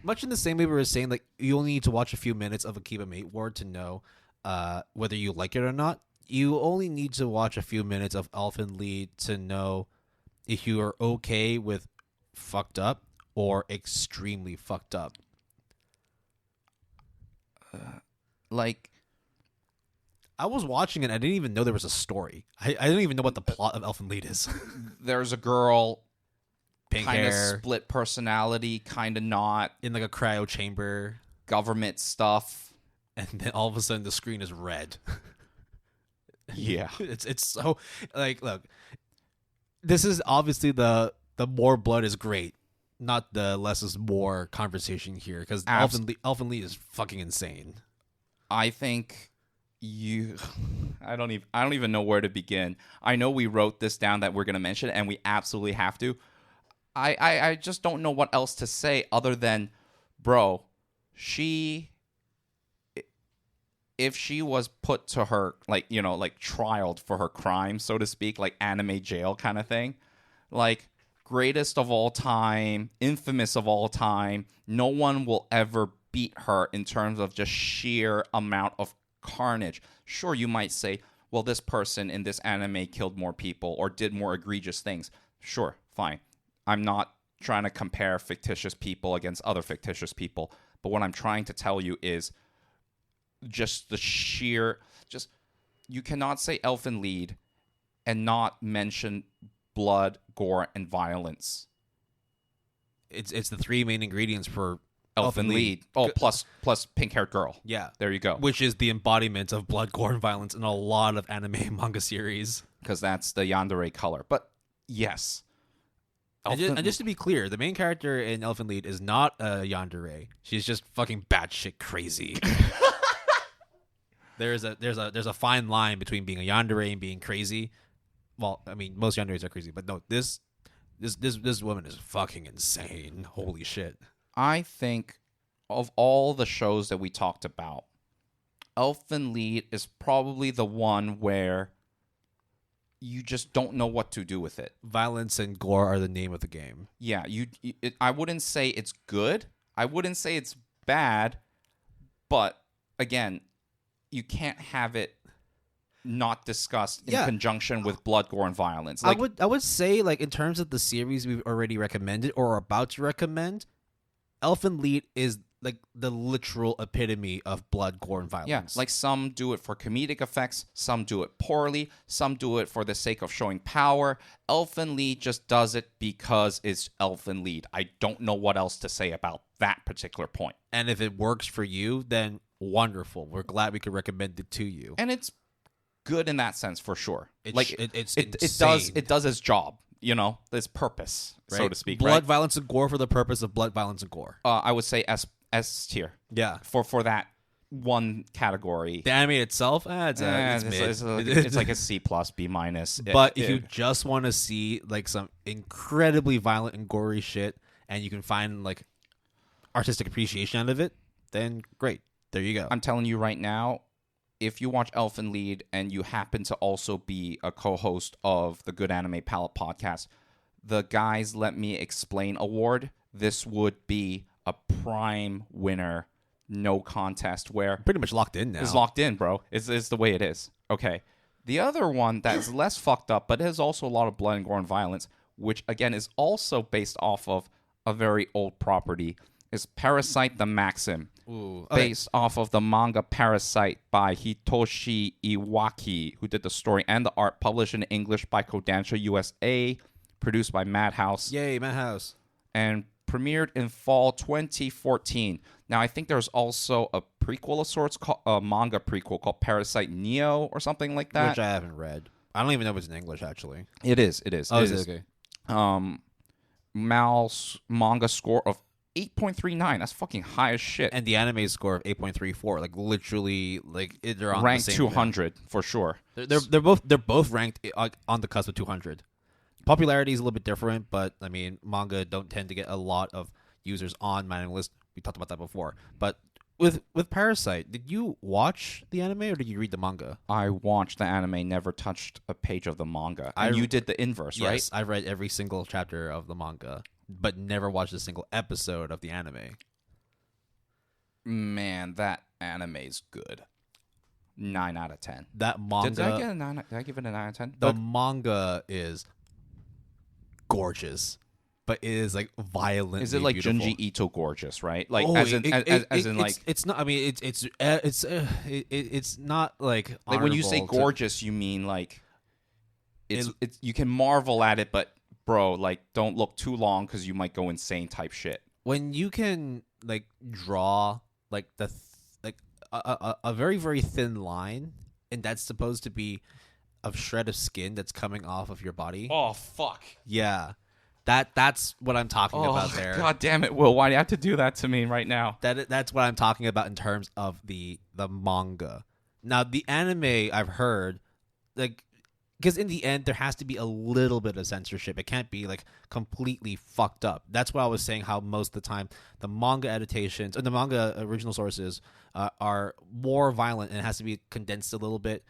S1: Much in the same way we were saying, like, you only need to watch a few minutes of Akiba Maid Ward to know whether you like it or not. You only need to watch a few minutes of Elfen Lied to know if you are okay with fucked up or extremely fucked up. I was watching it, I didn't even know there was a story. I didn't even know what the plot of Elfen Lied is.
S2: There's a girl
S1: pink
S2: kind of
S1: hair,
S2: split personality, kind of not,
S1: in like a cryo chamber,
S2: government stuff,
S1: and then all of a sudden the screen is red.
S2: Yeah.
S1: It's so like, look, this is obviously the more blood is great, not the less is more conversation here, because Elfen Lied is fucking insane.
S2: I think I don't even know where to begin. I know we wrote this down that we're going to mention it, and we absolutely have to. I just don't know what else to say other than, bro, if she was put to her, like, you know, like trialed for her crime, so to speak, like anime jail kind of thing, like greatest of all time, infamous of all time, no one will ever beat her in terms of just sheer amount of carnage. Sure, you might say, well, this person in this anime killed more people or did more egregious things. Sure, fine. I'm not trying to compare fictitious people against other fictitious people, but what I'm trying to tell you is just the sheer, just, you cannot say Elfen Lied and not mention blood, gore, and violence.
S1: It's the three main ingredients for
S2: Elfen Lied. Oh, plus pink-haired girl.
S1: Yeah.
S2: There you go.
S1: Which is the embodiment of blood, gore, and violence in a lot of anime and manga series.
S2: Because that's the yandere color. But, yes.
S1: And just to be clear, the main character in Elfen Lied is not a yandere. She's just fucking batshit crazy. There's a fine line between being a yandere and being crazy. Well, I mean, most yanderes are crazy, but no, this woman is fucking insane. Holy shit.
S2: I think of all the shows that we talked about, Elfen Lied is probably the one where you just don't know what to do with it.
S1: Violence and gore are the name of the game.
S2: Yeah, I wouldn't say it's good. I wouldn't say it's bad. But, again, you can't have it not discussed in conjunction with blood, gore, and violence. Like,
S1: I would say, like, in terms of the series we've already recommended or are about to recommend, Elfen Lied is like the literal epitome of blood, gore, and violence.
S2: Yeah, like some do it for comedic effects, some do it poorly, some do it for the sake of showing power. Elfen Lied just does it because it's Elfen Lied. I don't know what else to say about that particular point.
S1: And if it works for you, then wonderful. We're glad we could recommend it to you.
S2: And it's good in that sense for sure.
S1: It
S2: does its job. You know, its purpose, right? So to speak.
S1: Blood, violence, and gore for the purpose of blood, violence, and gore.
S2: I would say S tier.
S1: Yeah.
S2: For that one category.
S1: The anime itself, it's
S2: like a C plus, B minus.
S1: But if you just want to see like some incredibly violent and gory shit, and you can find like artistic appreciation out of it, then great. There you go.
S2: I'm telling you right now, if you watch Elfen Lied and you happen to also be a co-host of the Good Anime Palette podcast, the Guys Let Me Explain Award, this would be a prime winner, no contest, where...
S1: Pretty much locked in now.
S2: It's locked in, bro. It's the way it is. Okay. The other one that's less fucked up, but has also a lot of blood and gore and violence, which, again, is also based off of a very old property, is Parasyte the Maxim.
S1: Ooh,
S2: based off of the manga Parasyte by Hitoshi Iwaki, who did the story and the art, published in English by Kodansha USA, produced by Madhouse.
S1: Yay, Madhouse.
S2: And premiered in fall 2014. Now, I think there's also a prequel of sorts, a manga prequel called Parasyte Neo or something like that.
S1: Which I haven't read. I don't even know if it's in English, actually.
S2: It is.
S1: Oh, it is. Okay.
S2: Mal's manga score of 8.39. That's fucking high as shit.
S1: And the anime score of 8.34. Like literally, like they're on
S2: ranked
S1: the same
S2: 200 for sure.
S1: They're both ranked on the cusp of 200. Popularity is a little bit different, but I mean, manga don't tend to get a lot of users on my list. We talked about that before. But with Parasyte, did you watch the anime or did you read the manga?
S2: I watched the anime, never touched a page of the manga. And you did the inverse, right?
S1: Yes, I read every single chapter of the manga, but never watched a single episode of the anime.
S2: Man, that anime is good. 9 out of 10.
S1: That manga...
S2: Did I give it a 9 out of 10?
S1: The manga is gorgeous, but it is like violently
S2: Is it like
S1: beautiful.
S2: Junji Ito gorgeous, right? Like
S1: it's not. I mean, it's not like
S2: when you say gorgeous, you mean like it's you can marvel at it, but bro, like, don't look too long because you might go insane type shit.
S1: When you can like draw like like a very very thin line, and that's supposed to be a shred of skin that's coming off of your body.
S2: Oh fuck.
S1: Yeah, that's what I'm talking about there.
S2: God damn it, Will! Why do you have to do that to me right now?
S1: That's what I'm talking about in terms of the manga. Now the anime, I've heard, like, because in the end there has to be a little bit of censorship. It can't be like completely fucked up. That's why I was saying how most of the time the manga adaptations or the manga original sources are more violent, and it has to be condensed a little bit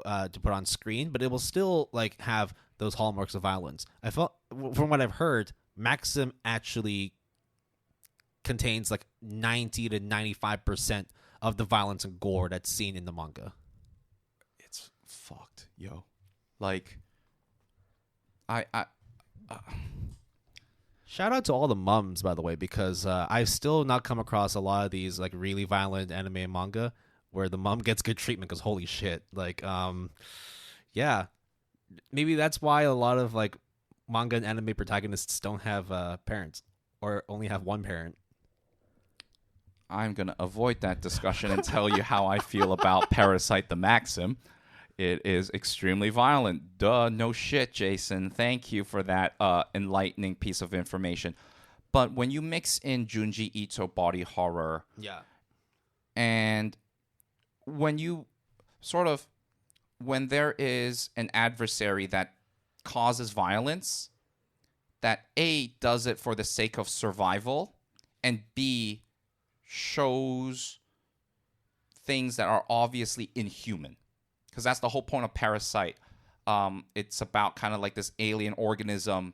S1: to put on screen, but it will still like have those hallmarks of violence. I felt, from what I've heard, Maxim actually contains like 90 to 95% of the violence and gore that's seen in the manga.
S2: It's fucked, yo. Like, I
S1: shout out to all the mums, by the way, because I've still not come across a lot of these like really violent anime and manga where the mom gets good treatment, because holy shit, like, yeah, maybe that's why a lot of like manga and anime protagonists don't have parents or only have one parent.
S2: I'm gonna avoid that discussion and tell you how I feel about Parasyte the Maxim. It is extremely violent. Duh, no shit, Jason. Thank you for that enlightening piece of information. But when you mix in Junji Ito body horror,
S1: Yeah,
S2: and when you when there is an adversary that causes violence, that A, does it for the sake of survival, and B, shows things that are obviously inhuman. Because that's the whole point of Parasyte. It's about kind of like this alien organism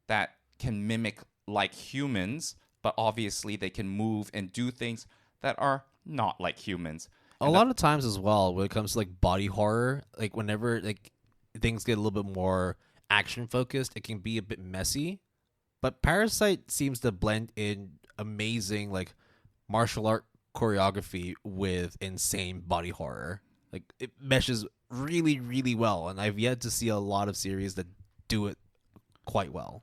S2: that can mimic like humans, but obviously they can move and do things that are not like humans.
S1: a lot of times as well when it comes to like body horror, like whenever like things get a little bit more action focused, it can be a bit messy. But Parasyte seems to blend in amazing like martial art choreography with insane body horror. Like, it meshes really, really well, and I've yet to see a lot of series that do it quite well.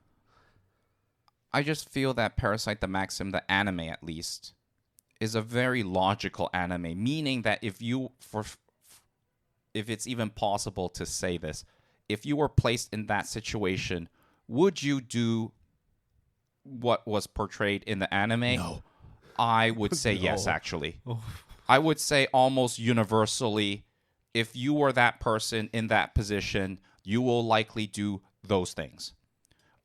S2: I just feel that Parasyte the Maxim, the anime at least, is a very logical anime, meaning that if it's even possible to say this, if you were placed in that situation, would you do what was portrayed in the anime?
S1: No.
S2: I would say
S1: No.
S2: yes, actually. I would say almost universally, if you were that person in that position, you will likely do those things.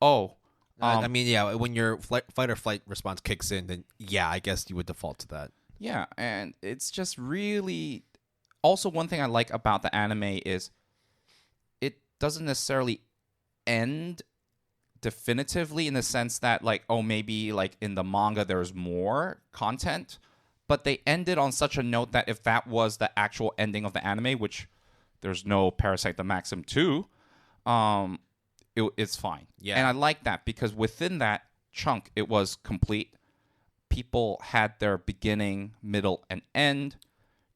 S1: I mean, yeah, when your fight or flight response kicks in, then yeah, I guess you would default to that.
S2: Yeah, and it's just really... Also, one thing I like about the anime is it doesn't necessarily end definitively in the sense that, like, oh, maybe like in the manga there's more content, but they ended on such a note that if that was the actual ending of the anime, which there's no Parasyte the Maxim 2, it's fine.
S1: Yeah.
S2: And I like that because within that chunk, it was complete. People had their beginning, middle, and end.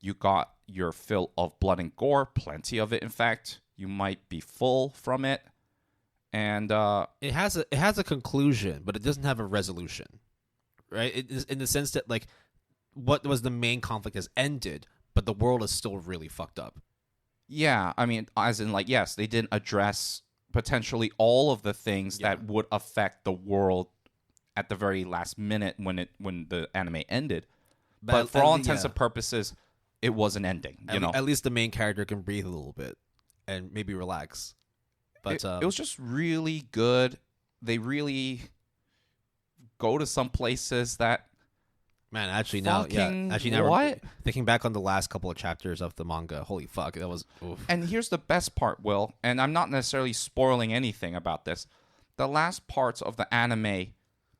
S2: You got your fill of blood and gore, plenty of it, in fact. You might be full from it. And
S1: it has a conclusion, but it doesn't have a resolution, right? It is in the sense that like what was the main conflict has ended, but the world is still really fucked up.
S2: Yeah, I mean, as in like, yes, they didn't address potentially all of the things that would affect the world at the very last minute when the anime ended. But for all intents and purposes, it was an ending.
S1: At least the main character can breathe a little bit and maybe relax. But
S2: it was just really good. They really go to some places that...
S1: Man, actually now,
S2: what?
S1: Thinking back on the last couple of chapters of the manga, holy fuck, that was... Oof.
S2: And here's the best part, Will, and I'm not necessarily spoiling anything about this. The last parts of the anime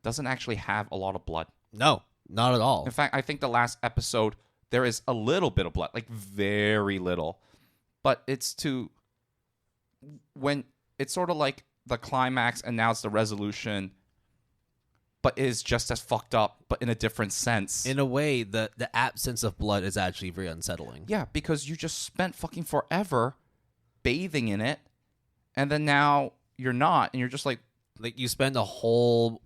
S2: doesn't actually have a lot of blood.
S1: No, not at all.
S2: In fact, I think the last episode, there is a little bit of blood, like very little. But it's when it's sort of like the climax and now it's the resolution, but is just as fucked up, but in a different sense.
S1: In a way, the absence of blood is actually very unsettling.
S2: Yeah, because you just spent fucking forever bathing in it, and then now you're not, and you're just like,
S1: Like, you spend a whole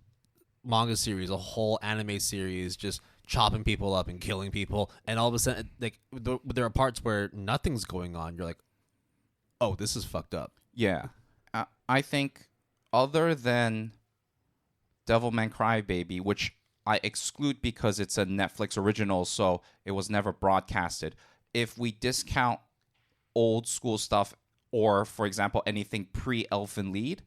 S1: manga series, a whole anime series, just chopping people up and killing people, and all of a sudden, like, there are parts where nothing's going on. You're like, oh, this is fucked up.
S2: Yeah. I think other than Devilman Crybaby, which I exclude because it's a Netflix original, so it was never broadcasted. If we discount old school stuff, or, for example, anything pre-Elfen Lead,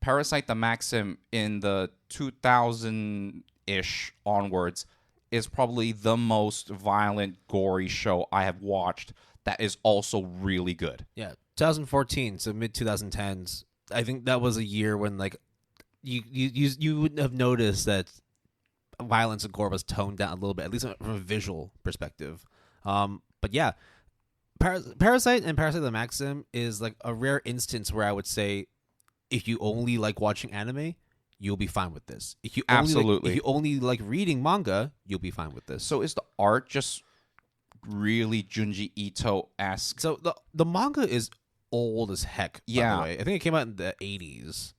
S2: Parasyte the Maxim in the 2000-ish onwards is probably the most violent, gory show I have watched that is also really good.
S1: Yeah, 2014, so mid 2010s. I think that was a year when, like, you would have noticed that violence and gore was toned down a little bit, at least from a visual perspective. But yeah, Parasyte and Parasyte the Maxim is like a rare instance where I would say, if you only like watching anime, you'll be fine with this. If you only like reading manga, you'll be fine with this.
S2: So is the art just really Junji Ito-esque?
S1: So the manga is old as heck, by the way. I think it came out in the 80s.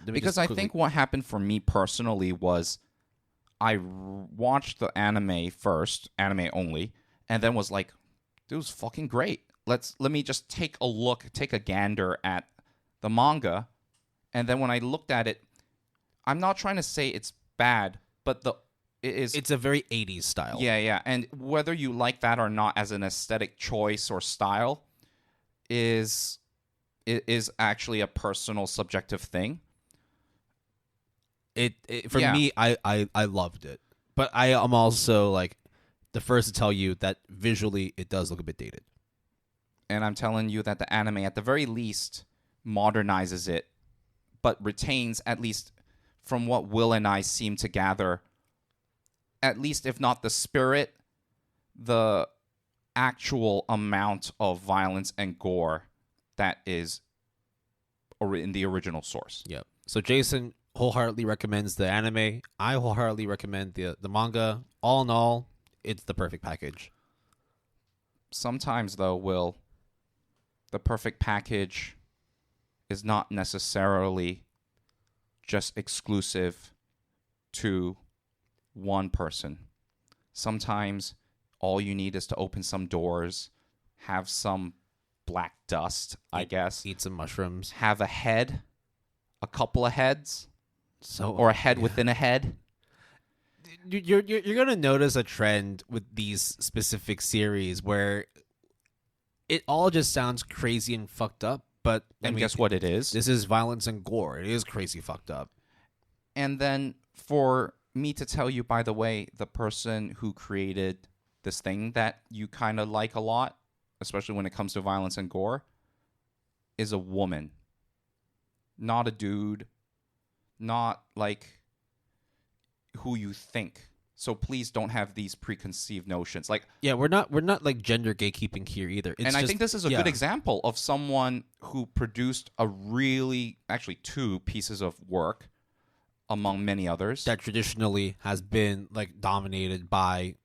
S2: Because I think what happened for me personally was I watched the anime first, anime only, and then was like, it was fucking great. Let me just take a gander at the manga. And then when I looked at it, I'm not trying to say it's bad, but it's
S1: a very 80s style.
S2: Yeah. And whether you like that or not as an aesthetic choice or style is actually a personal, subjective thing.
S1: For me, I loved it, but I am also like the first to tell you that visually it does look a bit dated.
S2: And I'm telling you that the anime, at the very least, modernizes it, but retains, at least from what Will and I seem to gather, at least if not the spirit, the actual amount of violence and gore that is in the original source.
S1: Yep. So Jason wholeheartedly recommends the anime. I wholeheartedly recommend the manga. All in all, it's the perfect package.
S2: Sometimes, though, Will, the perfect package is not necessarily just exclusive to one person. Sometimes all you need is to open some doors, have some black dust, I guess.
S1: Eat some mushrooms.
S2: Have a head, a couple of heads, or a head within a head.
S1: You're gonna notice a trend with these specific series where it all just sounds crazy and fucked up. But
S2: guess what it is?
S1: This is violence and gore. It is crazy fucked up.
S2: And then for me to tell you, by the way, the person who created this thing that you kind of like a lot, especially when it comes to violence and gore, is a woman. Not a dude. Not like who you think. So please don't have these preconceived notions. Like,
S1: yeah, we're not like gender gatekeeping here either.
S2: I think this is a good example of someone who produced actually two pieces of work among many others
S1: that traditionally has been like dominated by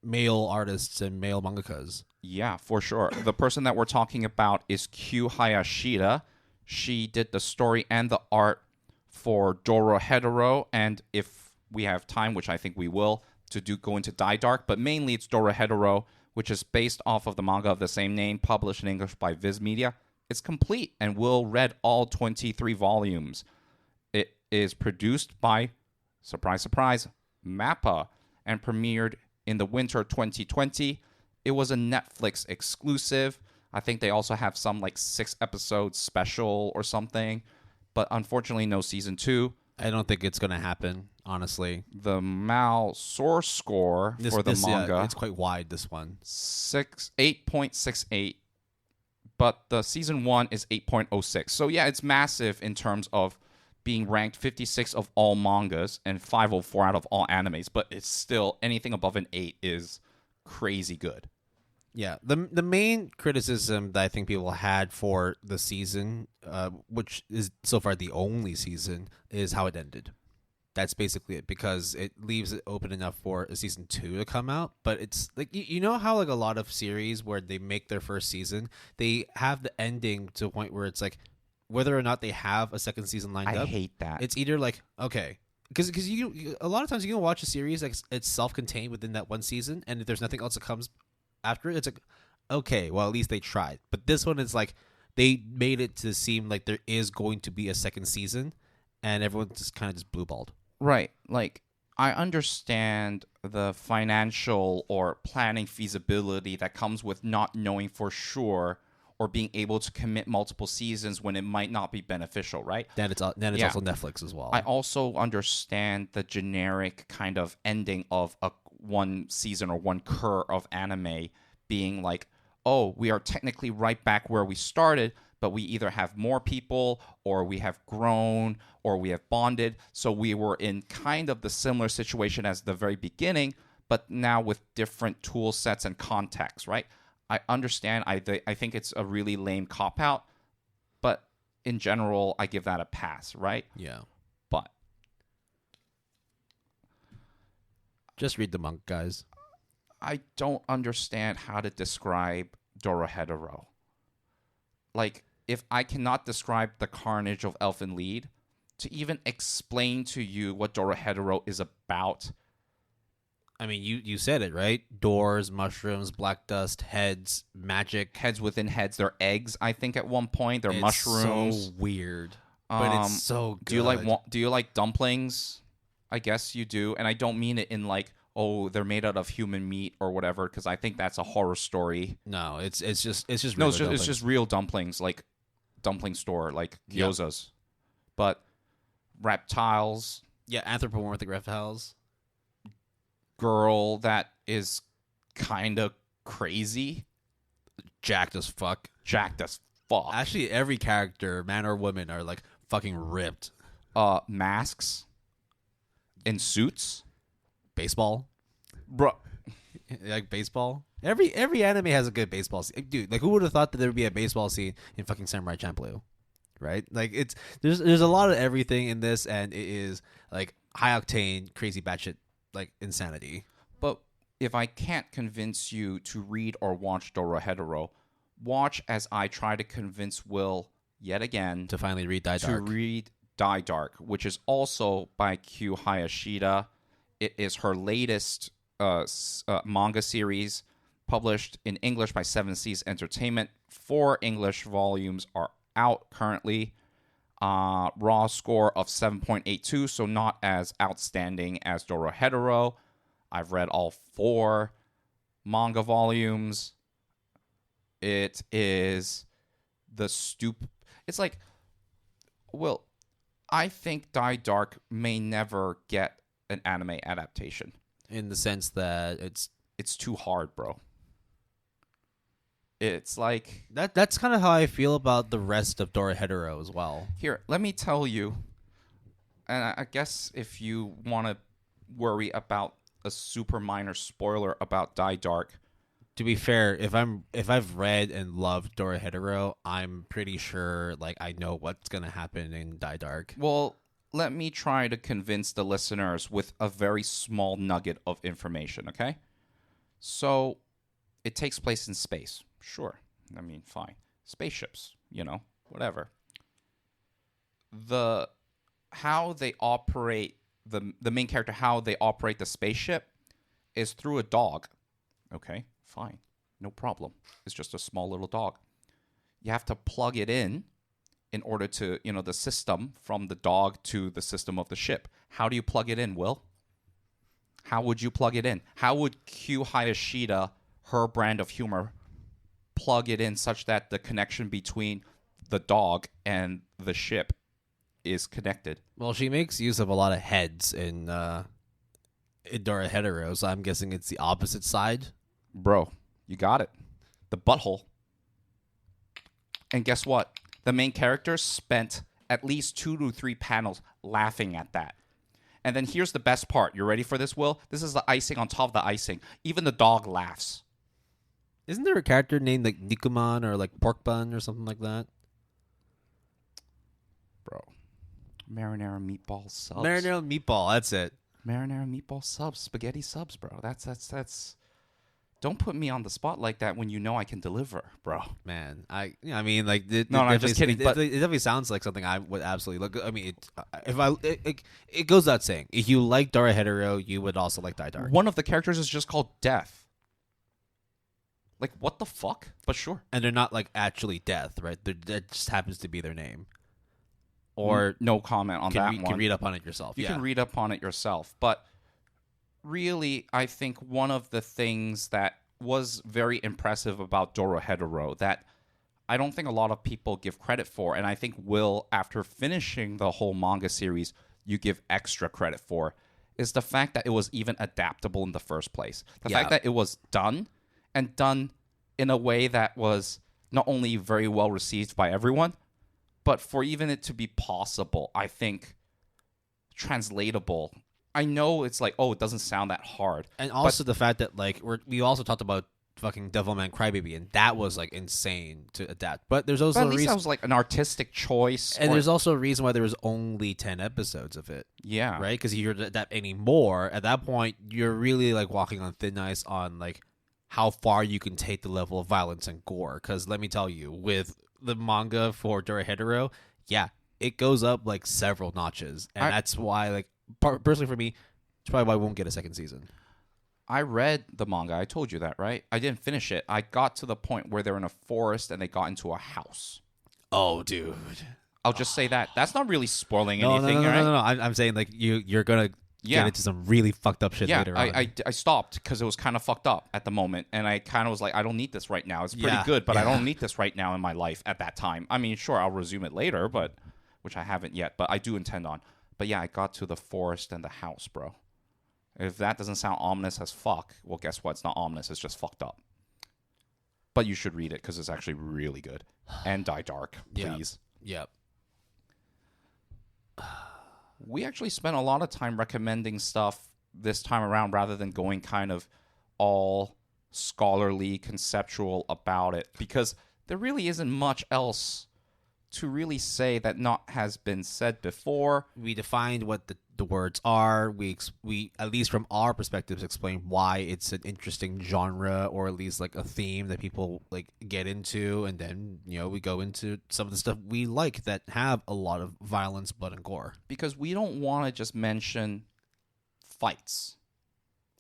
S1: male artists and male mangakas.
S2: Yeah, for sure. The person that we're talking about is Kyu Hayashida. She did the story and the art for Dorohedoro, and if we have time, which I think we will, to go into Die Dark, but mainly it's Dorohedoro, which is based off of the manga of the same name, published in English by Viz Media. It's complete, and Will read all 23 volumes. It is produced by, surprise, surprise, MAPPA, and premiered in the winter 2020. It was a Netflix exclusive. I think they also have some like 6-episode special or something, but unfortunately no season 2.
S1: I don't think it's going to happen, honestly.
S2: The Mal source score for the manga,
S1: it's quite wide, this one.
S2: 8.68, but the season 1 is 8.06. So yeah, it's massive in terms of being ranked 56 of all mangas and 504 out of all animes, but it's still, anything above an 8 is crazy good.
S1: Yeah, the main criticism that I think people had for the season, which is so far the only season, is how it ended. That's basically it, because it leaves it open enough for a season 2 to come out. But it's like, you know how like a lot of series where they make their first season, they have the ending to a point where it's like, whether or not they have a second season lined
S2: I
S1: up.
S2: hate that.
S1: It's either like, okay, because you a lot of times you can watch a series like it's self-contained within that one season, and if there's nothing else that comes after it, it's like, okay, well, at least they tried. But this one is like they made it to seem like there is going to be a second season, and everyone just kind of just blue-balled.
S2: Right. Like, I understand the financial or planning feasibility that comes with not knowing for sure or being able to commit multiple seasons when it might not be beneficial, right?
S1: Then it's also Netflix as well.
S2: I also understand the generic kind of ending of a one season or one cour of anime being like, oh, we are technically right back where we started, but we either have more people or we have grown or we have bonded. So we were in kind of the similar situation as the very beginning, but now with different tool sets and contexts, right? I understand. I think it's a really lame cop-out, but in general, I give that a pass, right?
S1: Yeah.
S2: But
S1: just read the manga, guys.
S2: I don't understand how to describe Dorohedoro. Like, if I cannot describe the carnage of Elfen Lied, to even explain to you what Dorohedoro is about.
S1: I mean, you said it, right? Doors, mushrooms, black dust, heads, magic.
S2: Heads within heads. They're eggs, I think, at one point. They're mushrooms.
S1: So weird. But it's so good.
S2: Do you like dumplings? I guess you do. And I don't mean it in like, oh, they're made out of human meat or whatever, because I think that's a horror story.
S1: No, it's just
S2: no, it's just real dumplings, like dumpling store, like gyozas. Yep. But reptiles.
S1: Yeah, anthropomorphic reptiles.
S2: Girl that is kind of crazy.
S1: Jacked as fuck.
S2: Actually,
S1: every character, man or woman, are like fucking ripped.
S2: Masks. In suits.
S1: Baseball.
S2: Bro.
S1: Like baseball? Every anime has a good baseball scene. Dude, like who would have thought that there would be a baseball scene in fucking Samurai Champloo? Right? Like there's a lot of everything in this, and it is like high octane, crazy batshit like insanity.
S2: But if I can't convince you to read or watch Dorohedoro, watch as I try to convince Will yet again
S1: to finally read Die Dark.
S2: To read Die Dark, which is also by Q Hayashida. It is her latest manga series, published in English by Seven Seas Entertainment. 4 English volumes are out currently. Raw score of 7.82, so not as outstanding as Dorohedoro. I've read all 4 manga volumes. It is it's like, well, I think Die Dark may never get an anime adaptation.
S1: In the sense that
S2: it's too hard, bro. It's like
S1: that's kind of how I feel about the rest of Dorohedoro as well.
S2: Here, let me tell you, and I guess if you want to worry about a super minor spoiler about Die Dark.
S1: To be fair, if I've read and loved Dorohedoro, I'm pretty sure like I know what's gonna happen in Die Dark.
S2: Well, let me try to convince the listeners with a very small nugget of information, okay? So, it takes place in space. Sure. I mean, fine. Spaceships, whatever. How they operate, the main character, how they operate the spaceship is through a dog. Okay, fine. No problem. It's just a small little dog. You have to plug it in order to, the system from the dog to the system of the ship. How do you plug it in, Will? How would you plug it in? How would Q Hayashida, her brand of humor, plug it in such that the connection between the dog and the ship is connected?
S1: Well, she makes use of a lot of heads in Dorohedoro, so I'm guessing it's the opposite side.
S2: Bro, you got it. The butthole. And guess what? The main character spent at least 2 to 3 panels laughing at that. And then here's the best part. You ready for this, Will? This is the icing on top of the icing. Even the dog laughs.
S1: Isn't there a character named like Nikuman or like Pork Bun or something like that?
S2: Bro. Marinara meatball subs.
S1: Marinara meatball, that's it.
S2: Marinara meatball subs. Spaghetti subs, bro. That's Don't put me on the spot like that when you know I can deliver, bro.
S1: Man, I mean, like,
S2: No, I'm just kidding. But
S1: it definitely sounds like something I would absolutely look. I mean, it goes without saying, if you like Dorohedoro, you would also like Die Dark.
S2: one of the characters is just called Death. Like, what the fuck? But sure.
S1: And they're not like actually Death, right? That just happens to be their name. Or
S2: no comment on that one.
S1: You can read up on it yourself.
S2: You can read up on it yourself. But really, I think one of the things that was very impressive about Dorohedoro that I don't think a lot of people give credit for, and I think Will, after finishing the whole manga series, you give extra credit for, is the fact that it was even adaptable in the first place. The fact that it was done, and done in a way that was not only very well received by everyone, but for even it to be possible, I think, translatable. I know it's like, oh, it doesn't sound that hard.
S1: And also the fact that, like, we also talked about fucking Devilman Crybaby, and that was, like, insane to adapt. But there's also
S2: at least that was, like, an artistic choice.
S1: And there's also a reason why there was only 10 episodes of it.
S2: Yeah.
S1: Right? Because if you're to adapt any more, at that point, you're really, like, walking on thin ice on, like, how far you can take the level of violence and gore. Because let me tell you, with the manga for Dorohedoro, yeah, it goes up, like, several notches. And that's why, like, personally for me, it's probably why I won't get a second season.
S2: I read the manga. I told you that, right? I didn't finish it. I got to the point where they're in a forest and they got into a house.
S1: Oh, dude.
S2: I'll just say that. That's not really spoiling anything, right?
S1: No. I'm saying, like, you're going to get into some really fucked up shit later on.
S2: I stopped because it was kind of fucked up at the moment. And I kind of was like, I don't need this right now. It's pretty good, but I don't need this right now in my life at that time. I mean, sure, I'll resume it later, but which I haven't yet, but I do intend on. But yeah, I got to the forest and the house, bro. If that doesn't sound ominous as fuck, well, guess what? It's not ominous. It's just fucked up. But you should read it because it's actually really good. And Die Dark, please.
S1: Yep.
S2: We actually spent a lot of time recommending stuff this time around rather than going kind of all scholarly, conceptual about it. Because there really isn't much else to really say that not has been said before.
S1: We defined what the words are. We at least from our perspectives explain why it's an interesting genre, or at least like a theme that people like get into, and then we go into some of the stuff we like that have a lot of violence, blood, and gore.
S2: Because we don't want to just mention fights.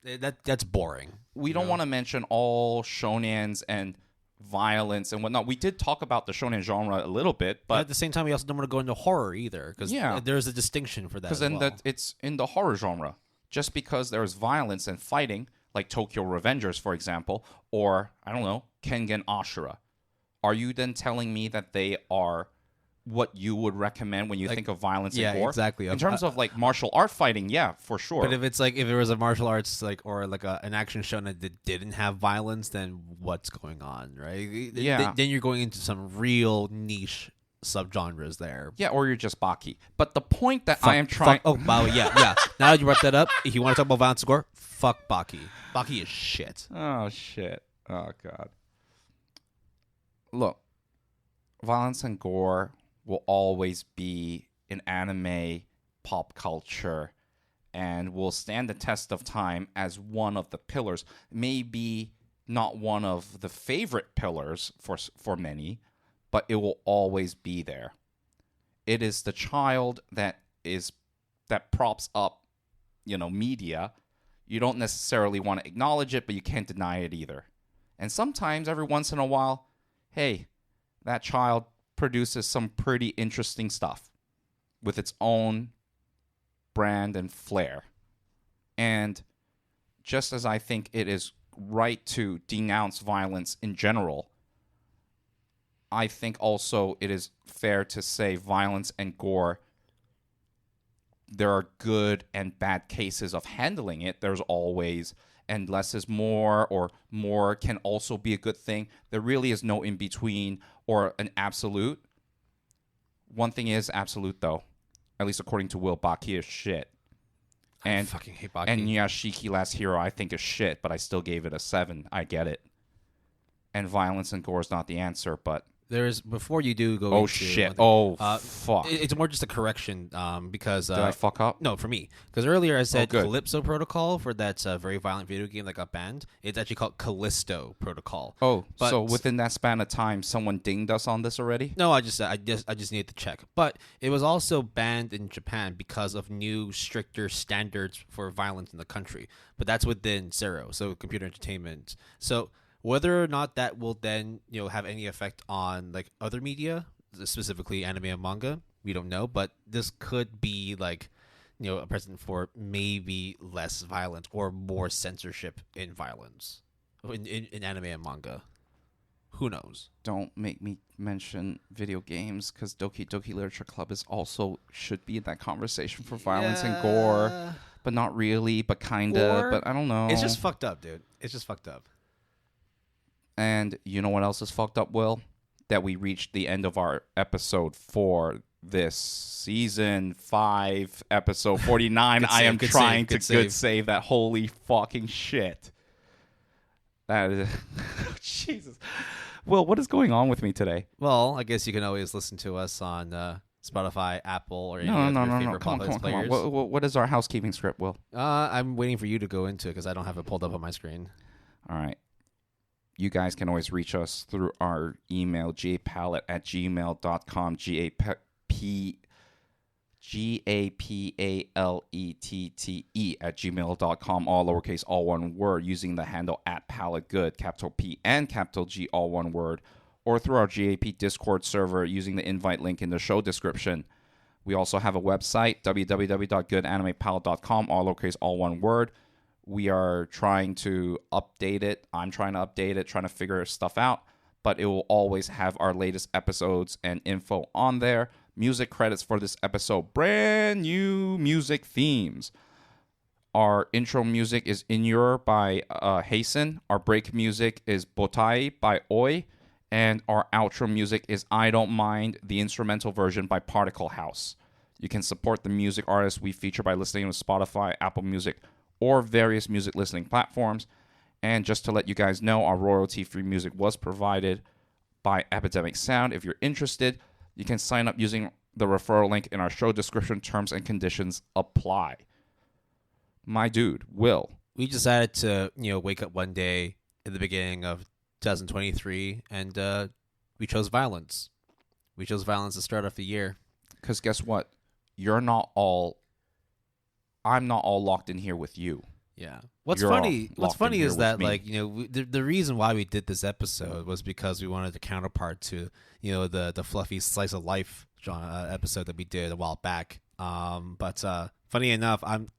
S1: That's boring.
S2: We don't want to mention all shonens and violence and whatnot. We did talk about the shonen genre a little bit, but
S1: at the same time, we also don't want to go into horror either, because there's a distinction for that. Because
S2: then it's in the horror genre. Just because there's violence and fighting, like Tokyo Revengers, for example, or I don't know, Kengan Ashura, are you then telling me that they are what you would recommend when you think of violence and gore?
S1: Exactly.
S2: In terms of like martial art fighting, yeah, for sure.
S1: But if it was a martial arts or like an action shonen that didn't have violence, then what's going on, right?
S2: Yeah.
S1: Then you're going into some real niche subgenres there.
S2: Yeah, or you're just Baki. But the point that I am trying...
S1: Oh, wow, yeah. Now that you brought that up, if you want to talk about violence and gore, fuck Baki. Baki is shit.
S2: Oh, shit. Oh, God. Look, violence and gore will always be in anime pop culture and will stand the test of time as one of the pillars. Maybe not one of the favorite pillars for many, but it will always be there. It is the child that props up, media. You don't necessarily want to acknowledge it, but you can't deny it either. And sometimes, every once in a while, hey, that child produces some pretty interesting stuff with its own brand and flair. And just as I think it is right to denounce violence in general, I think also it is fair to say violence and gore, there are good and bad cases of handling it. There's always, and less is more, or more can also be a good thing. There really is no in between or an absolute. One thing is absolute, though, at least according to Will, Baki is shit. And
S1: I fucking hate Baki.
S2: And Inuyashiki Last Hero I think is shit, but I still gave it a 7. I get it. And violence and gore is not the answer, but
S1: There's before you do go.
S2: Oh
S1: into
S2: shit! Fuck!
S1: It's more just a correction because
S2: Did I fuck up?
S1: No, for me, because earlier I said
S2: good.
S1: Calypso Protocol for that very violent video game that got banned. It's actually called Callisto Protocol.
S2: Oh,
S1: but
S2: so within that span of time, someone dinged us on this already?
S1: No, I just needed to check. But it was also banned in Japan because of new, stricter standards for violence in the country. But that's within Zero, so computer entertainment. So whether or not that will then have any effect on like other media, specifically anime and manga, we don't know. But this could be like a precedent for maybe less violence or more censorship in violence in anime and manga. Who knows?
S2: Don't make me mention video games because Doki Doki Literature Club should be in that conversation for violence and gore, but not really, but kinda. But I don't know.
S1: It's just fucked up, dude. It's just fucked up.
S2: And you know what else is fucked up, Will? That we reached the end of our episode for this season 5, episode 49. I am trying to good save that. Holy fucking shit. That is Jesus. Will, what is going on with me today?
S1: Well, I guess you can always listen to us on Spotify, Apple, or any
S2: No.
S1: favorite podcast players.
S2: Come on. What is our housekeeping script, Will?
S1: I'm waiting for you to go into it because I don't have it pulled up on my screen.
S2: All right. You guys can always reach us through our email, gapalette@gmail.com, GAPALETTE@gmail.com, all lowercase, all one word, using the handle @PaletteGood, capital P and capital G, all one word, or through our GAP Discord server using the invite link in the show description. We also have a website, www.goodanimepalette.com, all lowercase, all one word. We are trying to update it. I'm trying to update it, trying to figure stuff out, but it will always have our latest episodes and info on there. Music credits for this episode, brand new music themes. Our intro music is Inuyashiki by Hasten. Our break music is Botai by Oi. And our outro music is I Don't Mind, the instrumental version by Particle House. You can support the music artists we feature by listening to Spotify, Apple Music, or various music listening platforms. And just to let you guys know, our royalty-free music was provided by Epidemic Sound. If you're interested, you can sign up using the referral link in our show description. Terms and conditions apply. My dude, Will.
S1: We decided to, wake up one day in the beginning of 2023, and we chose violence. We chose violence to start off the year.
S2: Because guess what? I'm not all locked in here with you.
S1: Yeah. What's funny is that, the reason why we did this episode was because we wanted a counterpart to, the fluffy slice of life episode that we did a while back. But funny enough, I'm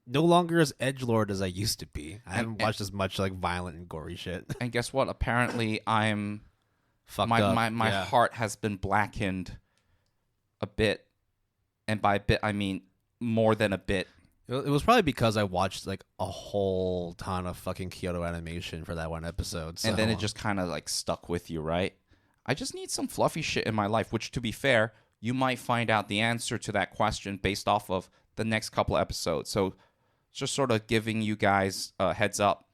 S1: no longer as edgelord as I used to be. I haven't watched as much violent and gory shit.
S2: And guess what? Apparently, I'm
S1: fucked up.
S2: My heart has been blackened a bit, and by a bit I mean more than a bit.
S1: It was probably because I watched a whole ton of fucking Kyoto Animation for that one episode. So.
S2: And then it just kind of stuck with you, right? I just need some fluffy shit in my life, which, to be fair, you might find out the answer to that question based off of the next couple of episodes. So just sort of giving you guys a heads up.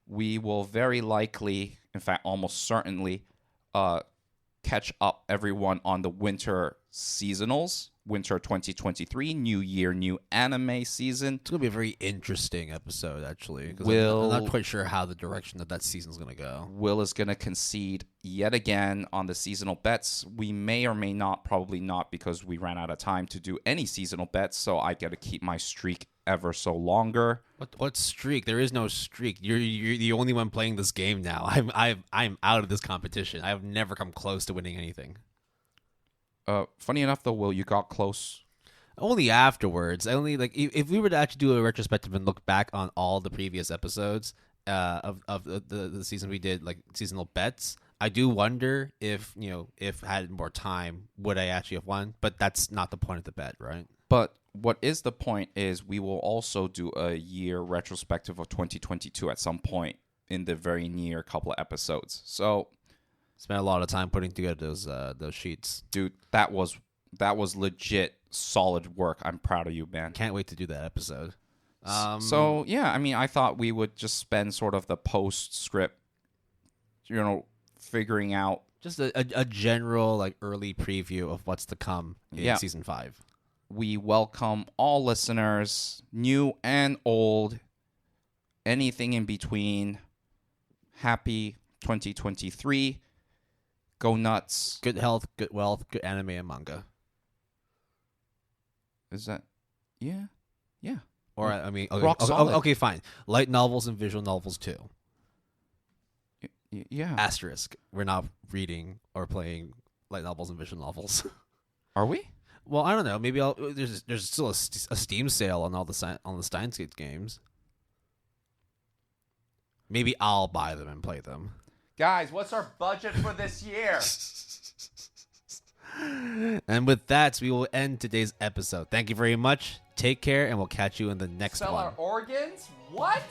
S2: We will very likely, in fact, almost certainly, catch up everyone on the winter seasonals. Winter 2023, new year, new anime season.
S1: It's going to be a very interesting episode, actually. Because I'm not quite sure how the direction that season is going to go.
S2: Will is going to concede yet again on the seasonal bets. We may or may not, probably not, because we ran out of time to do any seasonal bets, so I got to keep my streak ever so longer.
S1: What streak? There is no streak. You're the only one playing this game now. I'm out of this competition. I have never come close to winning anything.
S2: Funny enough, though, Will, you got close.
S1: Only afterwards. If we were to actually do a retrospective and look back on all the previous episodes of the season we did, seasonal bets, I do wonder if I had more time, would I actually have won? But that's not the point of the bet, right?
S2: But what is the point is we will also do a year retrospective of 2022 at some point in the very near couple of episodes. So
S1: spent a lot of time putting together those sheets.
S2: Dude, that was legit solid work. I'm proud of you, man.
S1: Can't wait to do that episode.
S2: So, yeah, I mean, I thought we would just spend sort of the postscript, figuring out
S1: Just a general like early preview of what's to come in season 5.
S2: We welcome all listeners, new and old, anything in between. Happy 2023. Go nuts.
S1: Good health, good wealth, good anime and manga.
S2: Is that? Yeah. Yeah.
S1: Or, I mean, okay,
S2: Rock solid.
S1: okay, fine. Light novels and visual novels too.
S2: Yeah.
S1: Asterisk. We're not reading or playing light novels and visual novels.
S2: Are we?
S1: Well, I don't know. Maybe there's still a Steam sale on all the Steins games. Maybe I'll buy them and play them.
S2: Guys, what's our budget for this year?
S1: And with that, we will end today's episode. Thank you very much. Take care, and we'll catch you in the next one.
S2: Sell our organs? What?